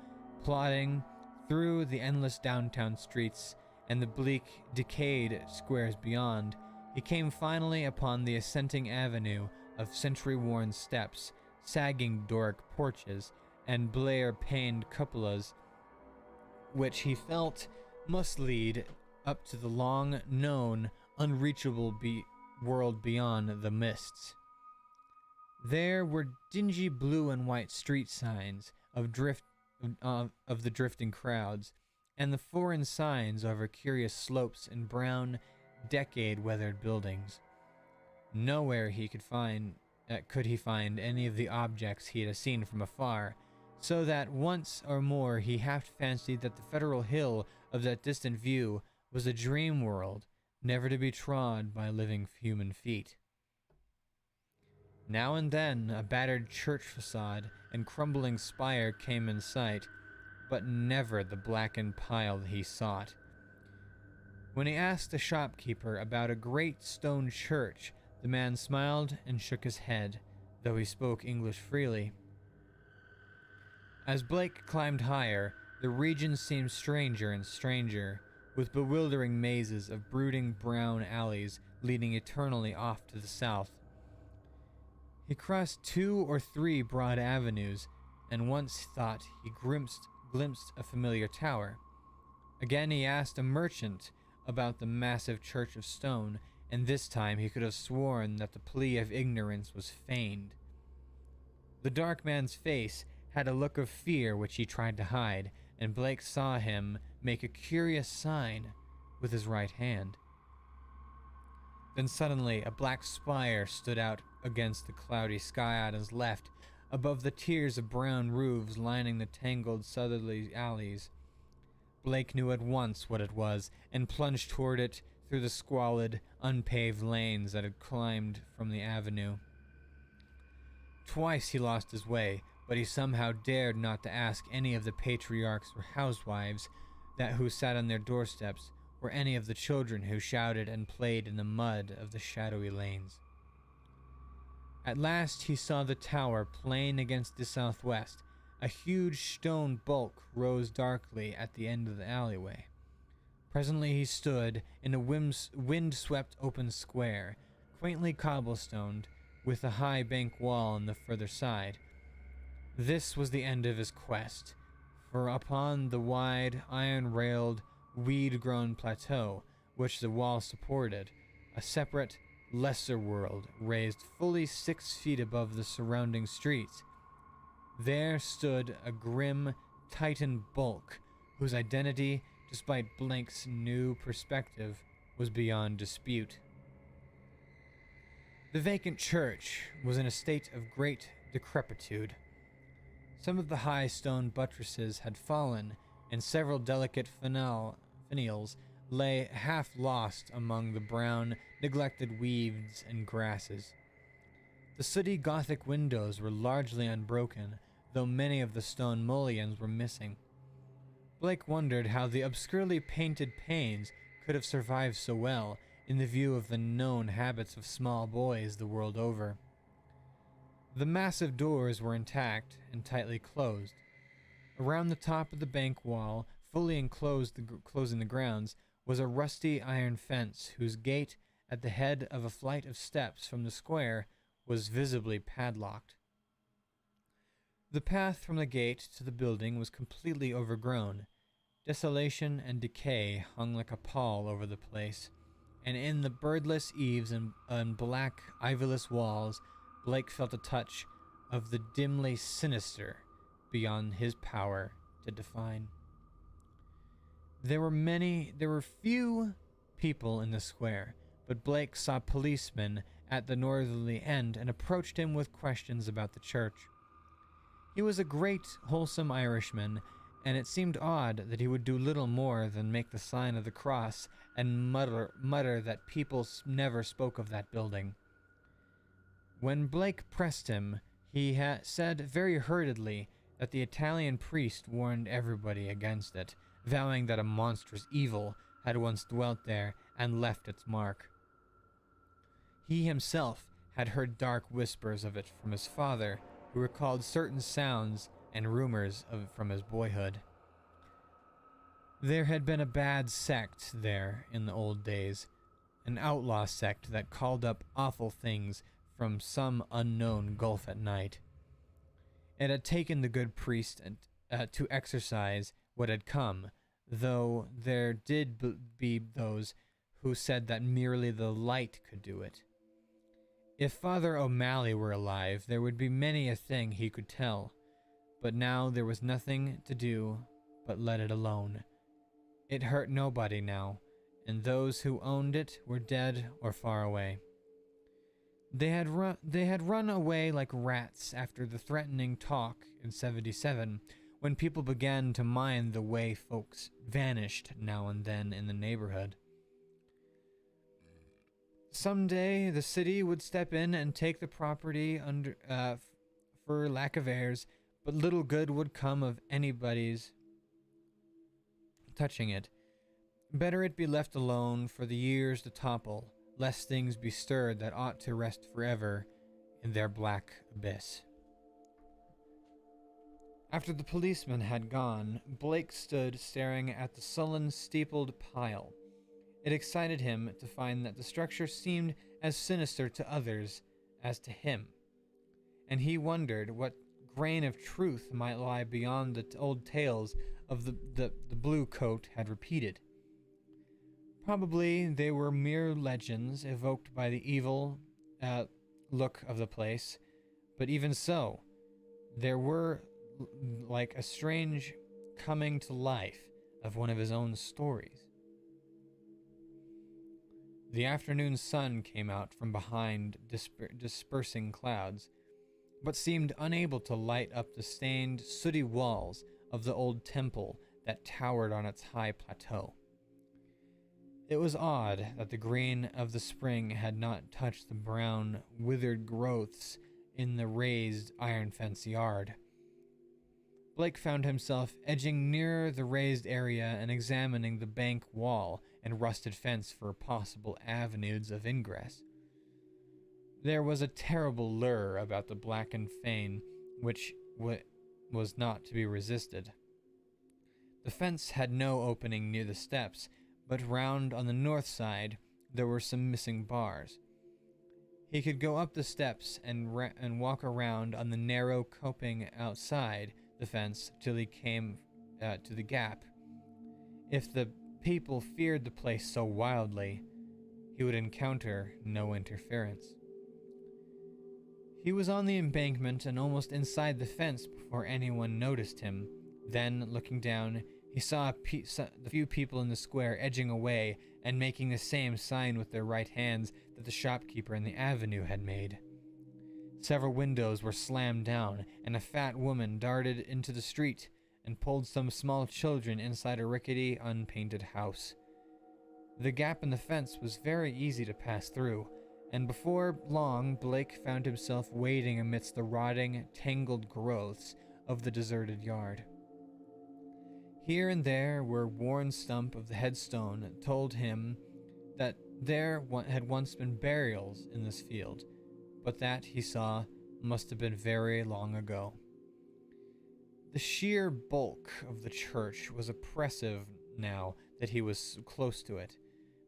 plodding through the endless downtown streets and the bleak, decayed squares beyond. He came finally upon the ascending avenue of century-worn steps, sagging Doric porches, and Blair-paned cupolas, which he felt must lead up to the long-known, unreachable world beyond the mists. There were dingy blue and white street signs of the drifting crowds, and the foreign signs over curious slopes and brown, decade-weathered buildings. Nowhere could he find any of the objects he had seen from afar, so that once or more he half fancied that the federal hill of that distant view was a dream world, never to be trod by living human feet. Now and then a battered church facade and crumbling spire came in sight, but never the blackened pile he sought. When he asked a shopkeeper about a great stone church, the man smiled and shook his head, though he spoke English freely. As Blake climbed higher, the region seemed stranger and stranger, with bewildering mazes of brooding brown alleys leading eternally off to the south. He crossed 2 or 3 broad avenues, and once thought he glimpsed a familiar tower. Again he asked a merchant about the massive church of stone, and this time he could have sworn that the plea of ignorance was feigned. The dark man's face had a look of fear which he tried to hide, and Blake saw him make a curious sign with his right hand. Then suddenly a black spire stood out against the cloudy sky on his left, above the tiers of brown roofs lining the tangled southerly alleys. Blake knew at once what it was, and plunged toward it through the squalid, unpaved lanes that had climbed from the avenue. Twice he lost his way, but he somehow dared not to ask any of the patriarchs or housewives who sat on their doorsteps, or any of the children who shouted and played in the mud of the shadowy lanes. At last he saw the tower plain against the southwest. A huge stone bulk rose darkly at the end of the alleyway. Presently he stood in a wind-swept open square, quaintly cobblestoned, with a high bank wall on the further side. This was the end of his quest, for upon the wide, iron-railed, weed-grown plateau which the wall supported, a separate, lesser world raised fully 6 feet above the surrounding streets. There stood a grim, titan bulk, whose identity, despite Blake's new perspective, was beyond dispute. The vacant church was in a state of great decrepitude. Some of the high stone buttresses had fallen, and several delicate finials lay half lost among the brown, neglected weeds and grasses. The sooty Gothic windows were largely unbroken, though many of the stone mullions were missing. Blake wondered how the obscurely painted panes could have survived so well, in the view of the known habits of small boys the world over. The massive doors were intact and tightly closed. Around the top of the bank wall, fully closing the grounds, was a rusty iron fence whose gate at the head of a flight of steps from the square was visibly padlocked. The path from the gate to the building was completely overgrown. Desolation and decay hung like a pall over the place, and in the birdless eaves and black, ivyless walls, Blake felt a touch of the dimly sinister beyond his power to define. There were few people in the square, but Blake saw policemen at the northerly end and approached him with questions about the church. He was a great, wholesome Irishman, and it seemed odd that he would do little more than make the sign of the cross and mutter that people never spoke of that building. When Blake pressed him, he said very hurriedly that the Italian priest warned everybody against it, vowing that a monstrous evil had once dwelt there and left its mark. He himself had heard dark whispers of it from his father, who recalled certain sounds and rumors from his boyhood. There had been a bad sect there in the old days, an outlaw sect that called up awful things from some unknown gulf at night. It had taken the good priest to exorcise what had come, though there did be those who said that merely the light could do it. If Father O'Malley were alive, there would be many a thing he could tell, but now there was nothing to do but let it alone. It hurt nobody now, and those who owned it were dead or far away. They had run away like rats after the threatening talk in '77, when people began to mind the way folks vanished now and then in the neighborhood. Someday the city would step in and take the property for lack of heirs, but little good would come of anybody's touching it. Better it be left alone for the years to topple, lest things be stirred that ought to rest forever in their black abyss. After the policeman had gone, Blake stood staring at the sullen, steepled pile. It excited him to find that the structure seemed as sinister to others as to him, and he wondered what grain of truth might lie beyond the old tales of the blue coat had repeated. Probably they were mere legends evoked by the evil look of the place, but even so, there were like a strange coming to life of one of his own stories. The afternoon sun came out from behind dispersing clouds, but seemed unable to light up the stained, sooty walls of the old temple that towered on its high plateau. It was odd that the green of the spring had not touched the brown, withered growths in the raised iron fence yard. Blake found himself edging nearer the raised area and examining the bank wall and rusted fence for possible avenues of ingress. There was a terrible lure about the blackened fane which was not to be resisted. The fence had no opening near the steps, but round on the north side there were some missing bars. He could go up the steps and walk around on the narrow coping outside the fence till he came to the gap. If the people feared the place so wildly, he would encounter no interference. He was on the embankment and almost inside the fence before anyone noticed him. Then, looking down, he saw the few people in the square edging away and making the same sign with their right hands that the shopkeeper in the avenue had made. Several windows were slammed down, and a fat woman darted into the street and pulled some small children inside a rickety, unpainted house. The gap in the fence was very easy to pass through, and before long Blake found himself wading amidst the rotting, tangled growths of the deserted yard. Here and there were worn stump of the headstone that told him that there had once been burials in this field, but that, he saw, must have been very long ago. The sheer bulk of the church was oppressive now that he was close to it,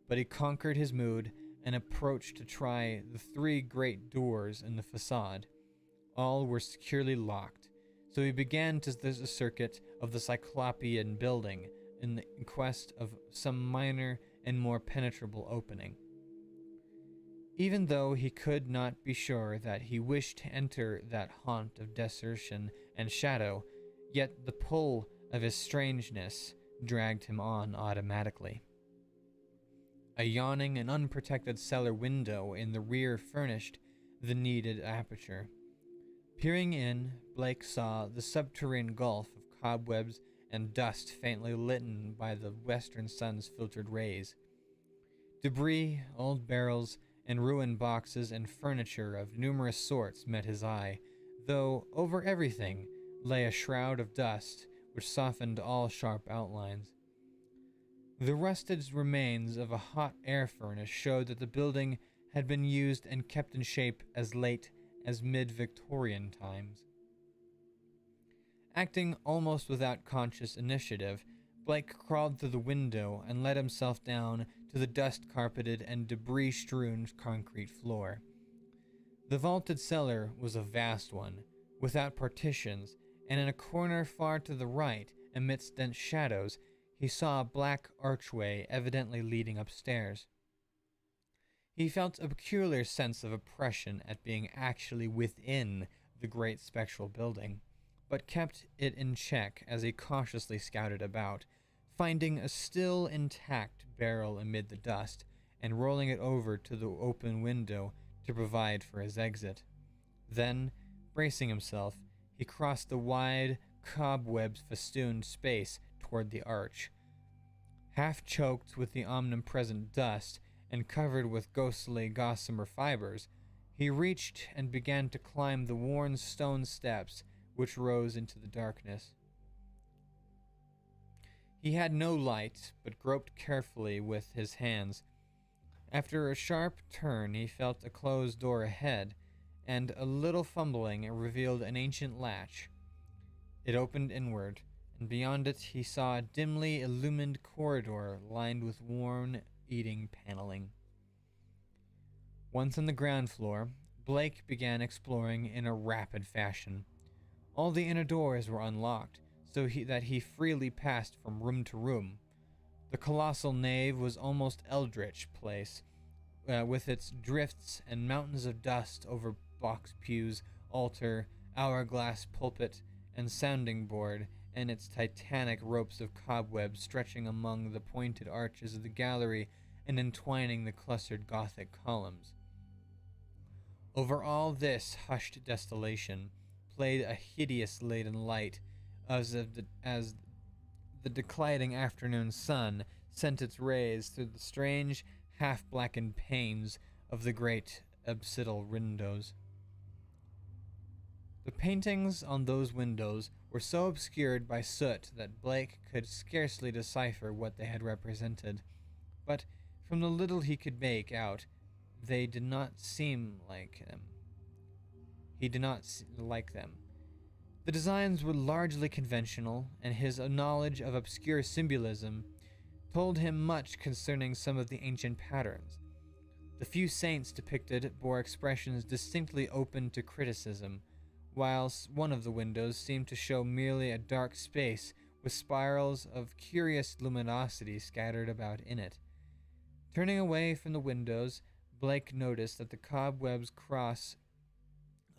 but he conquered his mood and approached to try the 3 great doors in the facade. All were securely locked, so he began the circuit of the Cyclopean building in quest of some minor and more penetrable opening. Even though he could not be sure that he wished to enter that haunt of desertion and shadow, yet the pull of his strangeness dragged him on automatically. A yawning and unprotected cellar window in the rear furnished the needed aperture. Peering in, Blake saw the subterranean gulf of cobwebs and dust faintly lit by the western sun's filtered rays. Debris, old barrels, and ruined boxes and furniture of numerous sorts met his eye, though over everything lay a shroud of dust which softened all sharp outlines. The rusted remains of a hot air furnace showed that the building had been used and kept in shape as late as mid-Victorian times. Acting almost without conscious initiative, Blake crawled through the window and let himself down to the dust-carpeted and debris-strewn concrete floor. The vaulted cellar was a vast one, without partitions, and in a corner far to the right, amidst dense shadows, he saw a black archway evidently leading upstairs. He felt a peculiar sense of oppression at being actually within the great spectral building, but kept it in check as he cautiously scouted about, finding a still intact barrel amid the dust, and rolling it over to the open window to provide for his exit. Then, bracing himself, he crossed the wide, cobweb-festooned space toward the arch. Half choked with the omnipresent dust and covered with ghostly gossamer fibers, he reached and began to climb the worn stone steps which rose into the darkness. He had no light, but groped carefully with his hands. After a sharp turn, he felt a closed door ahead, and a little fumbling revealed an ancient latch. It opened inward, and beyond it he saw a dimly illumined corridor lined with worn eating paneling. Once on the ground floor, Blake began exploring in a rapid fashion. All the inner doors were unlocked, so that he freely passed from room to room. The colossal nave was almost eldritch place, with its drifts and mountains of dust over box pews, altar, hourglass pulpit, and sounding board, and its titanic ropes of cobwebs stretching among the pointed arches of the gallery and entwining the clustered Gothic columns. Over all this hushed desolation played a hideous leaden light, as the declining afternoon sun sent its rays through the strange, half-blackened panes of the great absidal windows. The paintings on those windows were so obscured by soot that Blake could scarcely decipher what they had represented, but from the little he could make out, they did not seem like them. He did not like them. The designs were largely conventional, and his knowledge of obscure symbolism told him much concerning some of the ancient patterns. The few saints depicted bore expressions distinctly open to criticism, whilst one of the windows seemed to show merely a dark space with spirals of curious luminosity scattered about in it. Turning away from the windows, Blake noticed that the cobwebs cross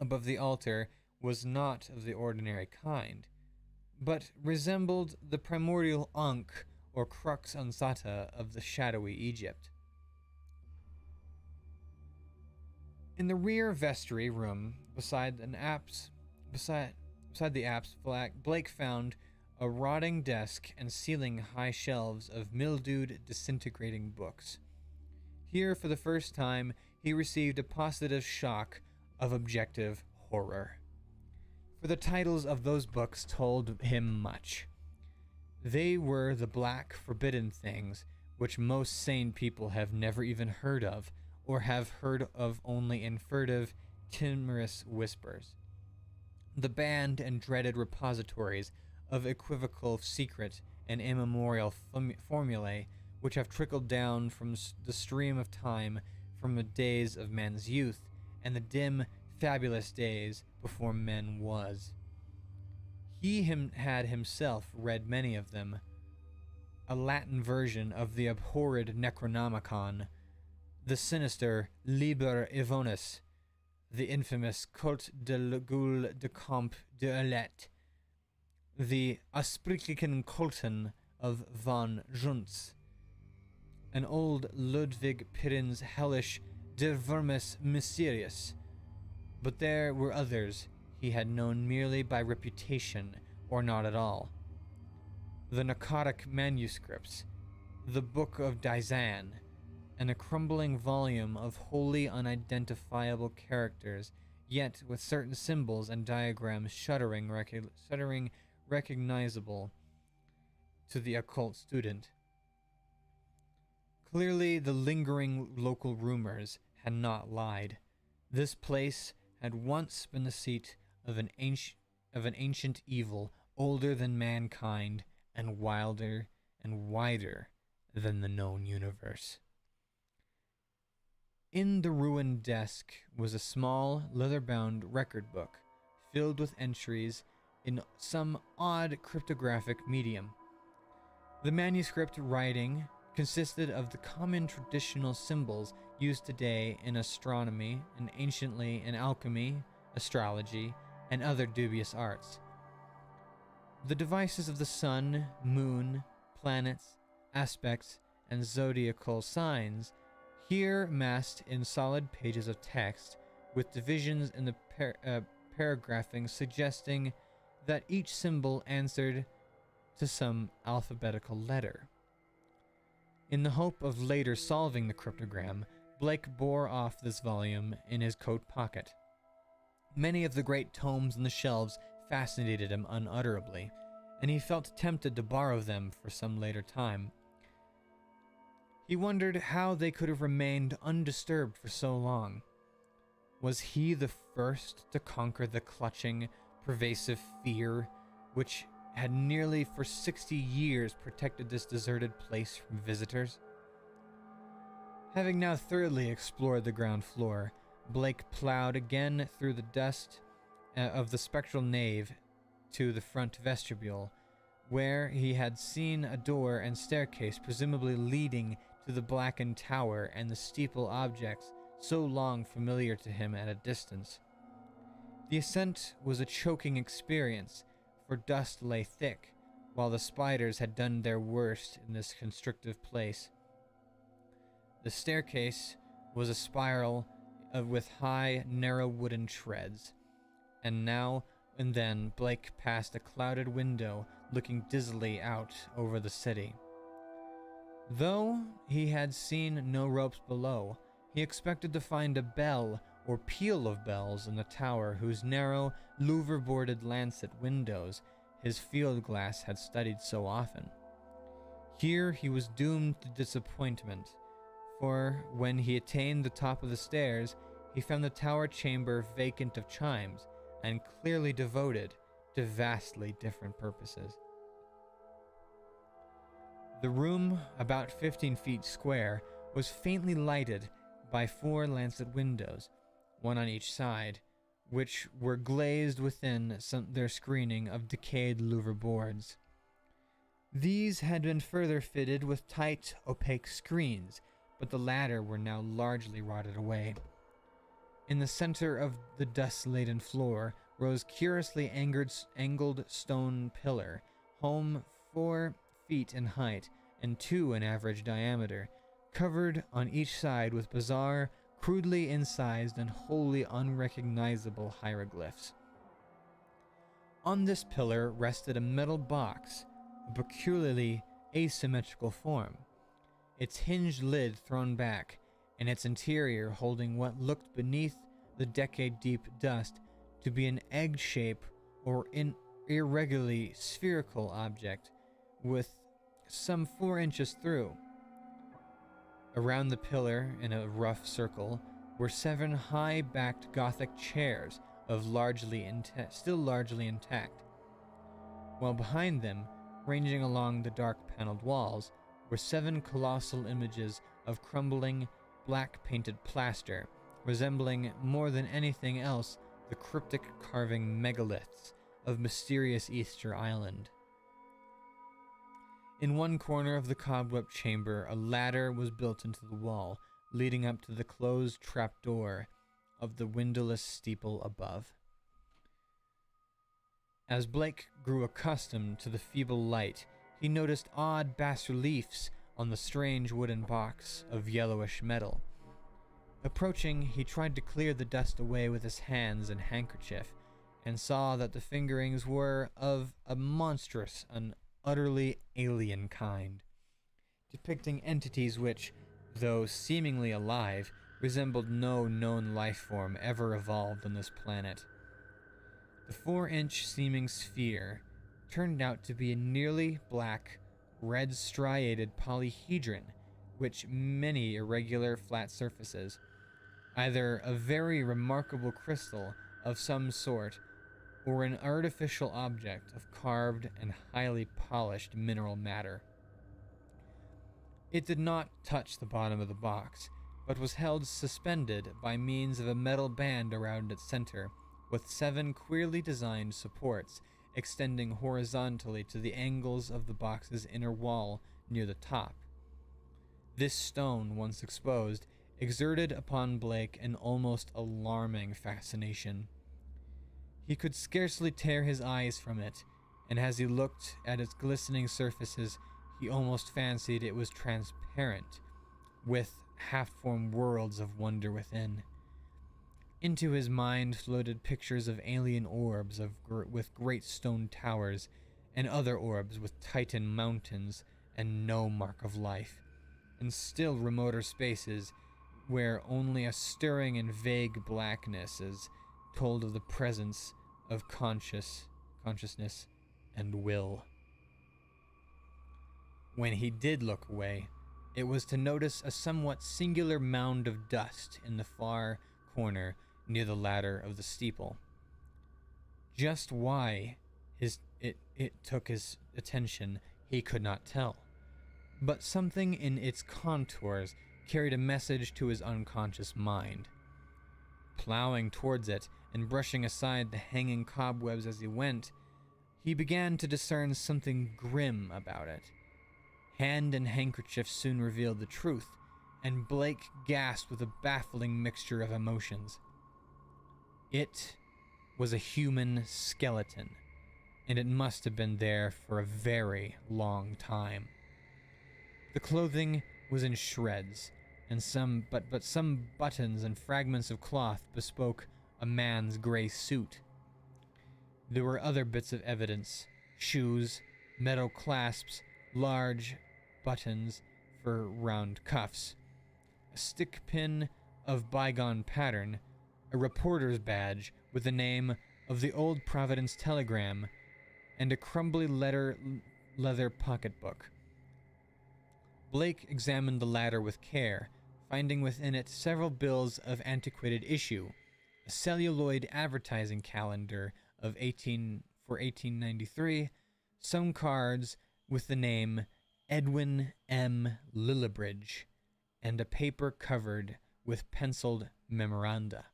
above the altar was not of the ordinary kind, but resembled the primordial Ankh or crux ansata of the shadowy Egypt. In the rear vestry room, beside the apse flag, Blake found a rotting desk and ceiling high shelves of mildewed, disintegrating books. Here, for the first time, he received a positive shock of objective horror. For the titles of those books told him much. They were the black, forbidden things which most sane people have never even heard of, or have heard of only in furtive, timorous whispers. The banned and dreaded repositories of equivocal secret and immemorial formulae which have trickled down from the stream of time from the days of man's youth and the dim, fabulous days before men was. He had himself read many of them, a Latin version of the abhorred Necronomicon, the sinister Liber Ivonis, the infamous Culte de l'Aiguille de Camp de Alet, the Aspriclichen Kulten of von Junts, an old Ludwig Pirin's hellish De Vermis Mysterious. But there were others he had known merely by reputation or not at all. The narcotic manuscripts, the Book of Dizan, and a crumbling volume of wholly unidentifiable characters, yet with certain symbols and diagrams shuddering recognizable to the occult student. Clearly, the lingering local rumors had not lied. This place had once been the seat of an ancient evil older than mankind and wilder and wider than the known universe. In the ruined desk was a small, leather-bound record book filled with entries in some odd cryptographic medium. The manuscript writing consisted of the common traditional symbols used today in astronomy and anciently in alchemy, astrology, and other dubious arts. The devices of the sun, moon, planets, aspects, and zodiacal signs here massed in solid pages of text, with divisions in the paragraphing suggesting that each symbol answered to some alphabetical letter. In the hope of later solving the cryptogram, Blake bore off this volume in his coat pocket. Many of the great tomes on the shelves fascinated him unutterably, and he felt tempted to borrow them for some later time. He wondered how they could have remained undisturbed for so long. Was he the first to conquer the clutching, pervasive fear which had nearly for 60 years protected this deserted place from visitors? Having now thoroughly explored the ground floor, Blake plowed again through the dust of the spectral nave to the front vestibule, where he had seen a door and staircase presumably leading to the blackened tower and the steeple objects so long familiar to him at a distance. The ascent was a choking experience, for dust lay thick, while the spiders had done their worst in this constrictive place. The staircase was a spiral with high, narrow wooden treads, and now and then Blake passed a clouded window looking dizzily out over the city. Though he had seen no ropes below, he expected to find a bell or peal of bells in the tower whose narrow, louver-boarded lancet windows his field glass had studied so often. Here he was doomed to disappointment, for when he attained the top of the stairs, he found the tower chamber vacant of chimes and clearly devoted to vastly different purposes. The room, about 15 feet square, was faintly lighted by 4 lancet windows, one on each side, which were glazed within their screening of decayed louver boards. These had been further fitted with tight, opaque screens, but the latter were now largely rotted away. In the center of the dust-laden floor rose curiously angled stone pillar, home 4 feet in height and 2 in average diameter, covered on each side with bizarre, crudely incised and wholly unrecognizable hieroglyphs. On this pillar rested a metal box, of peculiarly asymmetrical form, its hinged lid thrown back, and its interior holding what looked beneath the decade-deep dust to be an egg shape or irregularly spherical object with some 4 inches through. Around the pillar, in a rough circle, were 7 high-backed Gothic chairs of still largely intact, while behind them, ranging along the dark paneled walls, were 7 colossal images of crumbling, black-painted plaster, resembling more than anything else the cryptic carving megaliths of mysterious Easter Island. In one corner of the cobweb chamber, a ladder was built into the wall, leading up to the closed trapdoor of the windowless steeple above. As Blake grew accustomed to the feeble light, he noticed odd bas-reliefs on the strange wooden box of yellowish metal. Approaching, he tried to clear the dust away with his hands and handkerchief, and saw that the fingerings were of a monstrous and utterly alien kind, depicting entities which, though seemingly alive, resembled no known life form ever evolved on this planet. The 4-inch seeming sphere turned out to be a nearly black, red striated polyhedron, which many irregular flat surfaces, either a very remarkable crystal of some sort, or an artificial object of carved and highly polished mineral matter. It did not touch the bottom of the box, but was held suspended by means of a metal band around its center, with 7 queerly designed supports extending horizontally to the angles of the box's inner wall near the top. This stone, once exposed, exerted upon Blake an almost alarming fascination. He could scarcely tear his eyes from it, and as he looked at its glistening surfaces, he almost fancied it was transparent, with half-formed worlds of wonder within. Into his mind floated pictures of alien orbs with great stone towers, and other orbs with titan mountains and no mark of life, and still remoter spaces where only a stirring and vague blacknesses told of the presence of consciousness and will. When he did look away, it was to notice a somewhat singular mound of dust in the far corner near the ladder of the steeple. Just why it took his attention, he could not tell, but something in its contours carried a message to his unconscious mind. Plowing towards it and brushing aside the hanging cobwebs as he went, he began to discern something grim about it. Hand and handkerchief soon revealed the truth, and Blake gasped with a baffling mixture of emotions. It was a human skeleton, and it must have been there for a very long time. The clothing was in shreds, and some buttons and fragments of cloth bespoke a man's gray suit. There were other bits of evidence: shoes, metal clasps, large buttons for round cuffs, a stick pin of bygone pattern, a reporter's badge with the name of the old Providence Telegram, and a crumbly leather pocketbook. Blake examined the latter with care, finding within it several bills of antiquated issue, a celluloid advertising calendar for 1893, some cards with the name Edwin M. Lillibridge, and a paper covered with penciled memoranda.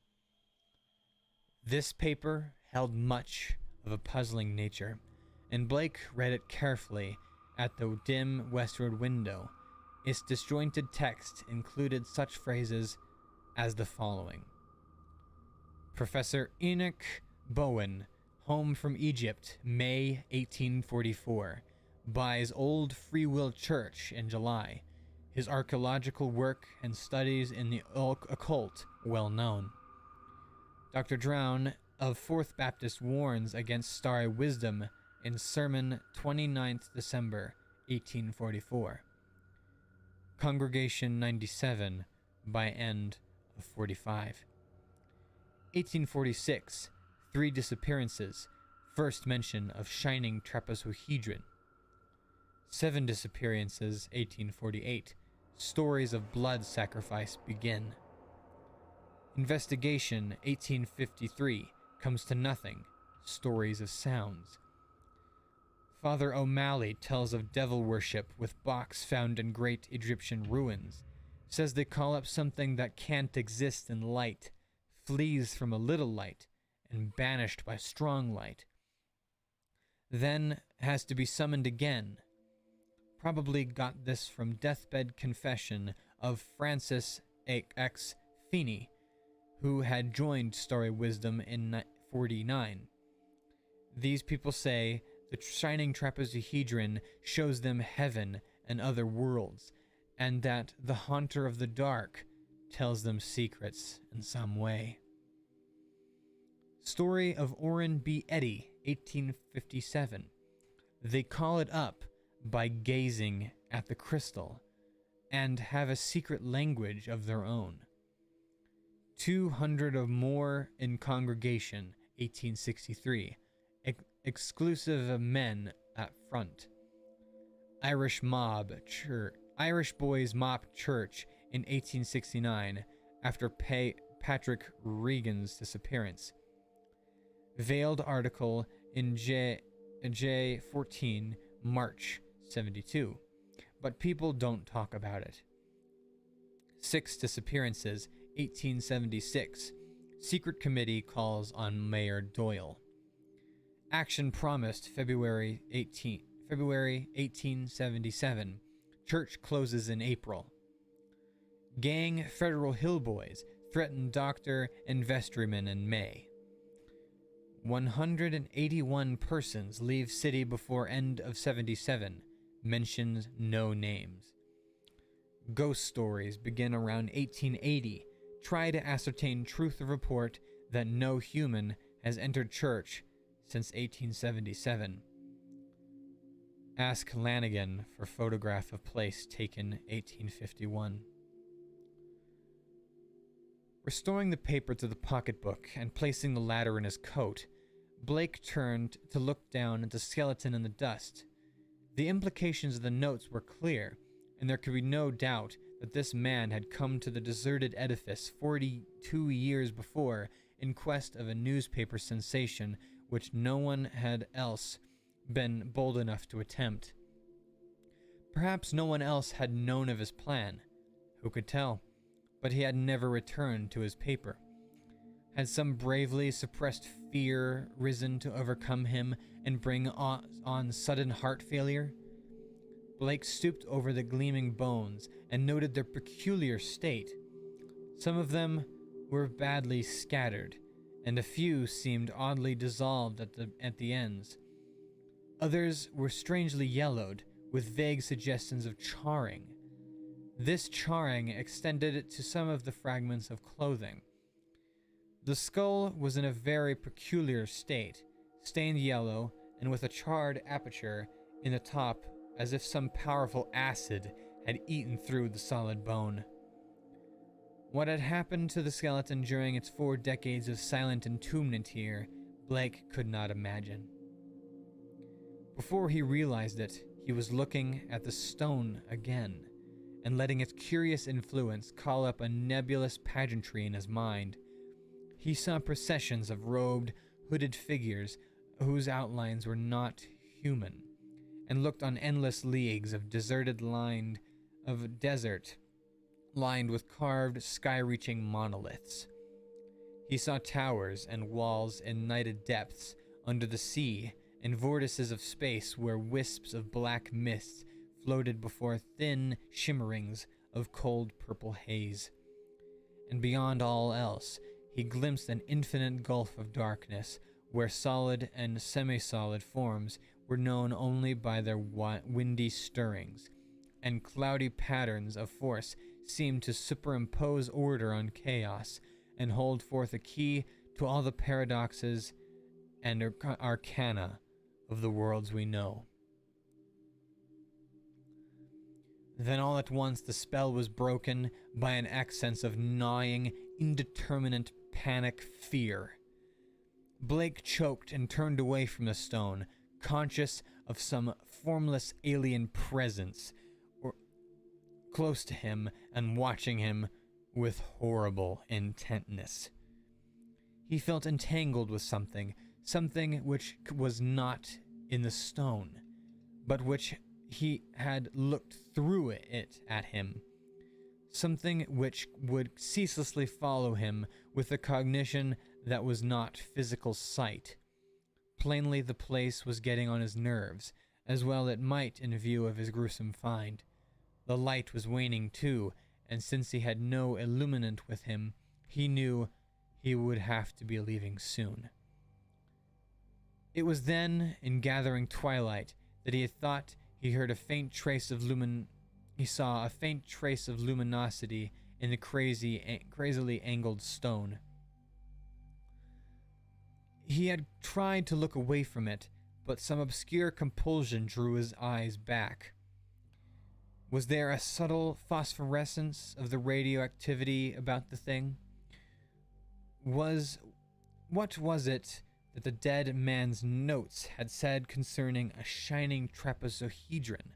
This paper held much of a puzzling nature, and Blake read it carefully at the dim westward window. Its disjointed text included such phrases as the following: Professor Enoch Bowen, home from Egypt, May 1844, buys Old Free Will Church in July. His archaeological work and studies in the occult well known. Dr. Drown of Fourth Baptist warns against starry wisdom in sermon 29th December 1844. Congregation 97 by end of 45. 1846, 3 disappearances, first mention of shining trapezohedron. 7 disappearances, 1848, stories of blood sacrifice begin. Investigation, 1853, comes to nothing, stories of sounds. Father O'Malley tells of devil worship with box found in great Egyptian ruins, says they call up something that can't exist in light, flees from a little light, and banished by strong light. Then has to be summoned again. Probably got this from deathbed confession of Francis X. Feeney, who had joined Story Wisdom in 49. These people say The shining trapezohedron shows them heaven and other worlds, and that the haunter of the dark tells them secrets in some way. Story of Orrin B. Eddy, 1857. They call it up by gazing at the crystal, and have a secret language of their own. 200 or more in congregation, 1863. Exclusive of men at front. Irish Boys Mop Church in 1869 after Patrick Regan's disappearance. Veiled article in J14, March 72. But people don't talk about it. 6 disappearances, 1876. Secret committee calls on Mayor Doyle. Action promised February 1877. Church closes in April. Gang Federal Hill Boys threaten doctor and vestryman in May. 181 persons leave city before end of 77. Mentions no names. Ghost stories begin around 1880. Try to ascertain truth of report that no human has entered church since 1877. Ask Lanigan for photograph of place taken 1851. Restoring the paper to the pocketbook and placing the latter in his coat, Blake turned to look down at the skeleton in the dust. The implications of the notes were clear, and there could be no doubt that this man had come to the deserted edifice 42 years before in quest of a newspaper sensation which no one had else been bold enough to attempt. Perhaps no one else had known of his plan. Who could tell? But he had never returned to his paper. Had some bravely suppressed fear risen to overcome him and bring on sudden heart failure? Blake stooped over the gleaming bones and noted their peculiar state. Some of them were badly scattered, and a few seemed oddly dissolved at the ends. Others were strangely yellowed, with vague suggestions of charring. This charring extended to some of the fragments of clothing. The skull was in a very peculiar state, stained yellow and with a charred aperture in the top, as if some powerful acid had eaten through the solid bone. What had happened to the skeleton during its 4 decades of silent entombment here, Blake could not imagine. Before he realized it, he was looking at the stone again, and letting its curious influence call up a nebulous pageantry in his mind. He saw processions of robed, hooded figures whose outlines were not human, and looked on endless leagues of desert lined with carved, sky-reaching monoliths. He saw towers and walls in nighted depths under the sea, and vortices of space where wisps of black mist floated before thin shimmerings of cold purple haze. And beyond all else, he glimpsed an infinite gulf of darkness, where solid and semi-solid forms were known only by their windy stirrings, and cloudy patterns of force seemed to superimpose order on chaos, and hold forth a key to all the paradoxes and arcana of the worlds we know. Then all at once the spell was broken by an accents of gnawing, indeterminate panic fear. Blake choked and turned away from the stone, conscious of some formless alien presence close to him and watching him with horrible intentness. He felt entangled with something which was not in the stone, but which he had looked through it at him. Something which would ceaselessly follow him with a cognition that was not physical sight. Plainly the place was getting on his nerves, as well it might in view of his gruesome find. The light was waning too, and since he had no illuminant with him, he knew he would have to be leaving soon. It was then, in gathering twilight, that he had thought he heard a faint trace of he saw a faint trace of luminosity in the crazily angled stone. He had tried to look away from it, but some obscure compulsion drew his eyes back. Was there a subtle phosphorescence of the radioactivity about the thing? What was it that the dead man's notes had said concerning a shining trapezohedron?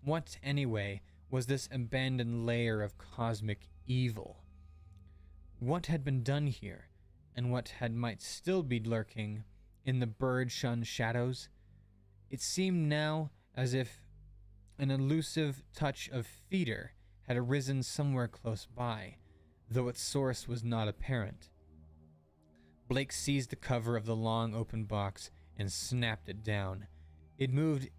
What, anyway, was this abandoned layer of cosmic evil? What had been done here, and what might still be lurking in the bird-shunned shadows? It seemed now as if an elusive touch of fetor had arisen somewhere close by, though its source was not apparent. Blake seized the cover of the long open box and snapped it down. It moved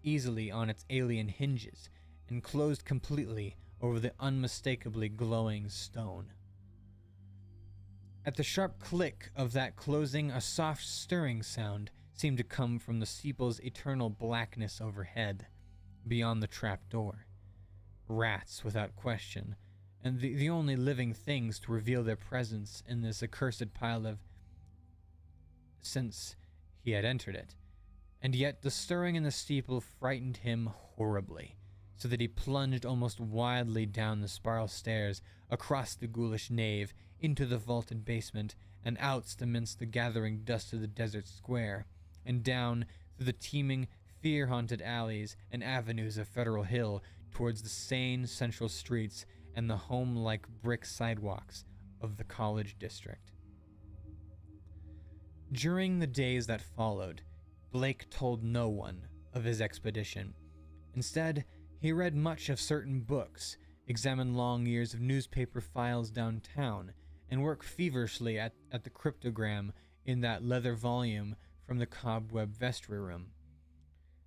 easily on its alien hinges and closed completely over the unmistakably glowing stone. At the sharp click of that closing, a soft stirring sound seemed to come from the steeple's eternal blackness overhead, beyond the trap door. Rats, without question, and the only living things to reveal their presence in this accursed pile of since he had entered it. And yet the stirring in the steeple frightened him horribly, so that he plunged almost wildly down the spiral stairs, across the ghoulish nave, into the vaulted basement, and out amidst the gathering dust of the desert square, and down through the teeming, fear-haunted alleys and avenues of Federal Hill towards the sane central streets and the home-like brick sidewalks of the college district. During the days that followed, Blake told no one of his expedition. Instead, he read much of certain books, examined long years of newspaper files downtown, and worked feverishly at the cryptogram in that leather volume from the cobweb vestry room.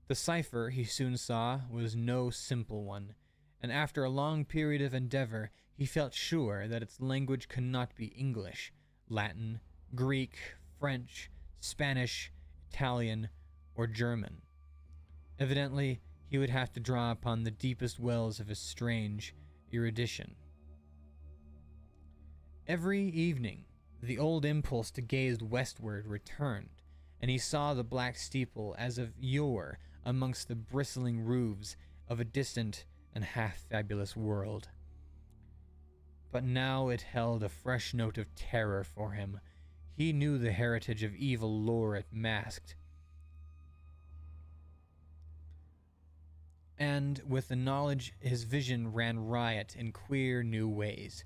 The cipher, he soon saw, was no simple one, and after a long period of endeavor, he felt sure that its language could not be English, Latin, Greek, French, Spanish, Italian, or German. Evidently, he would have to draw upon the deepest wells of his strange erudition. Every evening, the old impulse to gaze westward returned, and he saw the black steeple as of yore amongst the bristling roofs of a distant and half-fabulous world. But now it held a fresh note of terror for him. He knew the heritage of evil lore it masked, and with the knowledge his vision ran riot in queer new ways.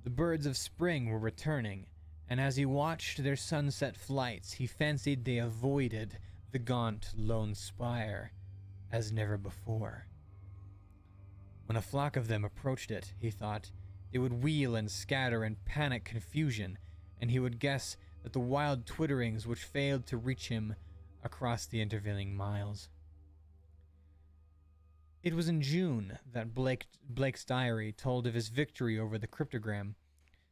The birds of spring were returning, and as he watched their sunset flights, he fancied they avoided the gaunt lone spire as never before. When a flock of them approached it, he thought, they would wheel and scatter in panic confusion, and he would guess that the wild twitterings which failed to reach him across the intervening miles. It was in June that Blake's diary told of his victory over the cryptogram.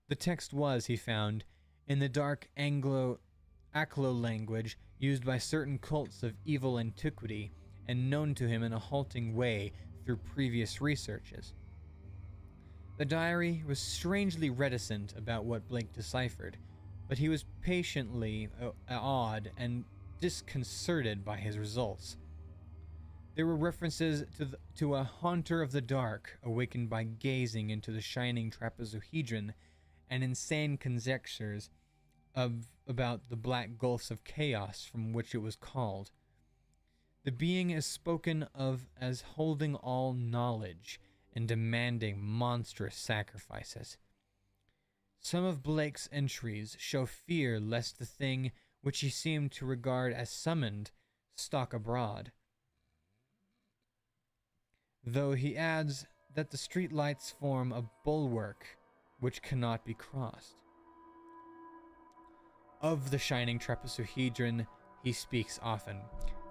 The text was, he found, in the dark Aclo language used by certain cults of evil antiquity and known to him in a halting way through previous researches. The diary was strangely reticent about what Blake deciphered, but he was patiently awed and disconcerted by his results. There were references to a haunter of the dark awakened by gazing into the shining trapezohedron, and insane conjectures about the black gulfs of chaos from which it was called. The being is spoken of as holding all knowledge and demanding monstrous sacrifices. Some of Blake's entries show fear lest the thing which he seemed to regard as summoned stalk abroad, though he adds that the streetlights form a bulwark which cannot be crossed. Of the shining trapezohedron he speaks often,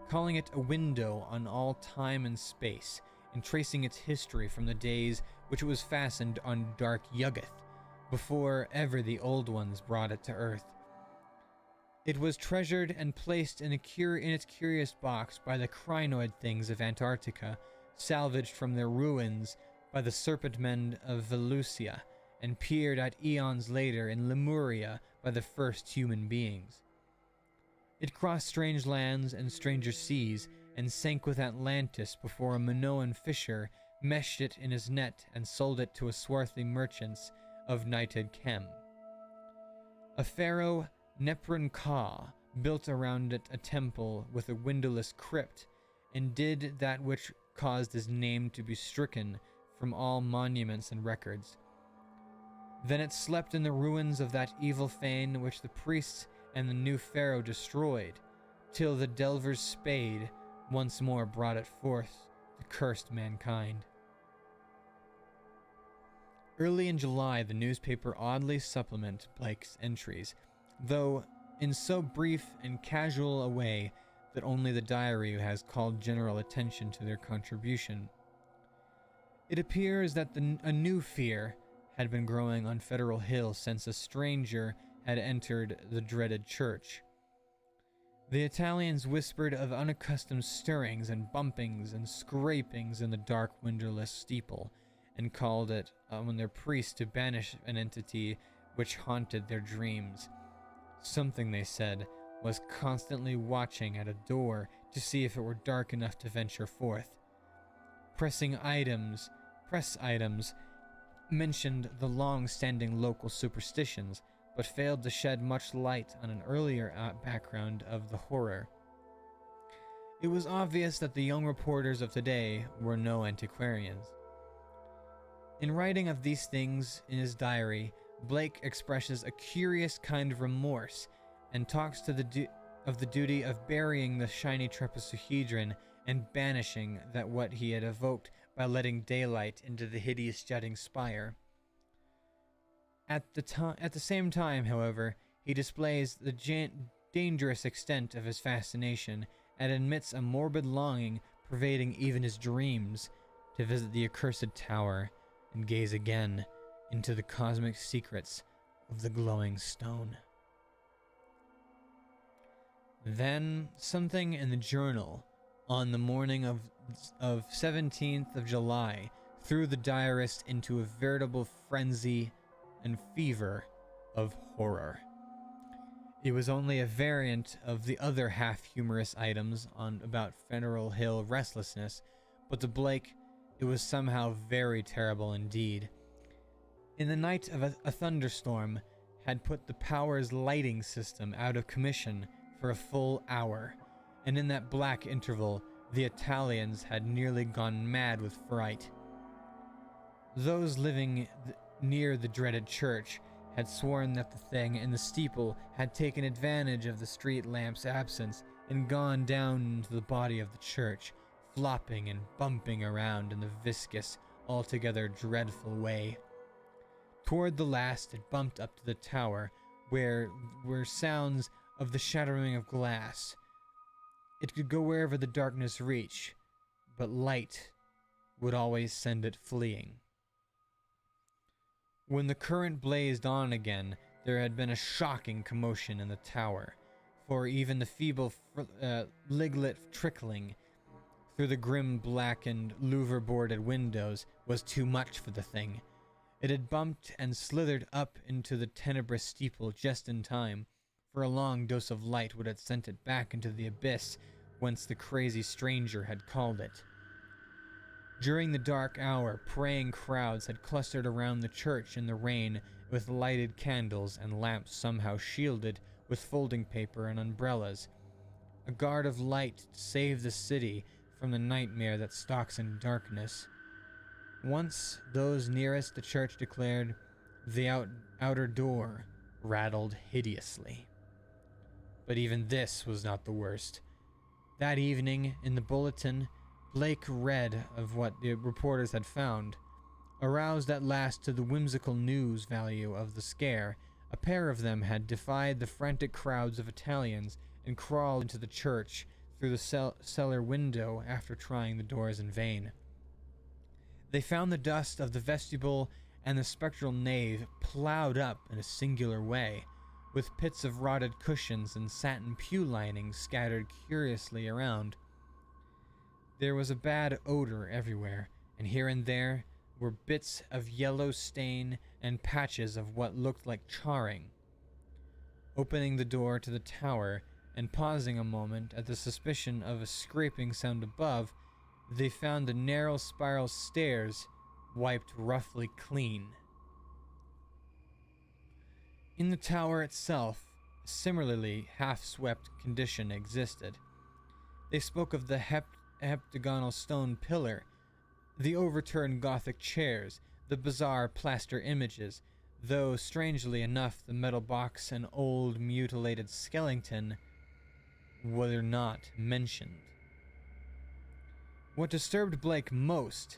calling it a window on all time and space, and tracing its history from the days which it was fastened on dark Yuggoth, before ever the old ones brought it to earth. It was treasured and placed in its curious box by the crinoid things of Antarctica, salvaged from their ruins by the serpent men of Velusia, and peered at eons later in Lemuria by the first human beings. It crossed strange lands and stranger seas, and sank with Atlantis before a Minoan fisher meshed it in his net and sold it to a swarthy merchants of Nighted Chem. A pharaoh, Nephren-Ka, built around it a temple with a windowless crypt, and did that which caused his name to be stricken from all monuments and records. Then it slept in the ruins of that evil fane which the priests and the new pharaoh destroyed, till the delver's spade once more brought it forth to cursed mankind. Early in July, the newspaper oddly supplemented Blake's entries, though in so brief and casual a way that only the diary has called general attention to their contribution. It appears that a new fear had been growing on Federal Hill since a stranger had entered the dreaded church. The Italians whispered of unaccustomed stirrings and bumpings and scrapings in the dark windowless steeple, and called it on their priests to banish an entity which haunted their dreams. Something, they said, was constantly watching at a door to see if it were dark enough to venture forth. Press items mentioned the long-standing local superstitions, but failed to shed much light on an earlier background of the horror. It was obvious that the young reporters of today were no antiquarians. In writing of these things in his diary, Blake expresses a curious kind of remorse and talks of the duty of burying the shiny trapezohedron and banishing what he had evoked by letting daylight into the hideous jutting spire. At the same time, however, he displays the dangerous extent of his fascination and admits a morbid longing pervading even his dreams to visit the accursed tower and gaze again into the cosmic secrets of the glowing stone. Then something in the journal on the morning of 17th of July threw the diarist into a veritable frenzy and fever of horror. It was only a variant of the other half-humorous items about Federal Hill restlessness, but to Blake it was somehow very terrible indeed. In the night of a thunderstorm had put the power's lighting system out of commission for a full hour, and in that black interval the Italians had nearly gone mad with fright. Those living near the dreaded church had sworn that the thing in the steeple had taken advantage of the street lamp's absence and gone down into the body of the church, flopping and bumping around in the viscous, altogether dreadful way. Toward the last it bumped up to the tower, where were sounds of the shattering of glass. It could go wherever the darkness reached, but light would always send it fleeing. When the current blazed on again, there had been a shocking commotion in the tower, for even the feeble liglet trickling through the grim blackened louver-boarded windows was too much for the thing. It had bumped and slithered up into the tenebrous steeple just in time, for a long dose of light would have sent it back into the abyss whence the crazy stranger had called it. During the dark hour, praying crowds had clustered around the church in the rain with lighted candles and lamps somehow shielded with folding paper and umbrellas. A guard of light to save the city from the nightmare that stalks in darkness. Once those nearest the church declared, the outer door rattled hideously. But even this was not the worst. That evening, in the bulletin, Blake read of what the reporters had found. Aroused at last to the whimsical news value of the scare, a pair of them had defied the frantic crowds of Italians and crawled into the church through the cellar window after trying the doors in vain. They found the dust of the vestibule and the spectral nave plowed up in a singular way, with pits of rotted cushions and satin pew linings scattered curiously around. There was a bad odor everywhere, and here and there were bits of yellow stain and patches of what looked like charring. Opening the door to the tower and pausing a moment at the suspicion of a scraping sound above, they found the narrow spiral stairs wiped roughly clean. In the tower itself, a similarly half-swept condition existed. They spoke of the heptagonal stone pillar, the overturned Gothic chairs, the bizarre plaster images, though strangely enough the metal box and old mutilated skeleton were not mentioned. What disturbed Blake most,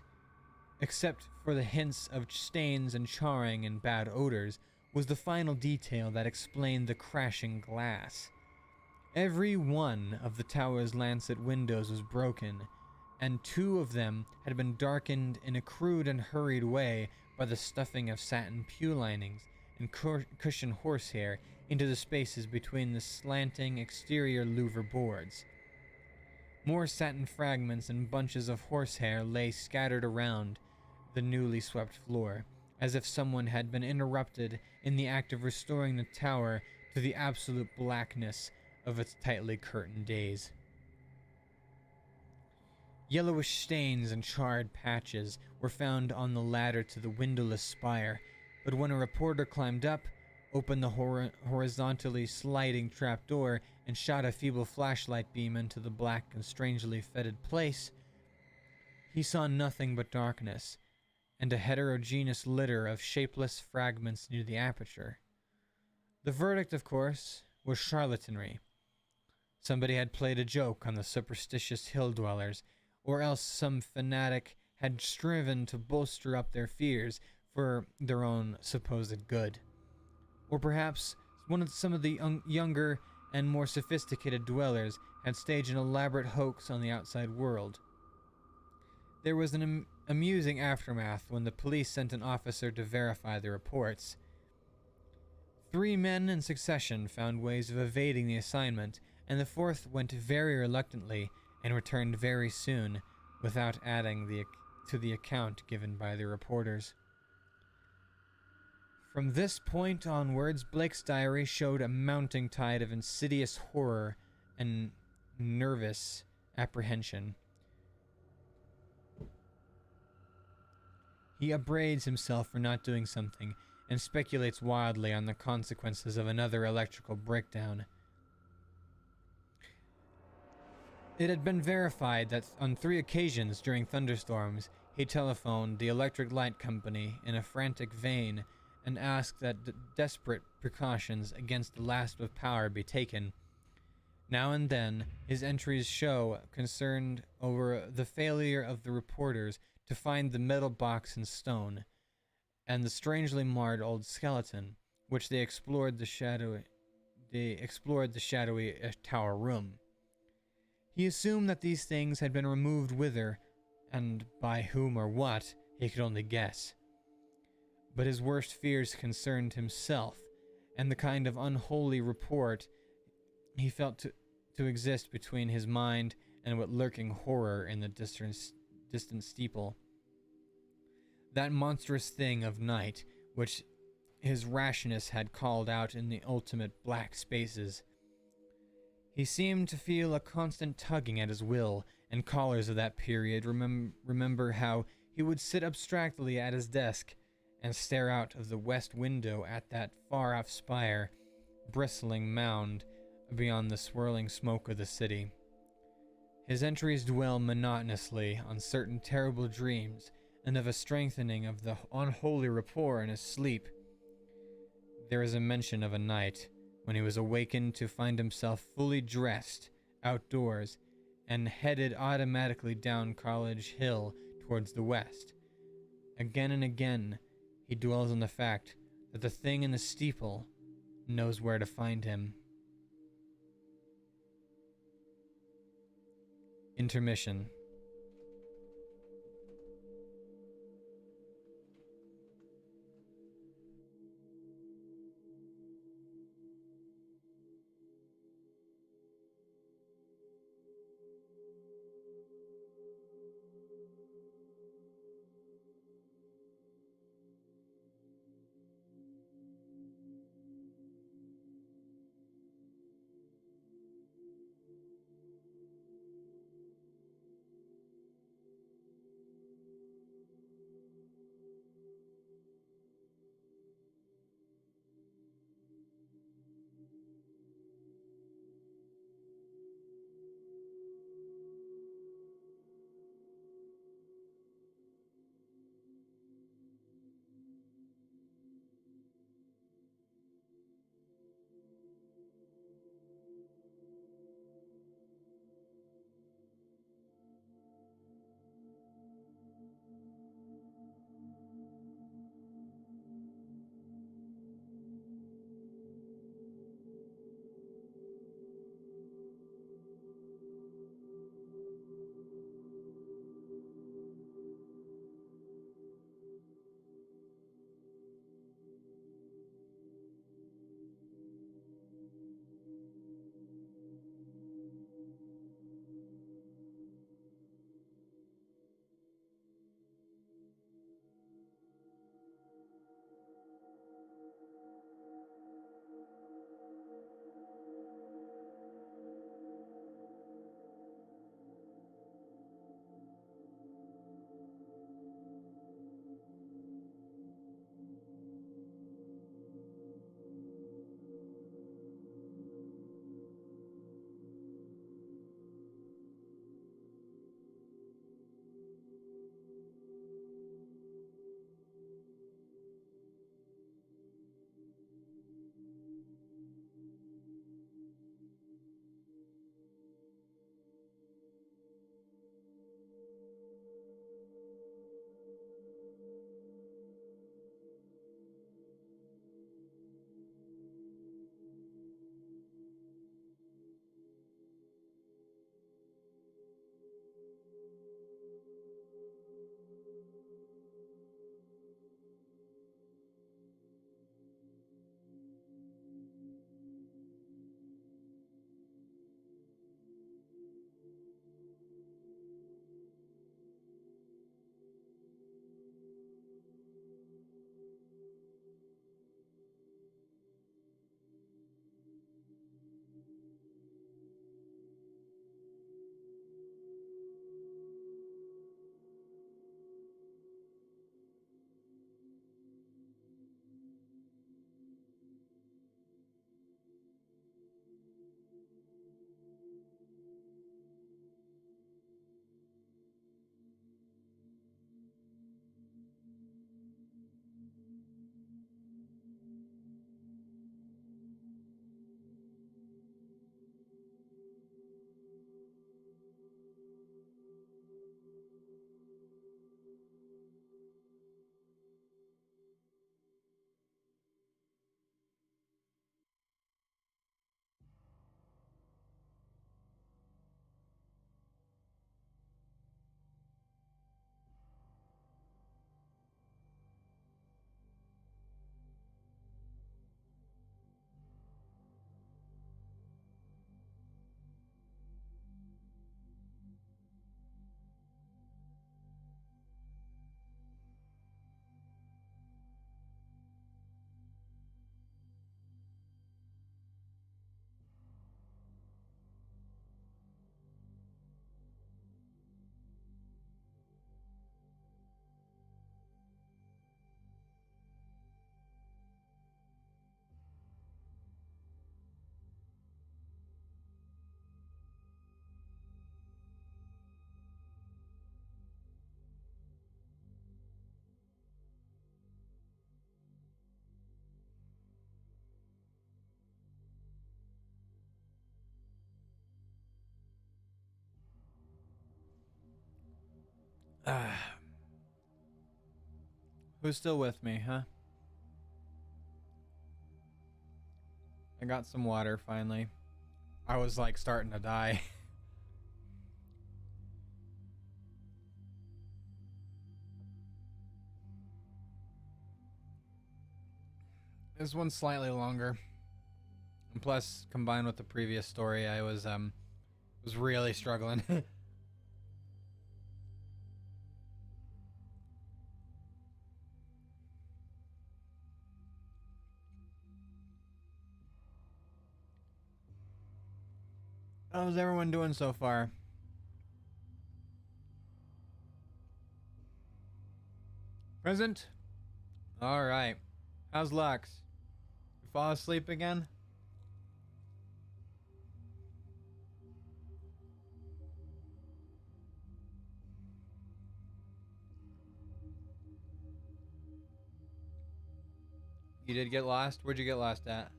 except for the hints of stains and charring and bad odors, was the final detail that explained the crashing glass. Every one of the tower's lancet windows was broken, and 2 of them had been darkened in a crude and hurried way by the stuffing of satin pew linings and cushioned horsehair into the spaces between the slanting exterior louver boards. More satin fragments and bunches of horsehair lay scattered around the newly swept floor, as if someone had been interrupted in the act of restoring the tower to the absolute blackness of its tightly curtained days. Yellowish stains and charred patches were found on the ladder to the windowless spire, but when a reporter climbed up, opened the horizontally sliding trapdoor, and shot a feeble flashlight beam into the black and strangely fetid place, he saw nothing but darkness, and a heterogeneous litter of shapeless fragments near the aperture. The verdict, of course, was charlatanry. Somebody had played a joke on the superstitious hill dwellers, or else some fanatic had striven to bolster up their fears for their own supposed good. Or perhaps some of the younger and more sophisticated dwellers had staged an elaborate hoax on the outside world. There was an amusing aftermath when the police sent an officer to verify the reports. 3 men in succession found ways of evading the assignment, and the 4th went very reluctantly and returned very soon, without adding to the account given by the reporters. From this point onwards, Blake's diary showed a mounting tide of insidious horror and nervous apprehension. He upbraids himself for not doing something, and speculates wildly on the consequences of another electrical breakdown. It had been verified that on 3 occasions during thunderstorms, he telephoned the electric light company in a frantic vein and asked that desperate precautions against the loss of power be taken. Now and then, his entries show concerned over the failure of the reporters to find the metal box and stone, and the strangely marred old skeleton, which they explored the shadowy tower room. He assumed that these things had been removed whither, and by whom or what, he could only guess. But his worst fears concerned himself, and the kind of unholy rapport he felt to exist between his mind and what lurking horror in the distant steeple. That monstrous thing of night, which his rashness had called out in the ultimate black spaces. He seemed to feel a constant tugging at his will, and callers of that period remember how he would sit abstractedly at his desk and stare out of the west window at that far-off spire, bristling mound beyond the swirling smoke of the city. His entries dwell monotonously on certain terrible dreams, and of a strengthening of the unholy rapport in his sleep. There is a mention of a night when he was awakened to find himself fully dressed, outdoors, and headed automatically down College Hill towards the west. Again and again, he dwells on the fact that the thing in the steeple knows where to find him. Intermission. Who's still with me, huh? I got some water finally. I was like starting to die. This one's slightly longer. And plus, combined with the previous story, I was really struggling. How's everyone doing so far? Present? Alright. How's Lux? You fall asleep again? You did get lost? Where'd you get lost at?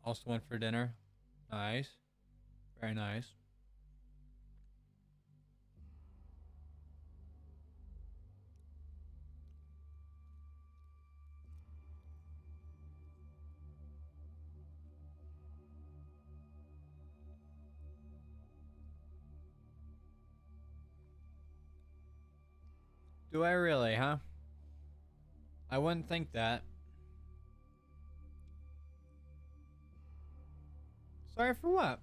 Also went for dinner. Nice. Very nice. Do I really, huh? I wouldn't think that. Sorry for what?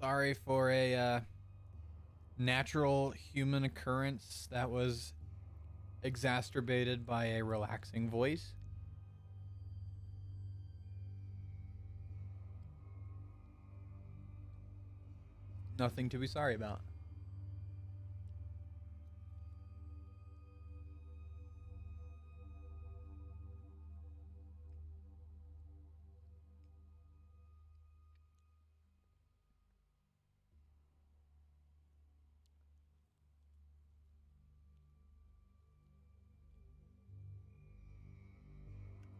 Sorry for a natural human occurrence that was exacerbated by a relaxing voice. Nothing to be sorry about.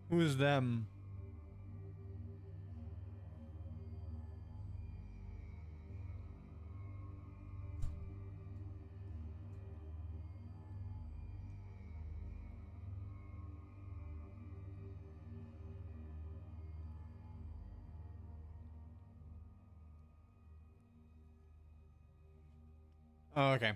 Who's them? Oh, okay.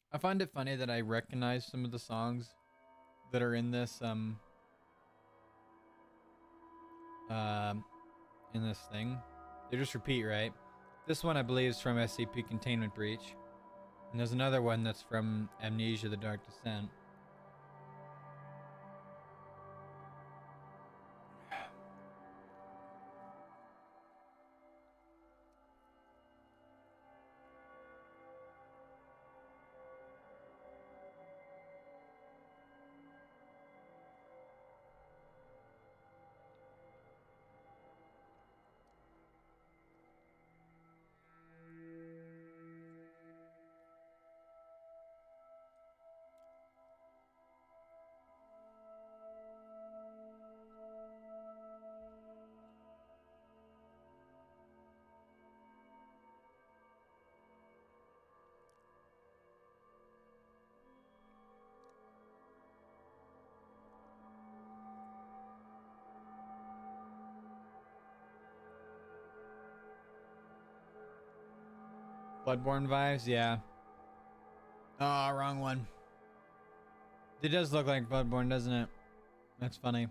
I find it funny that I recognize some of the songs that are in this in this thing. They just repeat, right? This one I believe is from SCP Containment Breach. And there's another one that's from Amnesia: The Dark Descent. Bloodborne vibes, yeah. Oh, wrong one. It does look like Bloodborne, doesn't it? That's funny.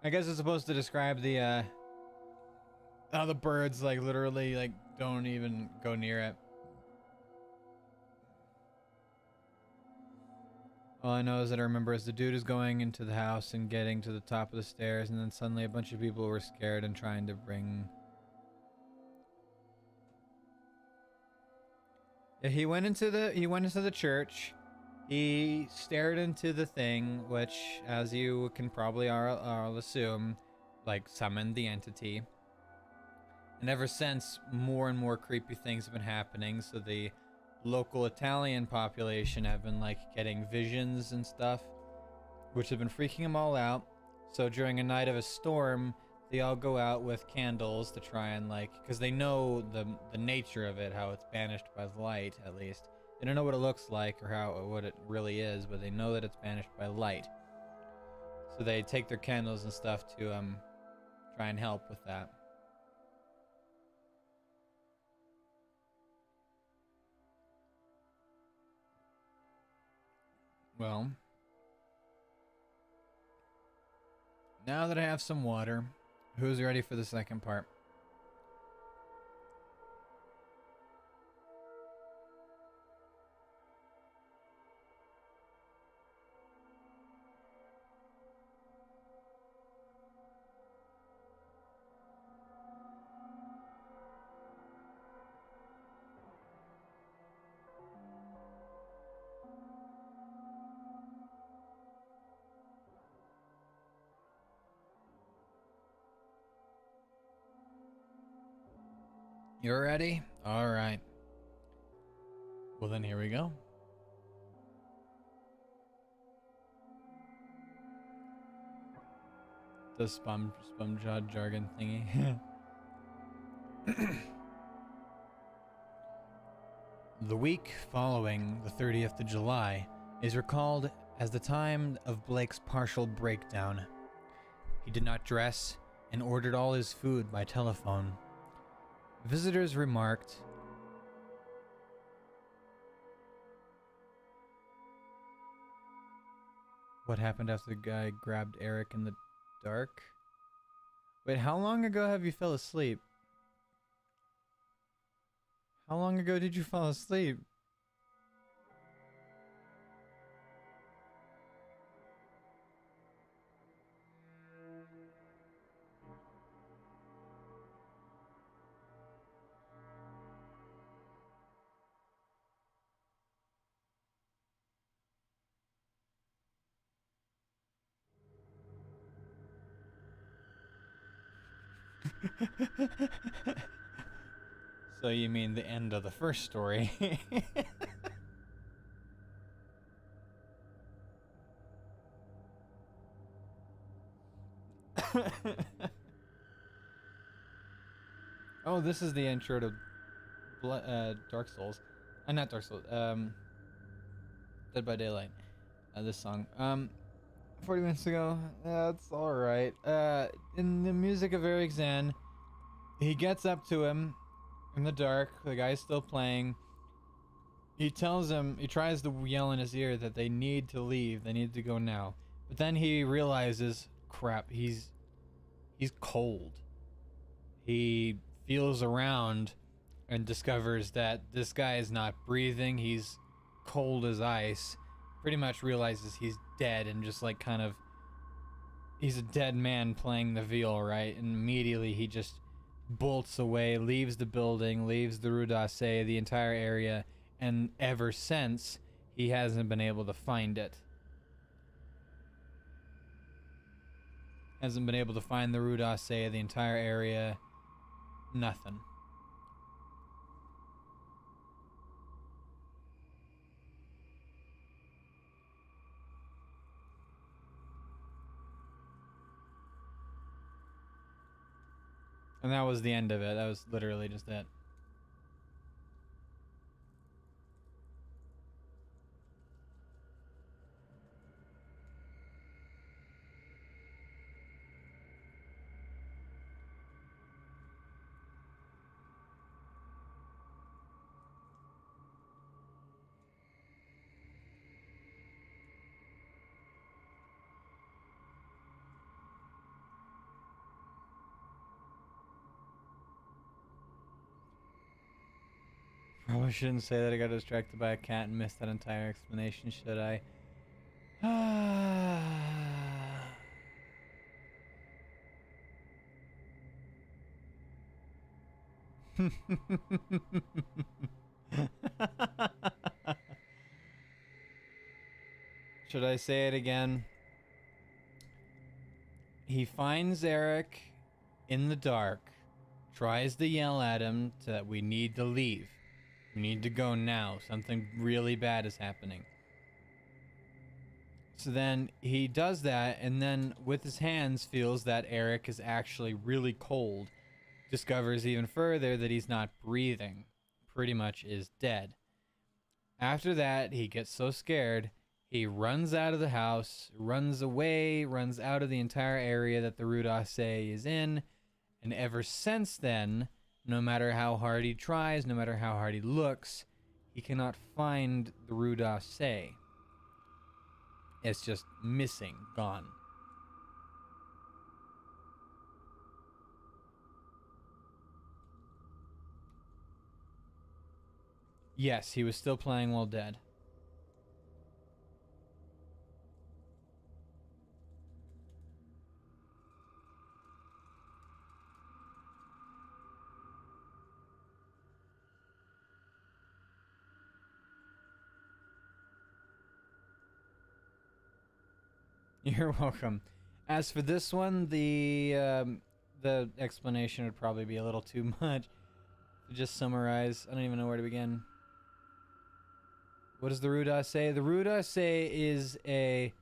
I guess it's supposed to describe the how the birds like literally like don't even go near it. All I know is that I remember as the dude is going into the house and getting to the top of the stairs, and then suddenly a bunch of people were scared and trying to bring. Yeah, he went into the church. He stared into the thing, which, as you can probably all assume, like summoned the entity. And ever since, more and more creepy things have been happening. So the local Italian population have been like getting visions and stuff, which have been freaking them all out. So during a night of a storm, they all go out with candles to try and like, because they know the nature of it, how it's banished by light. At least they don't know what it looks like or what it really is, but they know that it's banished by light. So they take their candles and stuff to try and help with that. Well, now that I have some water, who's ready for the second part? You're ready? All right. Well, then here we go. The spum jargon thingy. The week following the 30th of July is recalled as the time of Blake's partial breakdown. He did not dress and ordered all his food by telephone. Visitors remarked, "What happened after the guy grabbed Eric in the dark?" Wait, how long ago have you fell asleep? How long ago did you fall asleep? So you mean the end of the first story? Oh, this is the intro to Dark Souls. Not Dark Souls. Dead by Daylight. This song. 40 minutes ago. That's alright. In the music of Eric Zan, he gets up to him in the dark. The guy's still playing. He tells him, he tries to yell in his ear that they need to leave. They need to go now. But then he realizes, crap, he's cold. He feels around and discovers that this guy is not breathing. He's cold as ice. Pretty much realizes he's dead and just like kind of, he's a dead man playing the viol, right? And immediately he just bolts away, leaves the building, leaves the Rue d'Assez, the entire area, and ever since he hasn't been able to find it. Hasn't been able to find the Rue d'Assez, the entire area. Nothing. And that was the end of it. That was literally just it. Probably shouldn't say that I got distracted by a cat and missed that entire explanation, should I? Should I say it again? He finds Eric in the dark, tries to yell at him that we need to leave. We need to go now. Something really bad is happening. So then he does that, and then with his hands feels that Eric is actually really cold. Discovers even further that he's not breathing. Pretty much is dead. After that, he gets so scared, he runs out of the house, runs away, runs out of the entire area that the Rue d'Orsay is in, and ever since then, no matter how hard he tries, no matter how hard he looks, he cannot find the Rue d'Orsay. It's just missing, gone. Yes, he was still playing while dead. You're welcome. As for this one, the explanation would probably be a little too much. To just summarize, I don't even know where to begin. What does the Rue d'Orsay? The Rue d'Orsay is a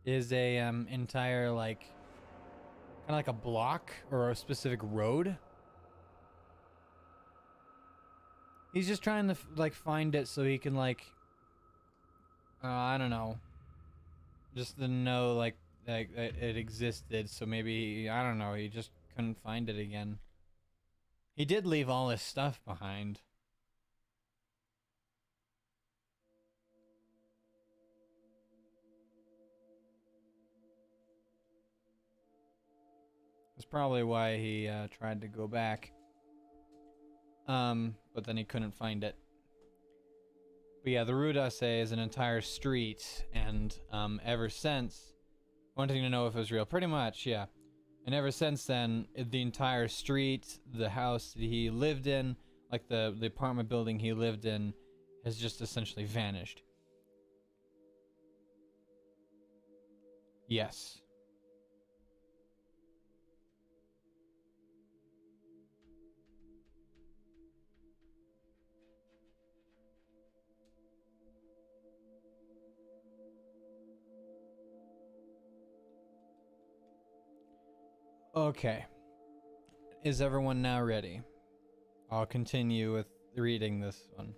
entire like kind of like a block or a specific road. He's just trying to like find it so he can like I don't know. Just to know like it existed, so maybe I don't know, he just couldn't find it again. He did leave all his stuff behind. That's probably why he tried to go back. But then he couldn't find it. But yeah, the Rue d'Orsay is an entire street, and ever since, wanting to know if it was real, pretty much, yeah. And ever since then, the entire street, the house that he lived in, like the apartment building he lived in, has just essentially vanished. Yes. Okay. Is everyone now ready? I'll continue with reading this one.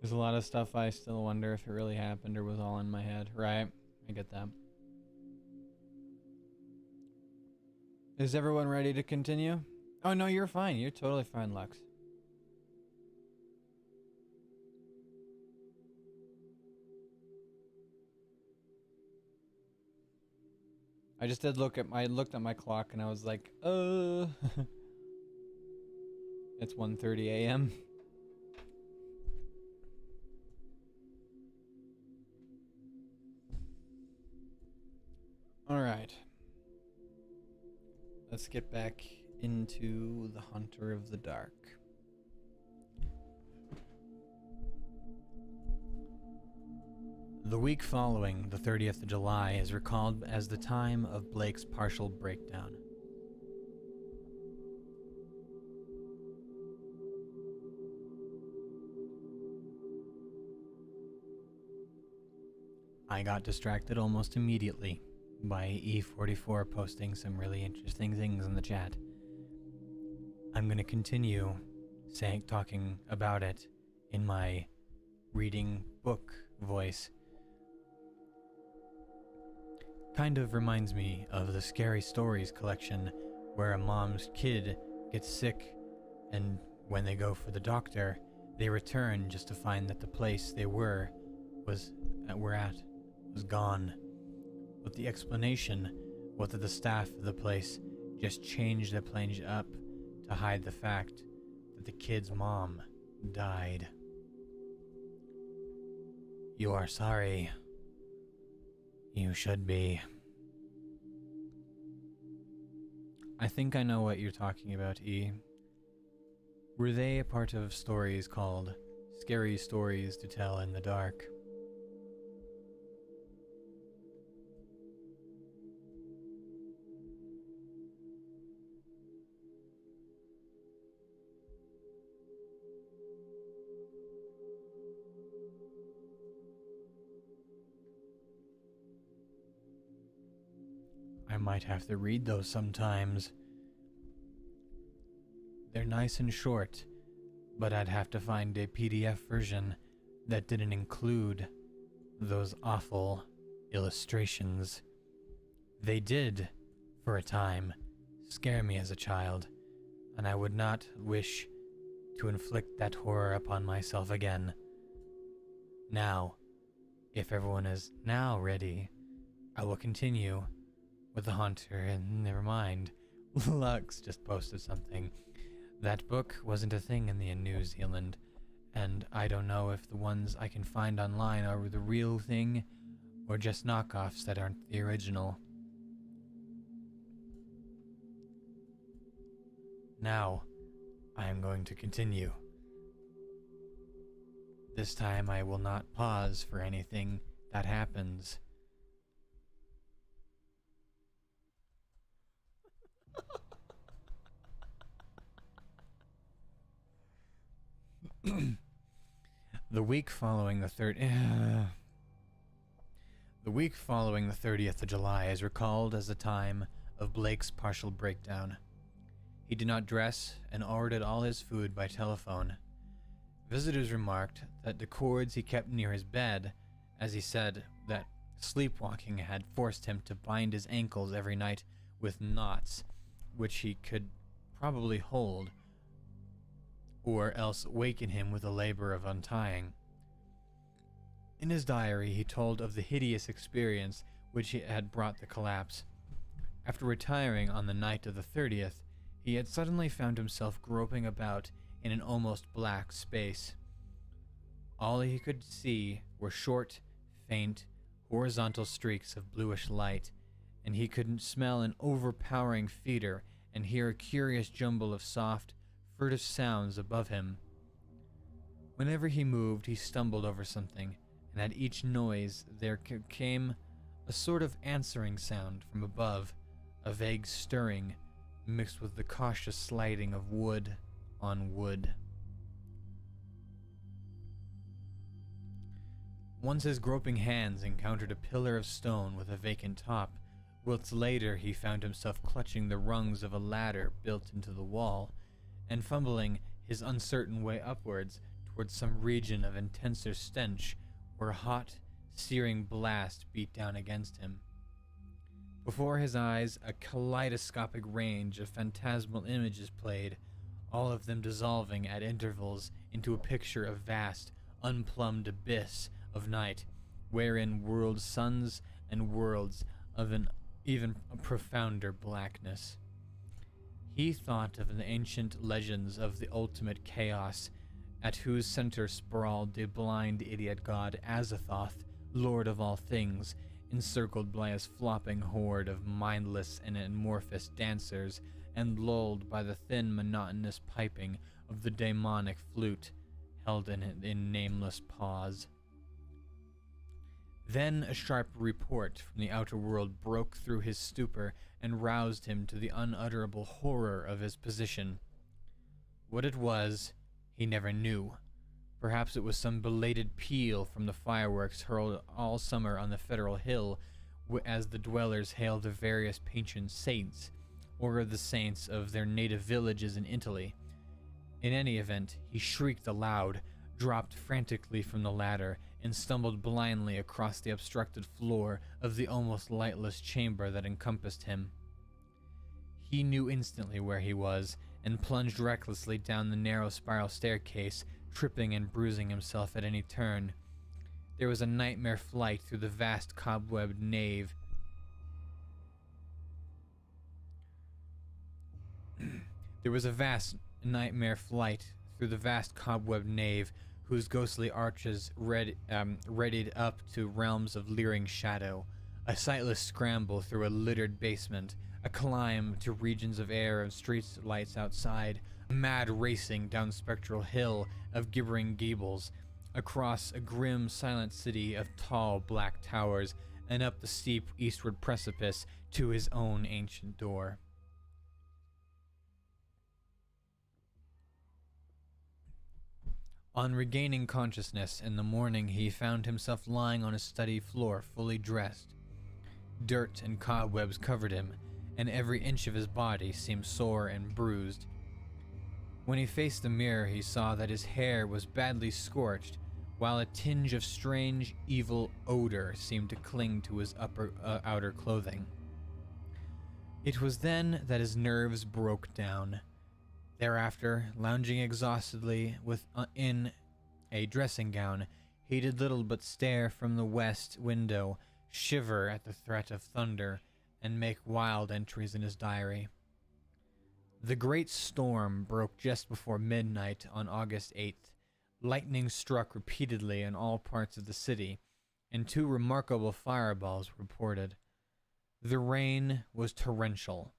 There's a lot of stuff I still wonder if it really happened or was all in my head. Right, I get that. Is everyone ready to continue? Oh no, you're fine. You're totally fine, Lux. I just did looked at my clock and I was like, it's 1:30 a.m. All right. Let's get back into The Hunter of the Dark. The week following the 30th of July is recalled as the time of Blake's partial breakdown. I got distracted almost immediately by E44 posting some really interesting things in the chat. I'm going to continue talking about it in my reading book voice. Kind of reminds me of the Scary Stories collection, where a mom's kid gets sick, and when they go for the doctor, they return just to find that the place they were gone. But the explanation was that the staff of the place just changed the plane up to hide the fact that the kid's mom died. You are sorry. You should be. I think I know what you're talking about, E. Were they a part of stories called Scary Stories to Tell in the Dark? I might have to read those sometimes. They're nice and short, but I'd have to find a PDF version that didn't include those awful illustrations. They did, for a time, scare me as a child, and I would not wish to inflict that horror upon myself again. Now, if everyone is now ready, I will continue with the Haunter, and never mind. Lux just posted something. That book wasn't a thing in New Zealand, and I don't know if the ones I can find online are the real thing, or just knockoffs that aren't the original. Now, I am going to continue. This time I will not pause for anything that happens. The week following the 30th of July is recalled as the time of Blake's partial breakdown. He did not dress and ordered all his food by telephone. Visitors remarked that the cords he kept near his bed, as he said that sleepwalking had forced him to bind his ankles every night with knots, which he could probably hold, or else waken him with the labor of untying. In his diary, he told of the hideous experience which had brought the collapse. After retiring on the night of the 30th, he had suddenly found himself groping about in an almost black space. All he could see were short, faint, horizontal streaks of bluish light, and he could smell an overpowering fetor and hear a curious jumble of soft, furtive sounds above him. Whenever he moved, he stumbled over something, and at each noise there came a sort of answering sound from above, a vague stirring, mixed with the cautious sliding of wood on wood. Once his groping hands encountered a pillar of stone with a vacant top, whilst later he found himself clutching the rungs of a ladder built into the wall, and fumbling his uncertain way upwards towards some region of intenser stench where a hot, searing blast beat down against him. Before his eyes, a kaleidoscopic range of phantasmal images played, all of them dissolving at intervals into a picture of vast, unplumbed abyss of night, wherein whirled suns and worlds of an even profounder blackness. He thought of the ancient legends of the ultimate chaos, at whose center sprawled the blind idiot god Azathoth, lord of all things, encircled by his flopping horde of mindless and amorphous dancers, and lulled by the thin, monotonous piping of the demonic flute held in nameless paws. Then a sharp report from the outer world broke through his stupor and roused him to the unutterable horror of his position. What it was, he never knew, Perhaps it was some belated peal from the fireworks hurled all summer on the federal hill as the dwellers hailed the various patron saints, or the saints of their native villages in Italy. In any event, he shrieked aloud, dropped frantically from the ladder, and stumbled blindly across the obstructed floor of the almost lightless chamber that encompassed him. He knew instantly where he was, and plunged recklessly down the narrow spiral staircase, tripping and bruising himself at any turn. There was a nightmare flight through the vast cobwebbed nave. Whose ghostly arches readied up to realms of leering shadow, a sightless scramble through a littered basement, a climb to regions of air and street lights outside, a mad racing down spectral hill of gibbering gables, across a grim, silent city of tall black towers, and up the steep eastward precipice to his own ancient door. On regaining consciousness in the morning, he found himself lying on his study floor, fully dressed. Dirt and cobwebs covered him, and every inch of his body seemed sore and bruised. When he faced the mirror, he saw that his hair was badly scorched, while a tinge of strange, evil odor seemed to cling to his outer clothing. It was then that his nerves broke down. Thereafter, lounging exhaustedly in a dressing gown, he did little but stare from the west window, shiver at the threat of thunder, and make wild entries in his diary. The great storm broke just before midnight on August 8th. Lightning struck repeatedly in all parts of the city, and 2 remarkable fireballs were reported. The rain was torrential,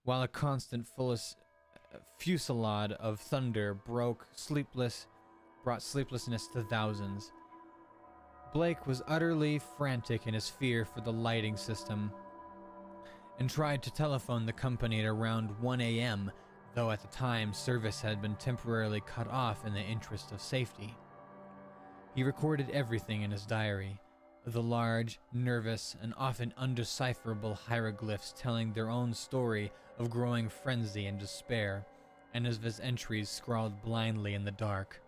while a constant fusillade of thunder brought sleeplessness to thousands. Blake was utterly frantic in his fear for the lighting system, and tried to telephone the company at around 1 a.m., though at the time service had been temporarily cut off in the interest of safety. He recorded everything in his diary, the large, nervous, and often undecipherable hieroglyphs telling their own story of growing frenzy and despair, and of his entries scrawled blindly in the dark.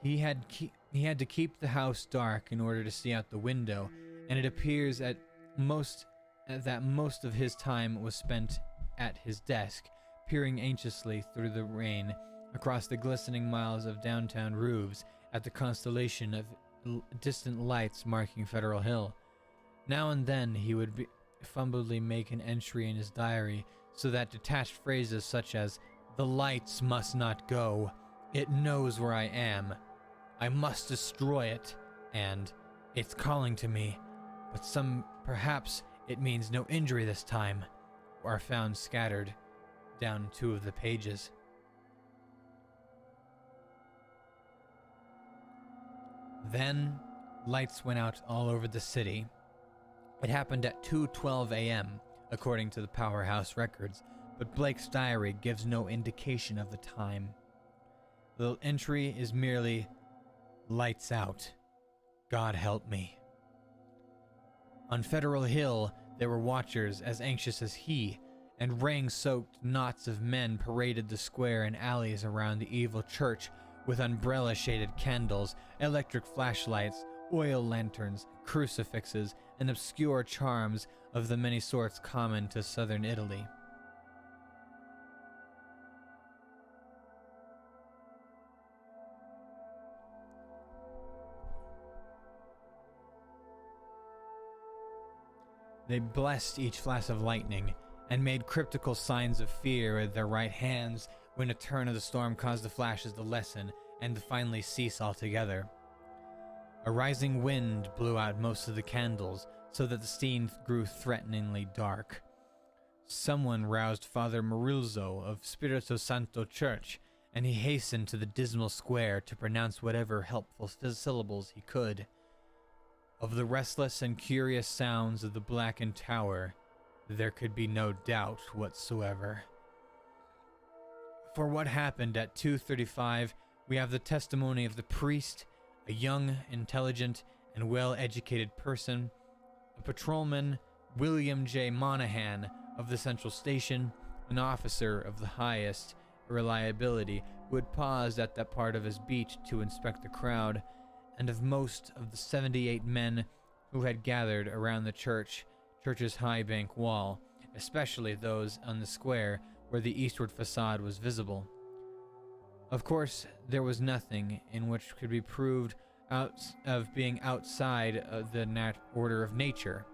He had to keep the house dark in order to see out the window, and it appears that most of his time was spent at his desk, peering anxiously through the rain across the glistening miles of downtown roofs at the constellation of distant lights marking Federal Hill. Now and then he would fumbledly make an entry in his diary so that detached phrases such as, "The lights must not go," "It knows where I am," "I must destroy it," and "It's calling to me, but perhaps it means no injury this time," are found scattered down 2 of the pages. Then, lights went out all over the city. It happened at 2:12 a.m., according to the Powerhouse records, but Blake's diary gives no indication of the time. The entry is merely, "Lights out. God help me." On Federal Hill, there were watchers as anxious as he, and rain-soaked knots of men paraded the square and alleys around the evil church with umbrella-shaded candles, electric flashlights, oil lanterns, crucifixes, and obscure charms of the many sorts common to southern Italy. They blessed each flash of lightning, and made cryptical signs of fear with their right hands when a turn of the storm caused the flashes to lessen and to finally cease altogether. A rising wind blew out most of the candles, so that the scene grew threateningly dark. Someone roused Father Murillo of Spirito Santo Church, and he hastened to the dismal square to pronounce whatever helpful syllables he could. Of the restless and curious sounds of the blackened tower, there could be no doubt whatsoever. For what happened at 2:35, we have the testimony of the priest, a young, intelligent, and well-educated person, a patrolman, William J. Monahan of the Central Station, an officer of the highest reliability who had paused at that part of his beat to inspect the crowd, and of most of the 78 men who had gathered around the church's high bank wall, especially those on the square where the eastward facade was visible. Of course, there was nothing in which could be proved out of being outside of the order of nature.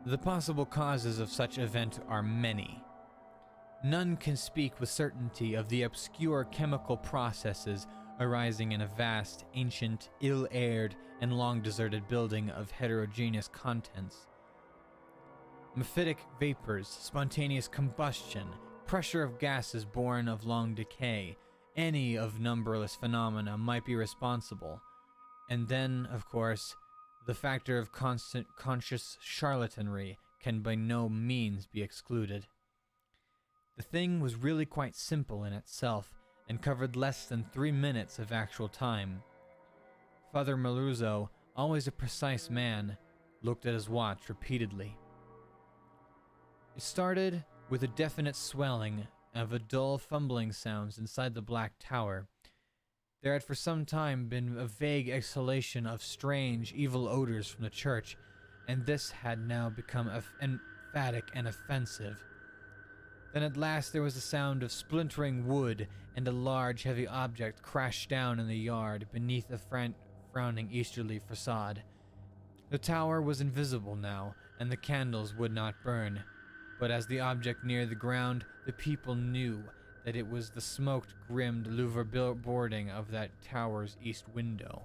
The possible causes of such event are many. None can speak with certainty of the obscure chemical processes arising in a vast, ancient, ill-aired, and long-deserted building of heterogeneous contents. Mephitic vapors, spontaneous combustion, pressure of gases born of long decay, any of numberless phenomena might be responsible. And then, of course, the factor of constant conscious charlatanry can by no means be excluded. The thing was really quite simple in itself, and covered less than 3 minutes of actual time. Father Meluzzo, always a precise man, looked at his watch repeatedly. It started with a definite swelling of a dull fumbling sounds inside the black tower. There had for some time been a vague exhalation of strange, evil odors from the church, and this had now become emphatic and offensive. Then at last there was a sound of splintering wood, and a large, heavy object crashed down in the yard beneath a frowning easterly facade. The tower was invisible now, and the candles would not burn. But as the object neared the ground, the people knew that it was the smoked, grimmed louver boarding of that tower's east window.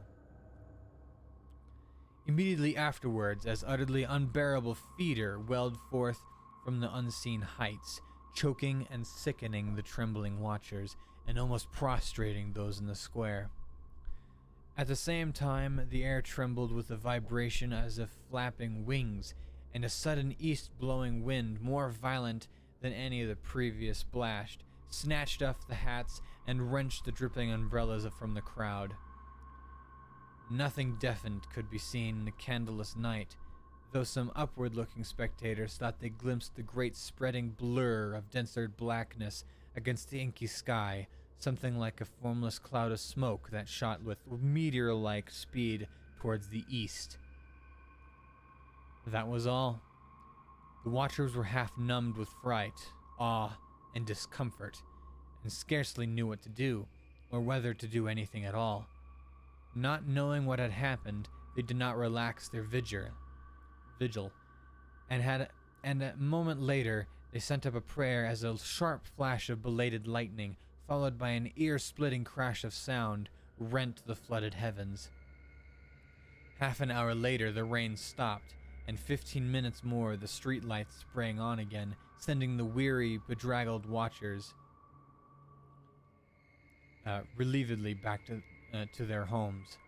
Immediately afterwards, as utterly unbearable fetor welled forth from the unseen heights, choking and sickening the trembling watchers, and almost prostrating those in the square. At the same time, the air trembled with a vibration as of flapping wings, and a sudden east-blowing wind, more violent than any of the previous blast, snatched off the hats and wrenched the dripping umbrellas from the crowd. Nothing definite could be seen in the candleless night, though some upward-looking spectators thought they glimpsed the great spreading blur of denser blackness against the inky sky, something like a formless cloud of smoke that shot with meteor-like speed towards the east. That was all. The watchers were half numbed with fright, awe, and discomfort, and scarcely knew what to do, or whether to do anything at all. Not knowing what had happened, they did not relax their vigil, and a moment later they sent up a prayer as a sharp flash of belated lightning, followed by an ear-splitting crash of sound, rent the flooded heavens. Half an hour later the rain stopped, and 15 minutes more the streetlights sprang on again, sending the weary, bedraggled watchers relievedly back to their homes.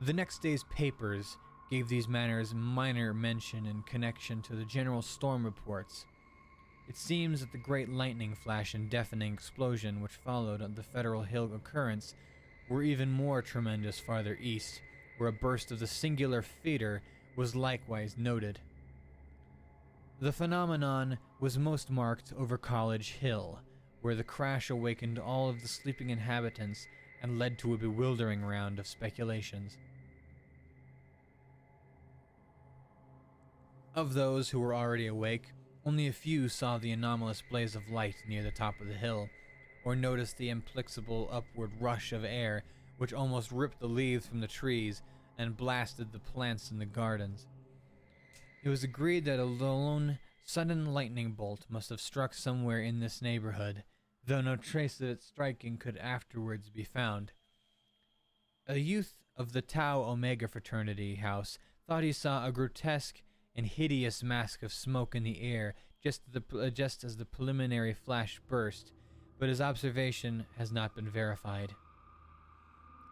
The next day's papers gave these matters minor mention in connection to the general storm reports. It seems that the great lightning flash and deafening explosion which followed on the Federal Hill occurrence were even more tremendous farther east, where a burst of the singular fetor was likewise noted. The phenomenon was most marked over College Hill, where the crash awakened all of the sleeping inhabitants and led to a bewildering round of speculations. Of those who were already awake, only a few saw the anomalous blaze of light near the top of the hill, or noticed the inexplicable upward rush of air which almost ripped the leaves from the trees and blasted the plants in the gardens. It was agreed that a lone, sudden lightning bolt must have struck somewhere in this neighborhood, though no trace of its striking could afterwards be found. A youth of the Tau Omega fraternity house thought he saw a grotesque and hideous mask of smoke in the air just as the preliminary flash burst, but his observation has not been verified.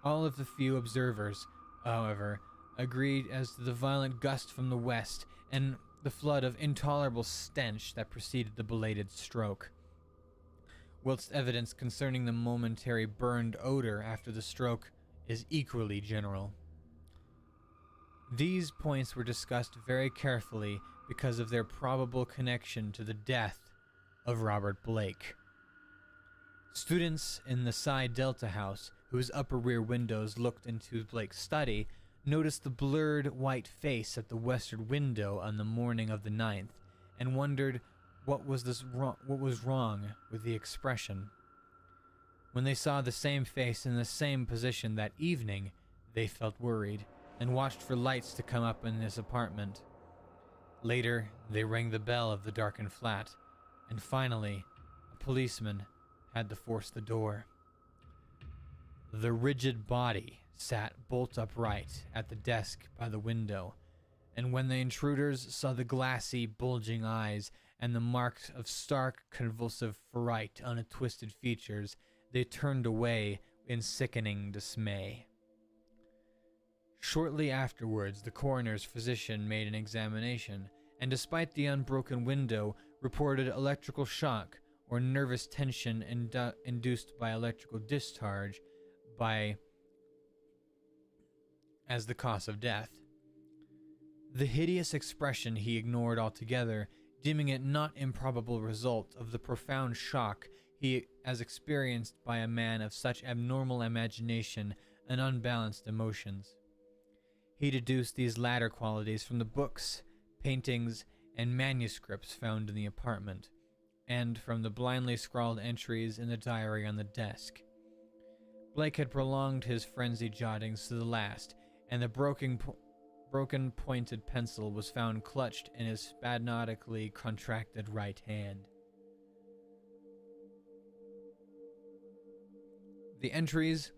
All of the few observers, however, agreed as to the violent gust from the west and the flood of intolerable stench that preceded the belated stroke. whilst evidence concerning the momentary burned odor after the stroke is equally general. These points were discussed very carefully because of their probable connection to the death of Robert Blake. Students in the Psi Delta house, whose upper rear windows looked into Blake's study, noticed the blurred white face at the western window on the morning of the 9th, and wondered what was wrong with the expression. When they saw the same face in the same position that evening, they felt worried, and watched for lights to come up in his apartment. Later, they rang the bell of the darkened flat, and finally, a policeman had to force the door. The rigid body sat bolt upright at the desk by the window, and when the intruders saw the glassy, bulging eyes and the marks of stark, convulsive fright on the twisted features, they turned away in sickening dismay. Shortly afterwards, the coroner's physician made an examination, and despite the unbroken window, reported electrical shock or nervous tension induced by electrical discharge as the cause of death. The hideous expression he ignored altogether, deeming it not improbable result of the profound shock he has experienced by a man of such abnormal imagination and unbalanced emotions. He deduced these latter qualities from the books, paintings, and manuscripts found in the apartment, and from the blindly scrawled entries in the diary on the desk. Blake had prolonged his frenzied jottings to the last, and the broken pointed pencil was found clutched in his spasmodically contracted right hand. The entries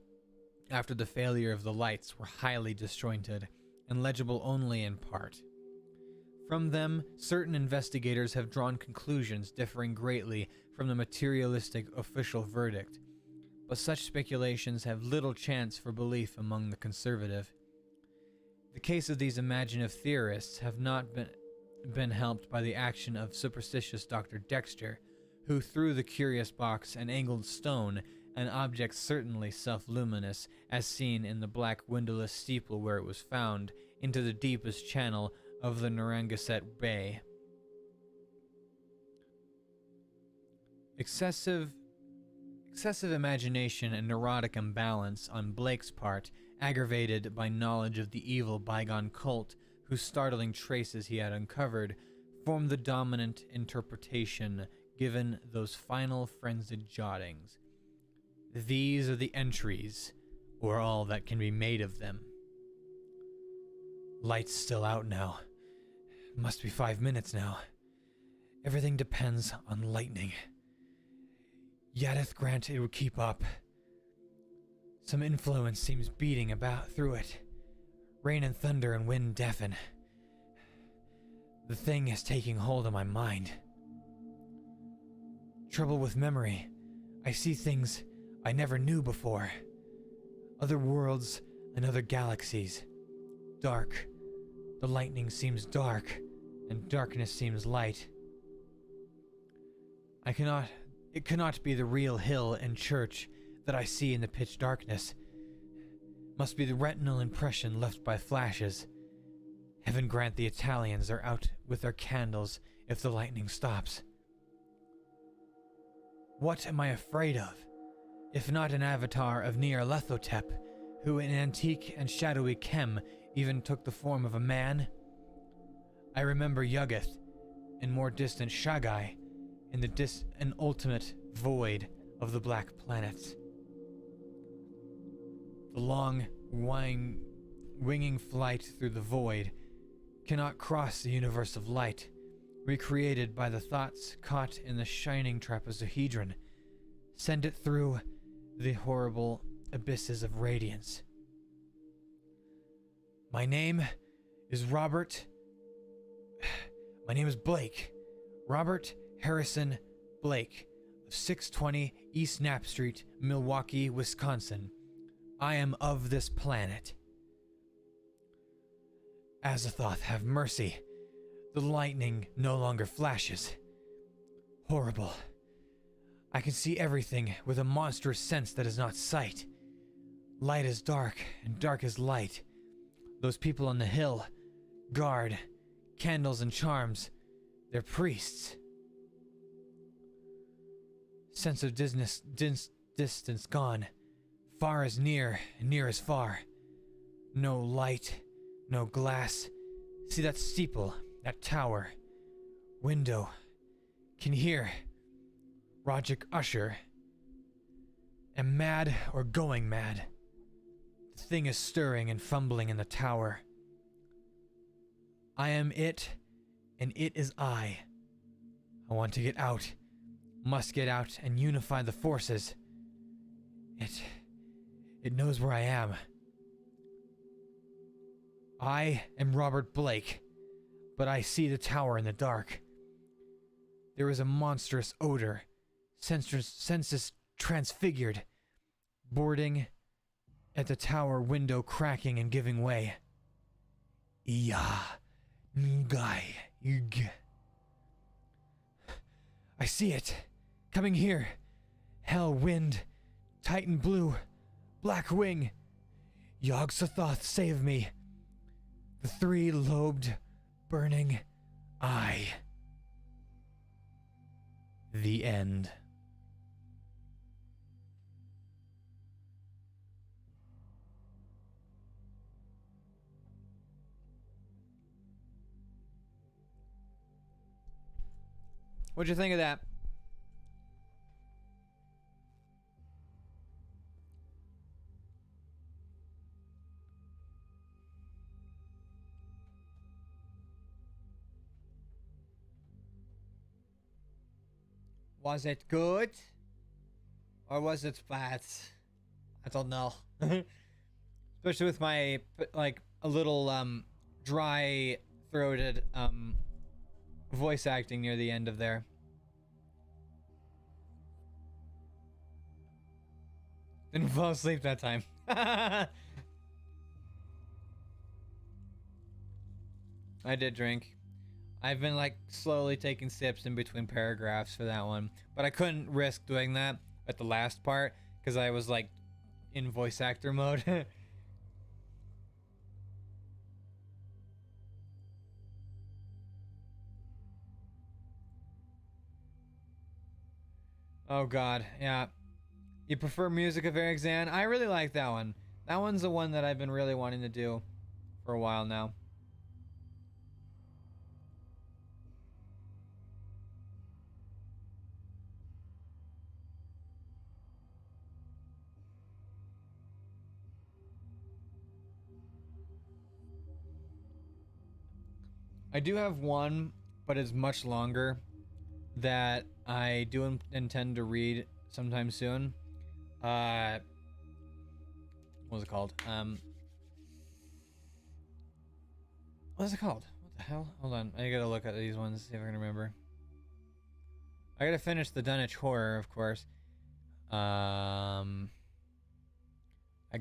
after the failure of the lights were highly disjointed and legible only in part. From them, certain investigators have drawn conclusions differing greatly from the materialistic official verdict, but such speculations have little chance for belief among the conservative. The case of these imaginative theorists have not been helped by the action of superstitious Dr. Dexter, who threw the curious box and angled stone, an object certainly self-luminous, as seen in the black windowless steeple where it was found, into the deepest channel of the Narragansett Bay. Excessive imagination and neurotic imbalance on Blake's part, aggravated by knowledge of the evil bygone cult whose startling traces he had uncovered, formed the dominant interpretation given those final frenzied jottings. These are the entries, or all that can be made of them. Light's still out now. Must be 5 minutes now. Everything depends on lightning. Yadeth grant it would keep up. Some influence seems beating about through it. Rain and thunder and wind deafen. The thing is taking hold of my mind. Trouble with memory. I see things I never knew before. Other worlds and other galaxies. Dark. The lightning seems dark, and darkness seems light. It cannot be the real hill and church that I see in the pitch darkness. Must be the retinal impression left by flashes. Heaven grant the Italians are out with their candles if the lightning stops. What am I afraid of, if not an avatar of Nyarlathotep, who in antique and shadowy Kem even took the form of a man? I remember Yuggoth, and more distant Shagai, in an ultimate void of the black planets. The long, winging flight through the void cannot cross the universe of light, recreated by the thoughts caught in the shining trapezohedron. Send it through the horrible abysses of radiance. My name is Blake. Robert Harrison Blake, of 620 East Knapp Street, Milwaukee, Wisconsin. I am of this planet. Azathoth, have mercy. The lightning no longer flashes. Horrible. I can see everything with a monstrous sense that is not sight. Light is dark, and dark is light. Those people on the hill, guard, candles and charms, they're priests. Sense of distance gone. Far is near, and near is far. No light, no glass. See that steeple, that tower, window. Can hear. Rogic Usher. Am mad or going mad. The thing is stirring and fumbling in the tower. I am it, and it is I. I want to get out. Must get out and unify the forces. It knows where I am. I am Robert Blake, but I see the tower in the dark. There is a monstrous odor, senses transfigured, boarding at the tower window cracking and giving way. Iya, ngai, ig. I see it, coming here. Hell wind, Titan blue, black wing. Yog-Sothoth, save me. The three-lobed, burning eye. The end. What'd you think of that? Was it good? Or was it bad? I don't know. Especially with my, like, a little, dry throated, voice acting near the end of there. Didn't fall asleep that time. I did drink. I've been like slowly taking sips in between paragraphs for that one, but I couldn't risk doing that at the last part because I was like in voice actor mode. Oh god, yeah. You prefer Music of Eric Zan? I really like that one. That one's the one that I've been really wanting to do for a while now. I do have one, but it's much longer, that I do intend to read sometime soon. What was it called? What is it called? What the hell? Hold on, I gotta look at these ones, see if I can remember. I gotta finish the Dunwich Horror, of course. I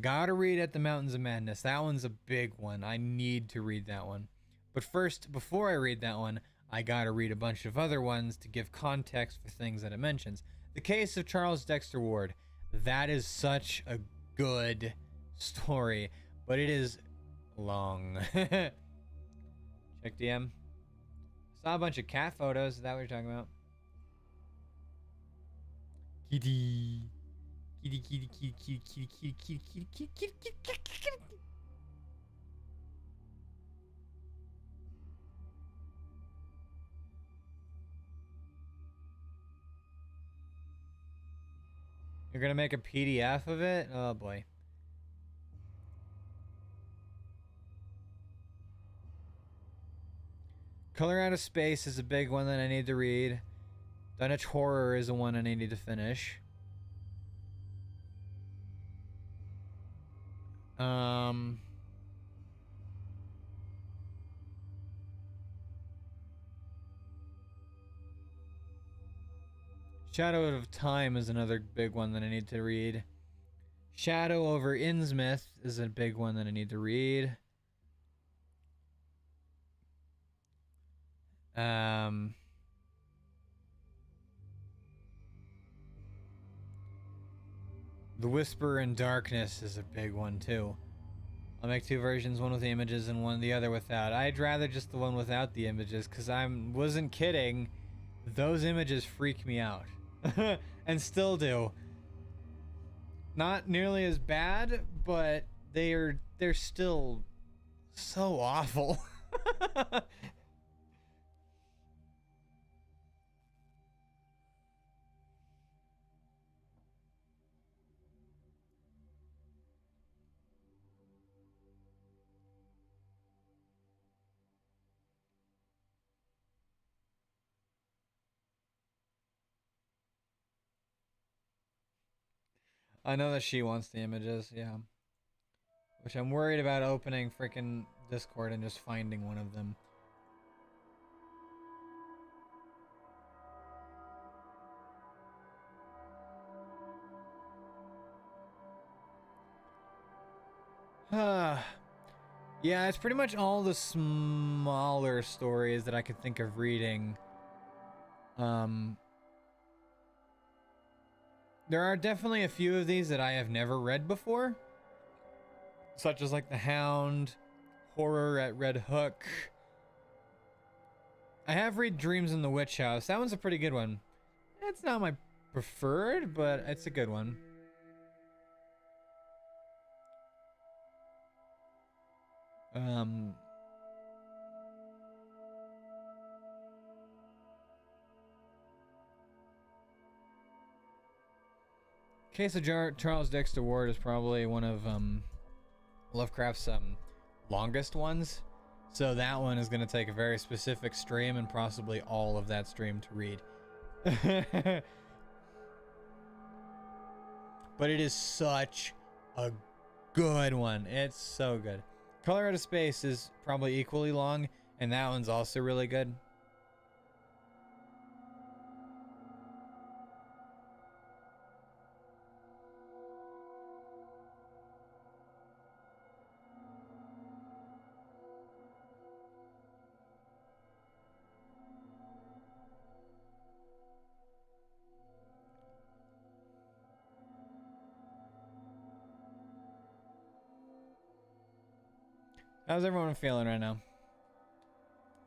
gotta read At the Mountains of Madness. That one's a big one. I need to read that one. But first, before I read that one, I gotta read a bunch of other ones to give context for things that it mentions. The Case of Charles Dexter Ward. That is such a good story, but it is long. Check DM. Saw a bunch of cat photos. Is that what you're talking about? Kitty. Kitty, kitty, kitty, kitty, kitty, kitty, kitty, kitty, kitty, kitty, kitty, kitty. You're gonna make a PDF of it? Oh boy. Color Out of Space is a big one that I need to read. Dunwich Horror is the one I need to finish. Shadow of Time is another big one that I need to read. Shadow over Innsmouth is a big one that I need to read. The Whisper in Darkness is a big one too. I'll make 2 versions, one with the images and one the other without. I'd rather just the one without the images, because I wasn't kidding. Those images freak me out. And still do. Not nearly as bad, but they're still so awful. I know that she wants the images, yeah. Which I'm worried about opening freaking Discord and just finding one of them. Yeah, it's pretty much all the smaller stories that I could think of reading. There are definitely a few of these that I have never read before, such as like The Hound, Horror at Red Hook. I have read Dreams in the Witch House. That one's a pretty good one. It's not my preferred, but it's a good one. Case of Charles Dexter Ward is probably one of Lovecraft's longest ones, so that one is going to take a very specific stream and possibly all of that stream to read. But it is such a good one. It's so good. Color Out of Space is probably equally long, and that one's also really good. How's everyone feeling right now?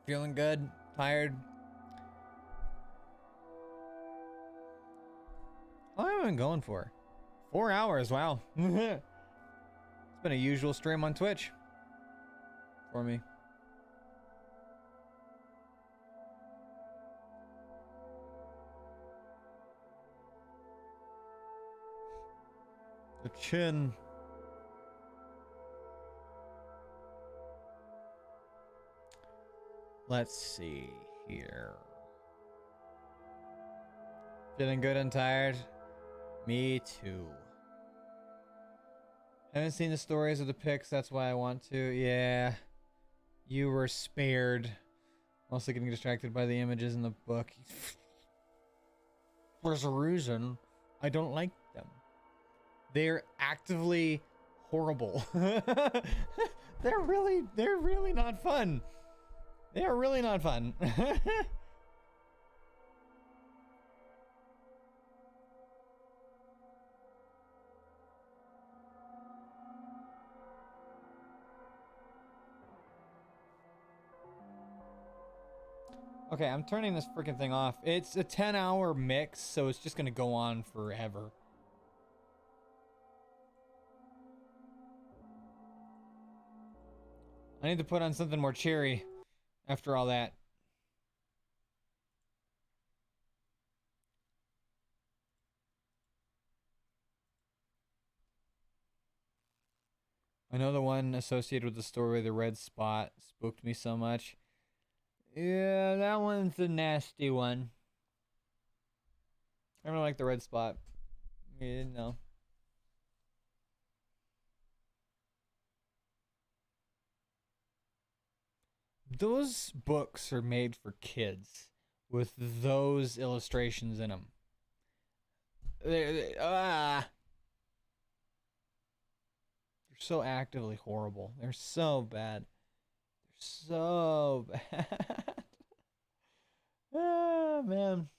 Feeling good? Tired? How long have I been going for? 4 hours, wow. It's been a usual stream on Twitch for me. The chin. Let's see here. Feeling good and tired? Me too. Haven't seen the stories of the pics, that's why I want to. Yeah. You were spared. Also getting distracted by the images in the book. There's a reason I don't like them. They're actively horrible. They're really not fun. They are really not fun. Okay, I'm turning this freaking thing off. It's a 10-hour mix, so it's just gonna go on forever. I need to put on something more cheery after all that. I know the one associated with the story, the red spot, spooked me so much. Yeah, that one's a nasty one. I don't like the red spot. Yeah, no. Those books are made for kids with those illustrations in them. They're so actively horrible. They're so bad. They're so bad. Ah, man.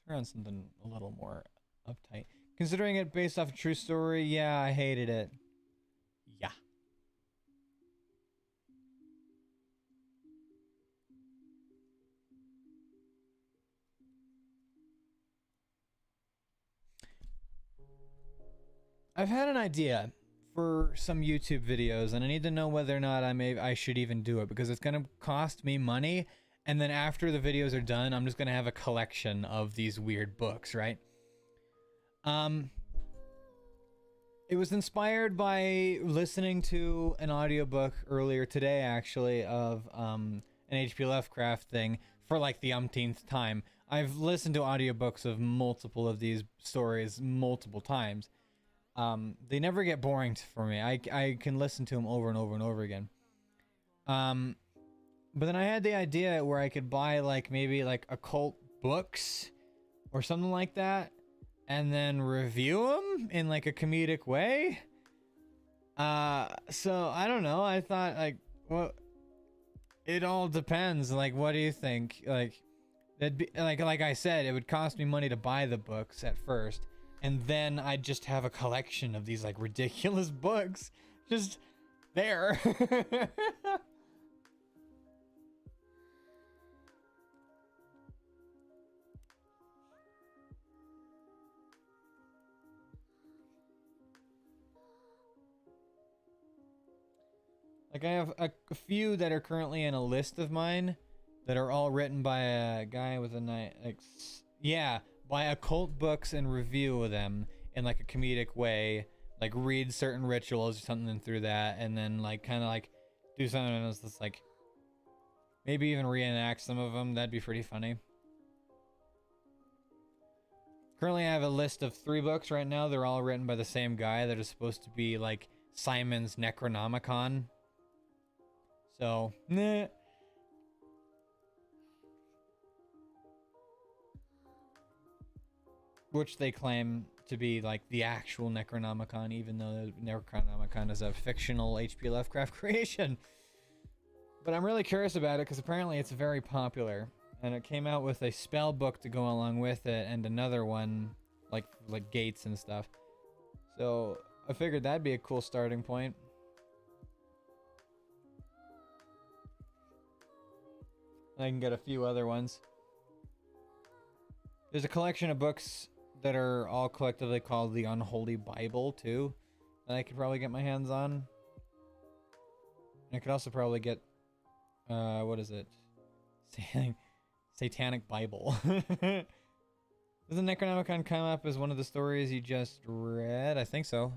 Turn on something a little more uptight. Considering it based off a true story, yeah, I hated it. Yeah. I've had an idea for some YouTube videos, and I need to know whether or not I should even do it, because it's gonna cost me money, and then after the videos are done, I'm just gonna have a collection of these weird books, right? It was inspired by listening to an audiobook earlier today, actually, of an H.P. Lovecraft thing for like the umpteenth time. I've listened to audiobooks of multiple of these stories multiple times. They never get boring for me. I can listen to them over and over and over again. But then I had the idea where I could buy like maybe like occult books or something like that, and then review them in like a comedic way. So I don't know. I thought like, well, it all depends. Like, what do you think? Like, that'd be like I said, it would cost me money to buy the books at first, and then I'd just have a collection of these like ridiculous books just there. Like, I have a few that are currently in a list of mine that are all written by a guy with a nice, like, yeah, buy occult books and review them in like a comedic way, like read certain rituals or something through that, and then like kind of like do something else that's like maybe even reenact some of them. That'd be pretty funny. Currently, I have a list of 3 books right now. They're all written by the same guy that is supposed to be like Simon's Necronomicon. So, nah. Which they claim to be like the actual Necronomicon, even though the Necronomicon is a fictional H.P. Lovecraft creation. But I'm really curious about it because apparently it's very popular, and it came out with a spell book to go along with it, and another one like gates and stuff. So I figured that'd be a cool starting point. I can get a few other ones. There's a collection of books that are all collectively called the Unholy Bible, too, that I could probably get my hands on. I could also probably get, what is it? Satanic Bible. Does the Necronomicon come up as one of the stories you just read? I think so.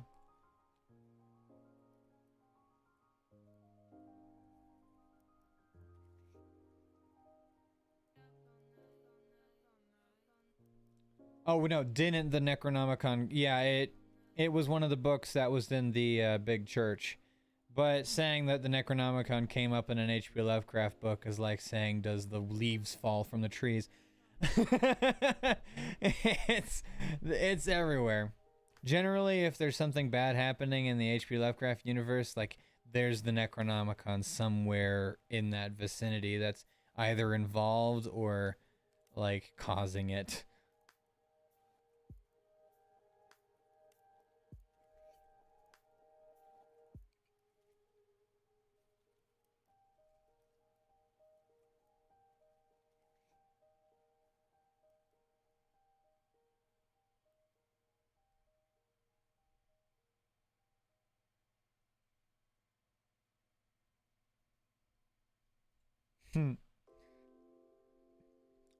Oh no, didn't the Necronomicon? Yeah, it was one of the books that was in the big church. But saying that the Necronomicon came up in an H.P. Lovecraft book is like saying, does the leaves fall from the trees? It's everywhere. Generally, if there's something bad happening in the H.P. Lovecraft universe, like there's the Necronomicon somewhere in that vicinity that's either involved or like causing it.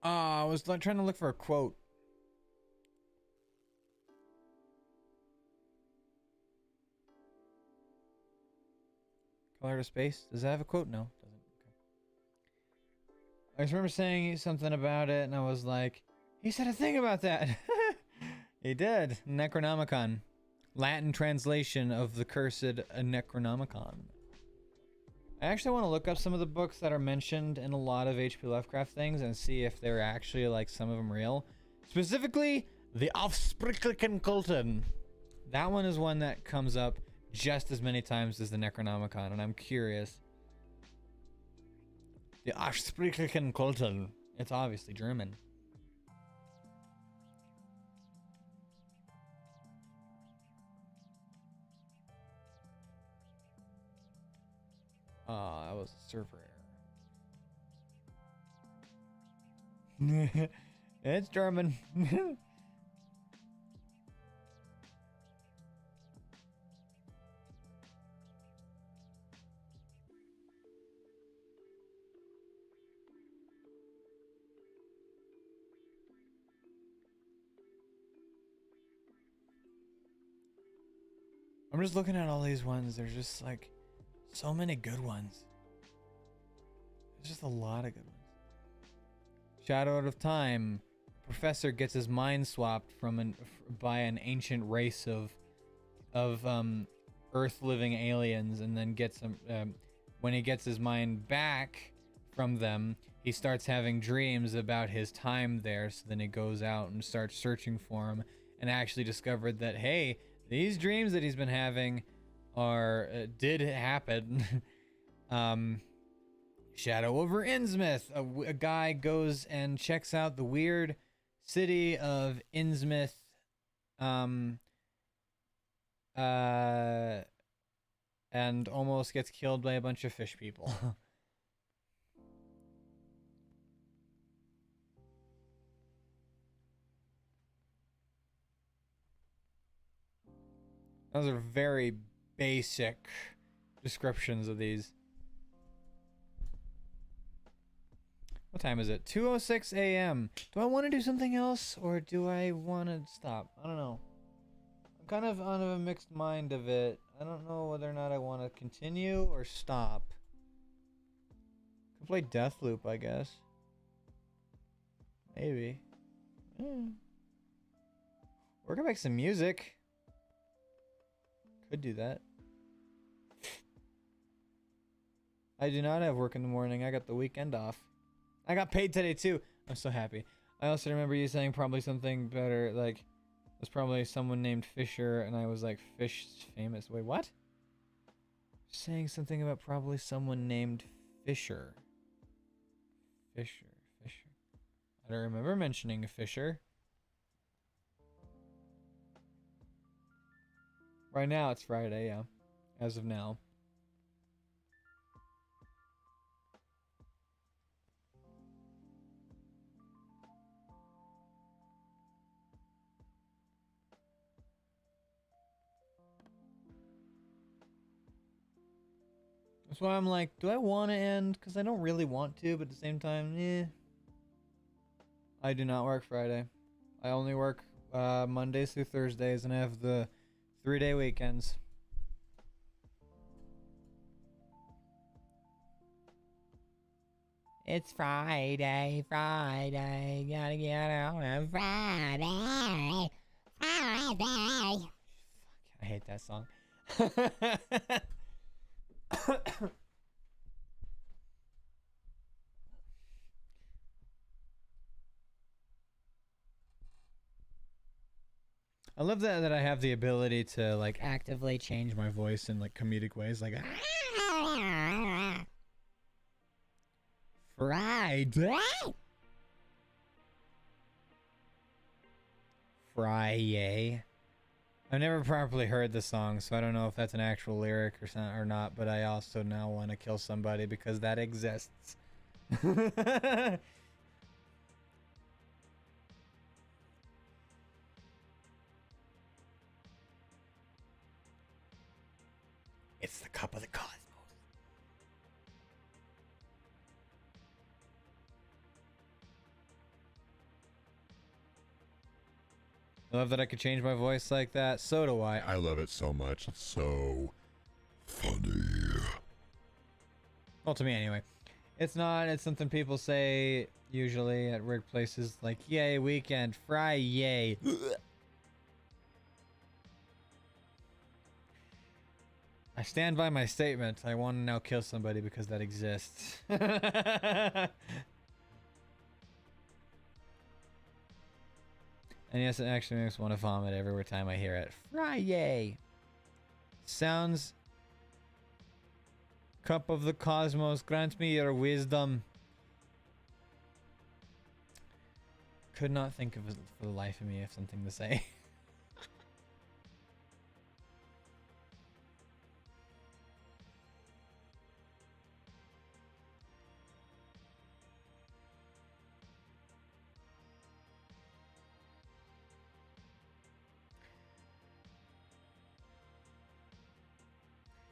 I was trying to look for a quote. Color to Space? Does that have a quote? No, it doesn't. Okay. I just remember saying something about it, and I was like, he said a thing about that. He did. Necronomicon. Latin translation of the cursed Necronomicon. I actually want to look up some of the books that are mentioned in a lot of H.P. Lovecraft things and see if they're actually, like, some of them real. Specifically, the Aufsprichlichen Kulten. That one is one that comes up just as many times as the Necronomicon, and I'm curious. The Aufsprichlichen Kulten. It's obviously German. cause a server error. It's German. I'm just looking at all these ones. There's just like so many good ones. There's just a lot of good ones. Shadow Out of Time. Professor gets his mind swapped by an ancient race of Earth living aliens, and then gets when he gets his mind back from them, he starts having dreams about his time there. So then he goes out and starts searching for him, and actually discovered that, hey, these dreams that he's been having did happen. Shadow over Innsmouth. A guy goes and checks out the weird city of Innsmouth. And almost gets killed by a bunch of fish people. Those are very basic descriptions of these. What time is it? 2:06 a.m. Do I want to do something else, or do I want to stop? I don't know. I'm kind of on a mixed mind of it. I don't know whether or not I want to continue or stop. Could play Deathloop, I guess. Maybe. Or could make some music. Could do that. I do not have work in the morning. I got the weekend off. I got paid today too. I'm so happy. I also remember you saying probably something better, like it was probably someone named Fisher, and I was like, Fish famous. Wait, what? Saying something about probably someone named Fisher. Fisher. I don't remember mentioning Fisher. Right now it's Friday, yeah. As of now. That's why I'm like, do I want to end? Because I don't really want to, but at the same time, I do not work Friday. I only work Mondays through Thursdays, and I have the 3-day weekends. It's Friday, gotta get out on Friday. Fuck, I hate that song. I love that I have the ability to like actively change my voice in like comedic ways, like Friday. Friday. I've never properly heard the song, so I don't know if that's an actual lyric or not, but I also now want to kill somebody because that exists. It's the cup of the cosmos. I love that I could change my voice like that. So do I. I love it so much. It's so funny. Well, to me anyway. It's not. It's something people say usually at workplaces, like, yay, weekend, Friday. I stand by my statement. I want to now kill somebody because that exists. And yes, it actually makes me want to vomit every time I hear it. Friday. Sounds. Cup of the cosmos, grant me your wisdom. Could not think of it for the life of me of something to say.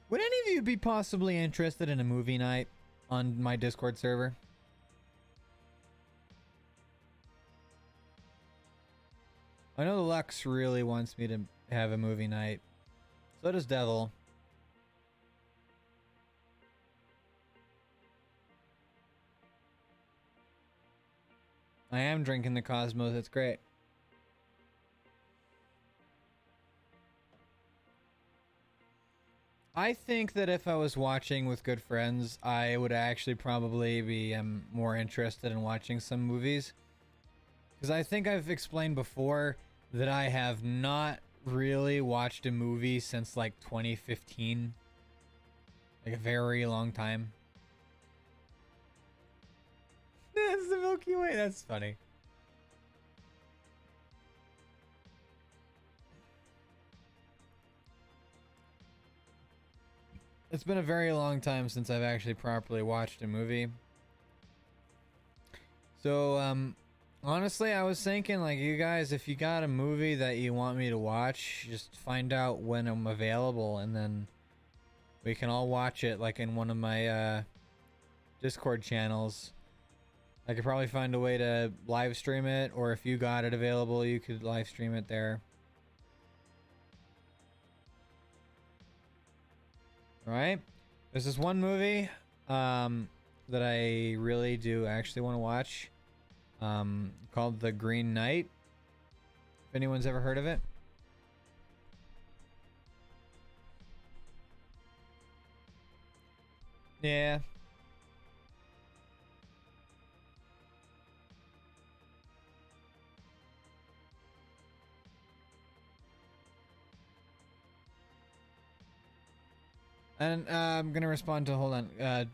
Would any of you be possibly interested in a movie night on my Discord server? I know the Lux really wants me to have a movie night. So does Devil. I am drinking the Cosmos. It's great. I think that if I was watching with good friends, I would actually probably be more interested in watching some movies. Because I think I've explained before that I have not really watched a movie since like 2015. Like a very long time. That's the Milky Way. That's funny. It's been a very long time since I've actually properly watched a movie. So, honestly, I was thinking, like, you guys, if you got a movie that you want me to watch, just find out when I'm available, and then we can all watch it, like, in one of my, Discord channels. I could probably find a way to live stream it, or if you got it available, you could live stream it there. Alright? There's this one movie, that I really do actually want to watch, called The Green Knight. If anyone's ever heard of it. Yeah. And I'm gonna respond to, hold on,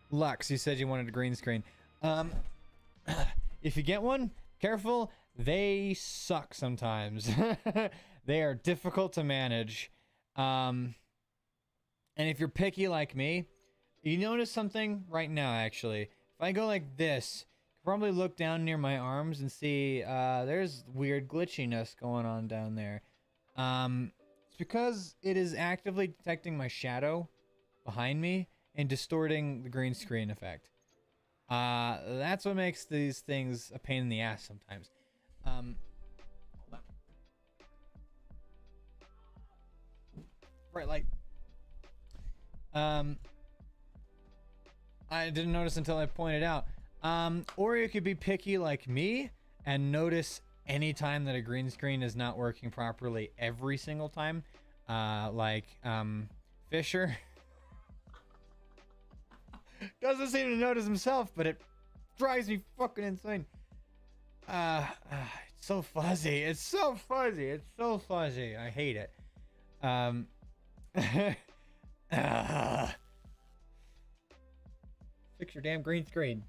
Lux, you said you wanted a green screen. If you get one, careful, they suck sometimes. They are difficult to manage. And if you're picky like me, you notice something right now, actually. If I go like this, you can probably look down near my arms and see there's weird glitchiness going on down there. It's because it is actively detecting my shadow behind me and distorting the green screen effect. That's what makes these things a pain in the ass sometimes. Hold on. Right, like, I didn't notice until I pointed out. Or you could be picky like me and notice any time that a green screen is not working properly every single time. Fisher doesn't seem to notice himself, but it drives me fucking insane. It's so fuzzy. It's so fuzzy. It's so fuzzy. I hate it. Fix your damn green screen.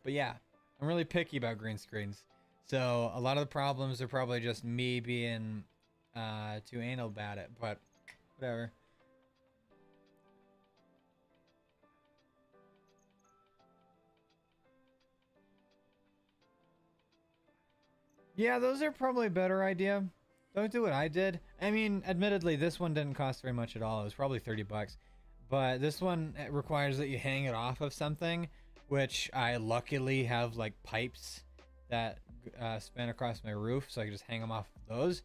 But yeah, I'm really picky about green screens. So a lot of the problems are probably just me being too anal about it, but whatever. Yeah, those are probably a better idea. Don't do what I did. I mean, admittedly, this one didn't cost very much at all. It was probably 30 bucks. But this one requires that you hang it off of something, which I luckily have like pipes that span across my roof, so I can just hang them off those.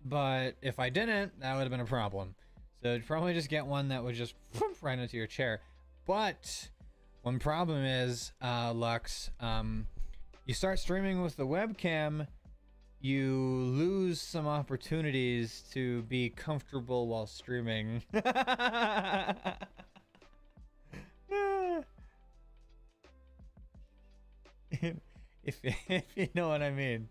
But if I didn't, that would have been a problem. So I'd probably just get one that would just right into your chair. But one problem is, Lux, you start streaming with the webcam, you lose some opportunities to be comfortable while streaming. if you know what I mean.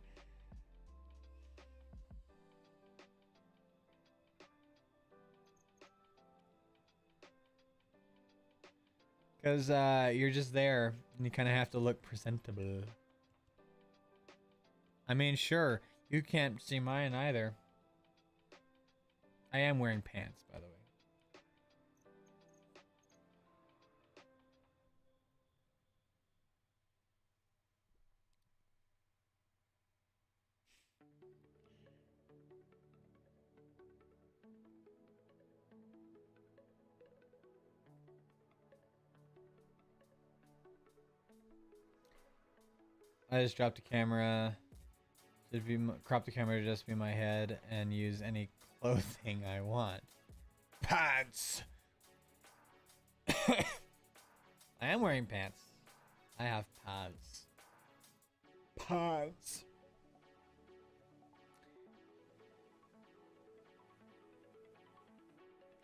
Because you're just there and you kind of have to look presentable. I mean, sure, you can't see mine either. I am wearing pants, by the way. I just dropped the camera. Should be crop the camera to just be my head and use any clothing I want. Pants. I am wearing pants. I have pants. Pants.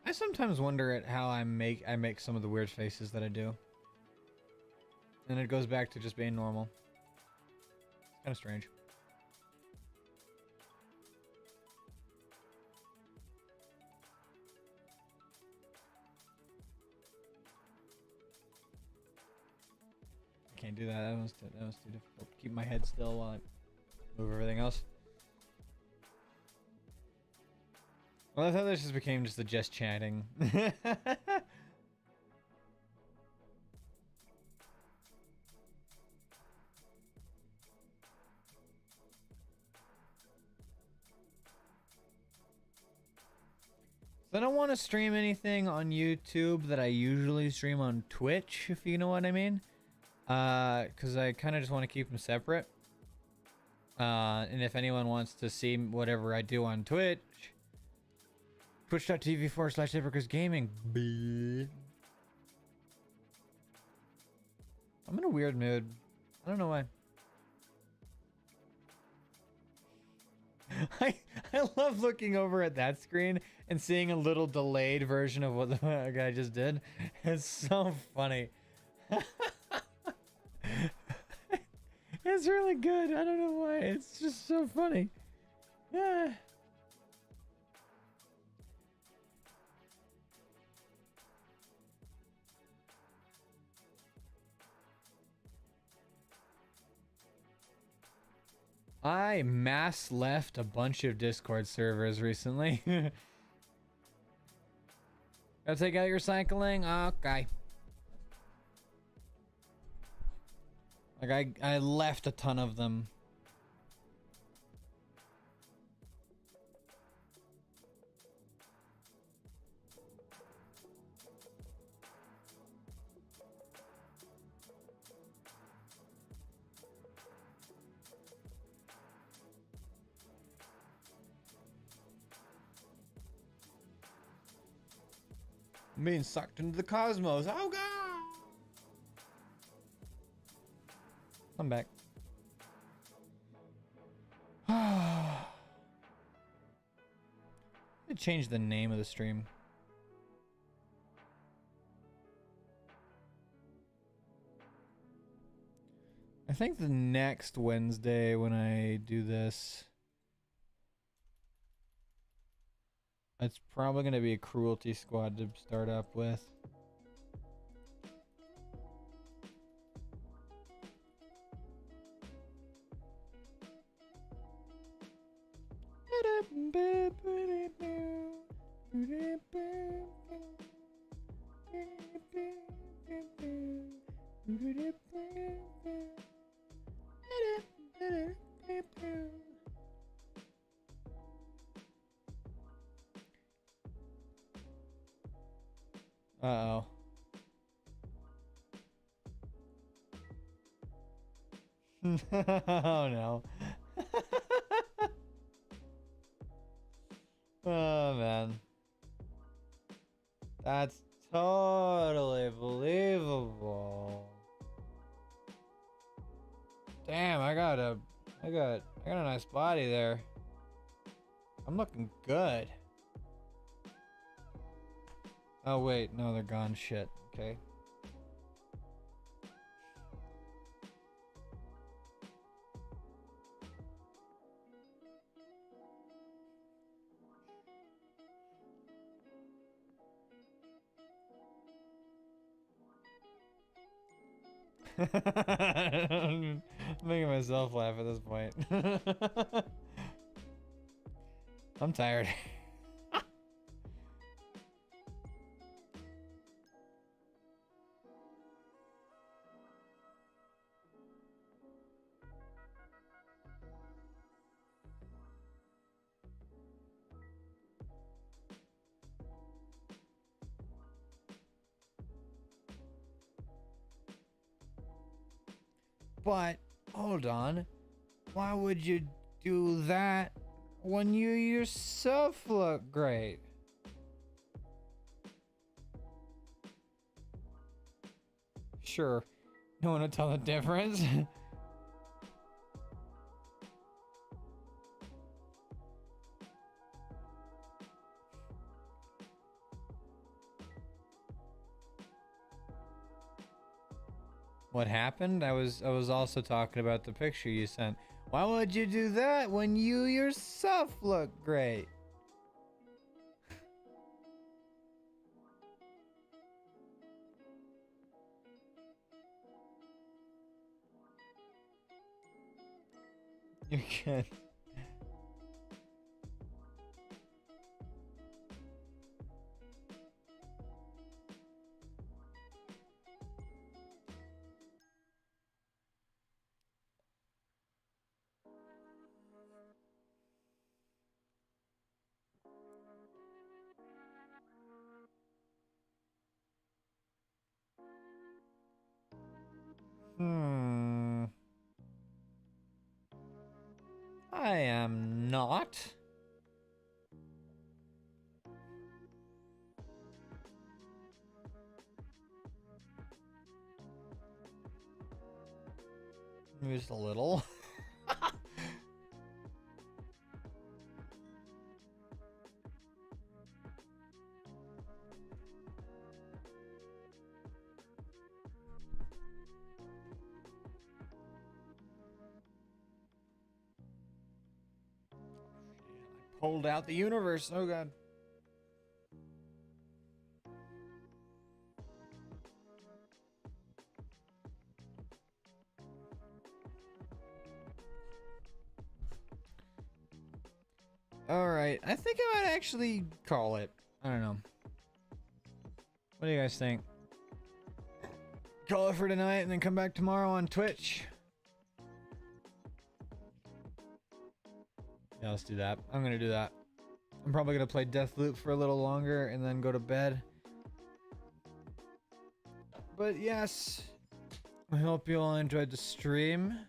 I sometimes wonder at how I make some of the weird faces that I do. And it goes back to just being normal. It's kind of strange. I can't do that. That was too difficult. Keep my head still while I move everything else. Well, I thought this just became just the just chatting. I don't want to stream anything on YouTube that I usually stream on Twitch, if you know what I mean. Because I kind of just want to keep them separate. And if anyone wants to see whatever I do on Twitch, twitch.tv/EpiKris Gaming. I'm in a weird mood. I don't know why. I love looking over at that screen and seeing a little delayed version of what the guy just did. It's so funny. It's really good. I don't know why. It's just so funny. Yeah. I mass left a bunch of Discord servers recently. Gotta take out your cycling? Okay. Like I left a ton of them. I'm being sucked into the cosmos. Oh god! I'm back. I changed the name of the stream. I think the next Wednesday when I do this, it's probably going to be a Cruelty Squad to start up with. Uh-oh. Oh no. Oh man. That's totally believable. Damn, I got a nice body there. I'm looking good. Oh wait, no, they're gone. Shit. Okay. I'm making myself laugh at this point. I'm tired. But Hold on. Why would you do that when you yourself look great? Sure. No one will tell the difference. What happened? I was also talking about the picture you sent. Why would you do that when you yourself look great? You're good. I am not. Just a little. Pulled out the universe. Oh god. All right, I think I might actually call it. I don't know. What do you guys think? Call it for tonight and then come back tomorrow on Twitch. Yeah, let's do that. I'm gonna do that. I'm probably gonna play Deathloop for a little longer and then go to bed. But yes, I hope you all enjoyed the stream.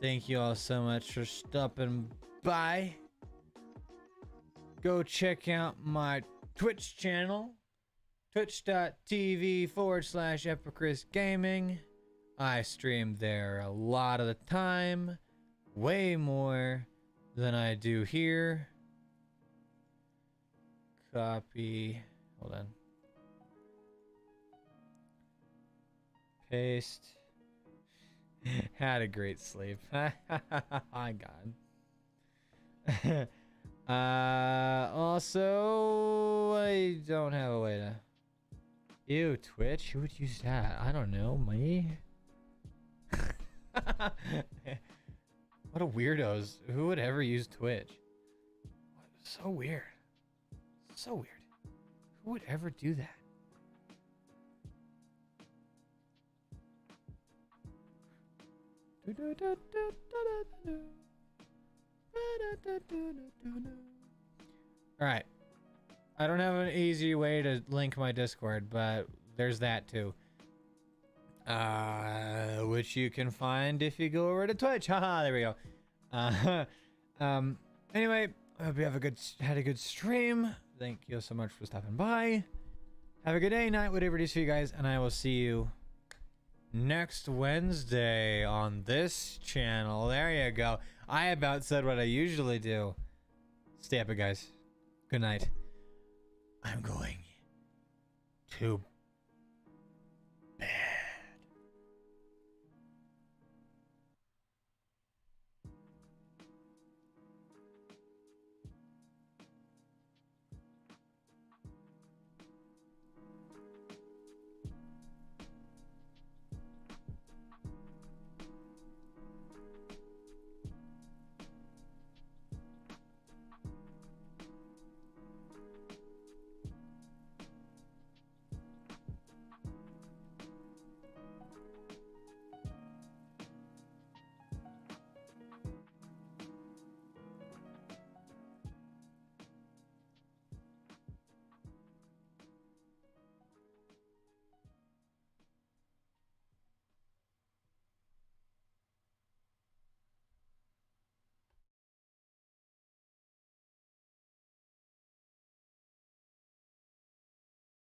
Thank you all so much for stopping by. Go check out my Twitch channel, twitch.tv/EpiKris Gaming. I stream there a lot of the time, way more than I do here. Copy. Hold on. Paste. Had a great sleep. My God. Also, I don't have a way to. Ew, Twitch? Who would use that? I don't know. Me? What a weirdos. Who would ever use Twitch? So weird. So weird. Who would ever do that? Alright. I don't have an easy way to link my Discord, but there's that too. Which you can find if you go over to Twitch. Haha, there we go. Anyway, I hope you had a good stream. Thank you so much for stopping by. Have a good day, night, whatever it is for you guys, and I will see you next Wednesday on this channel. There you go. I about said what I usually do. Stay epic, guys. Good night. I'm going to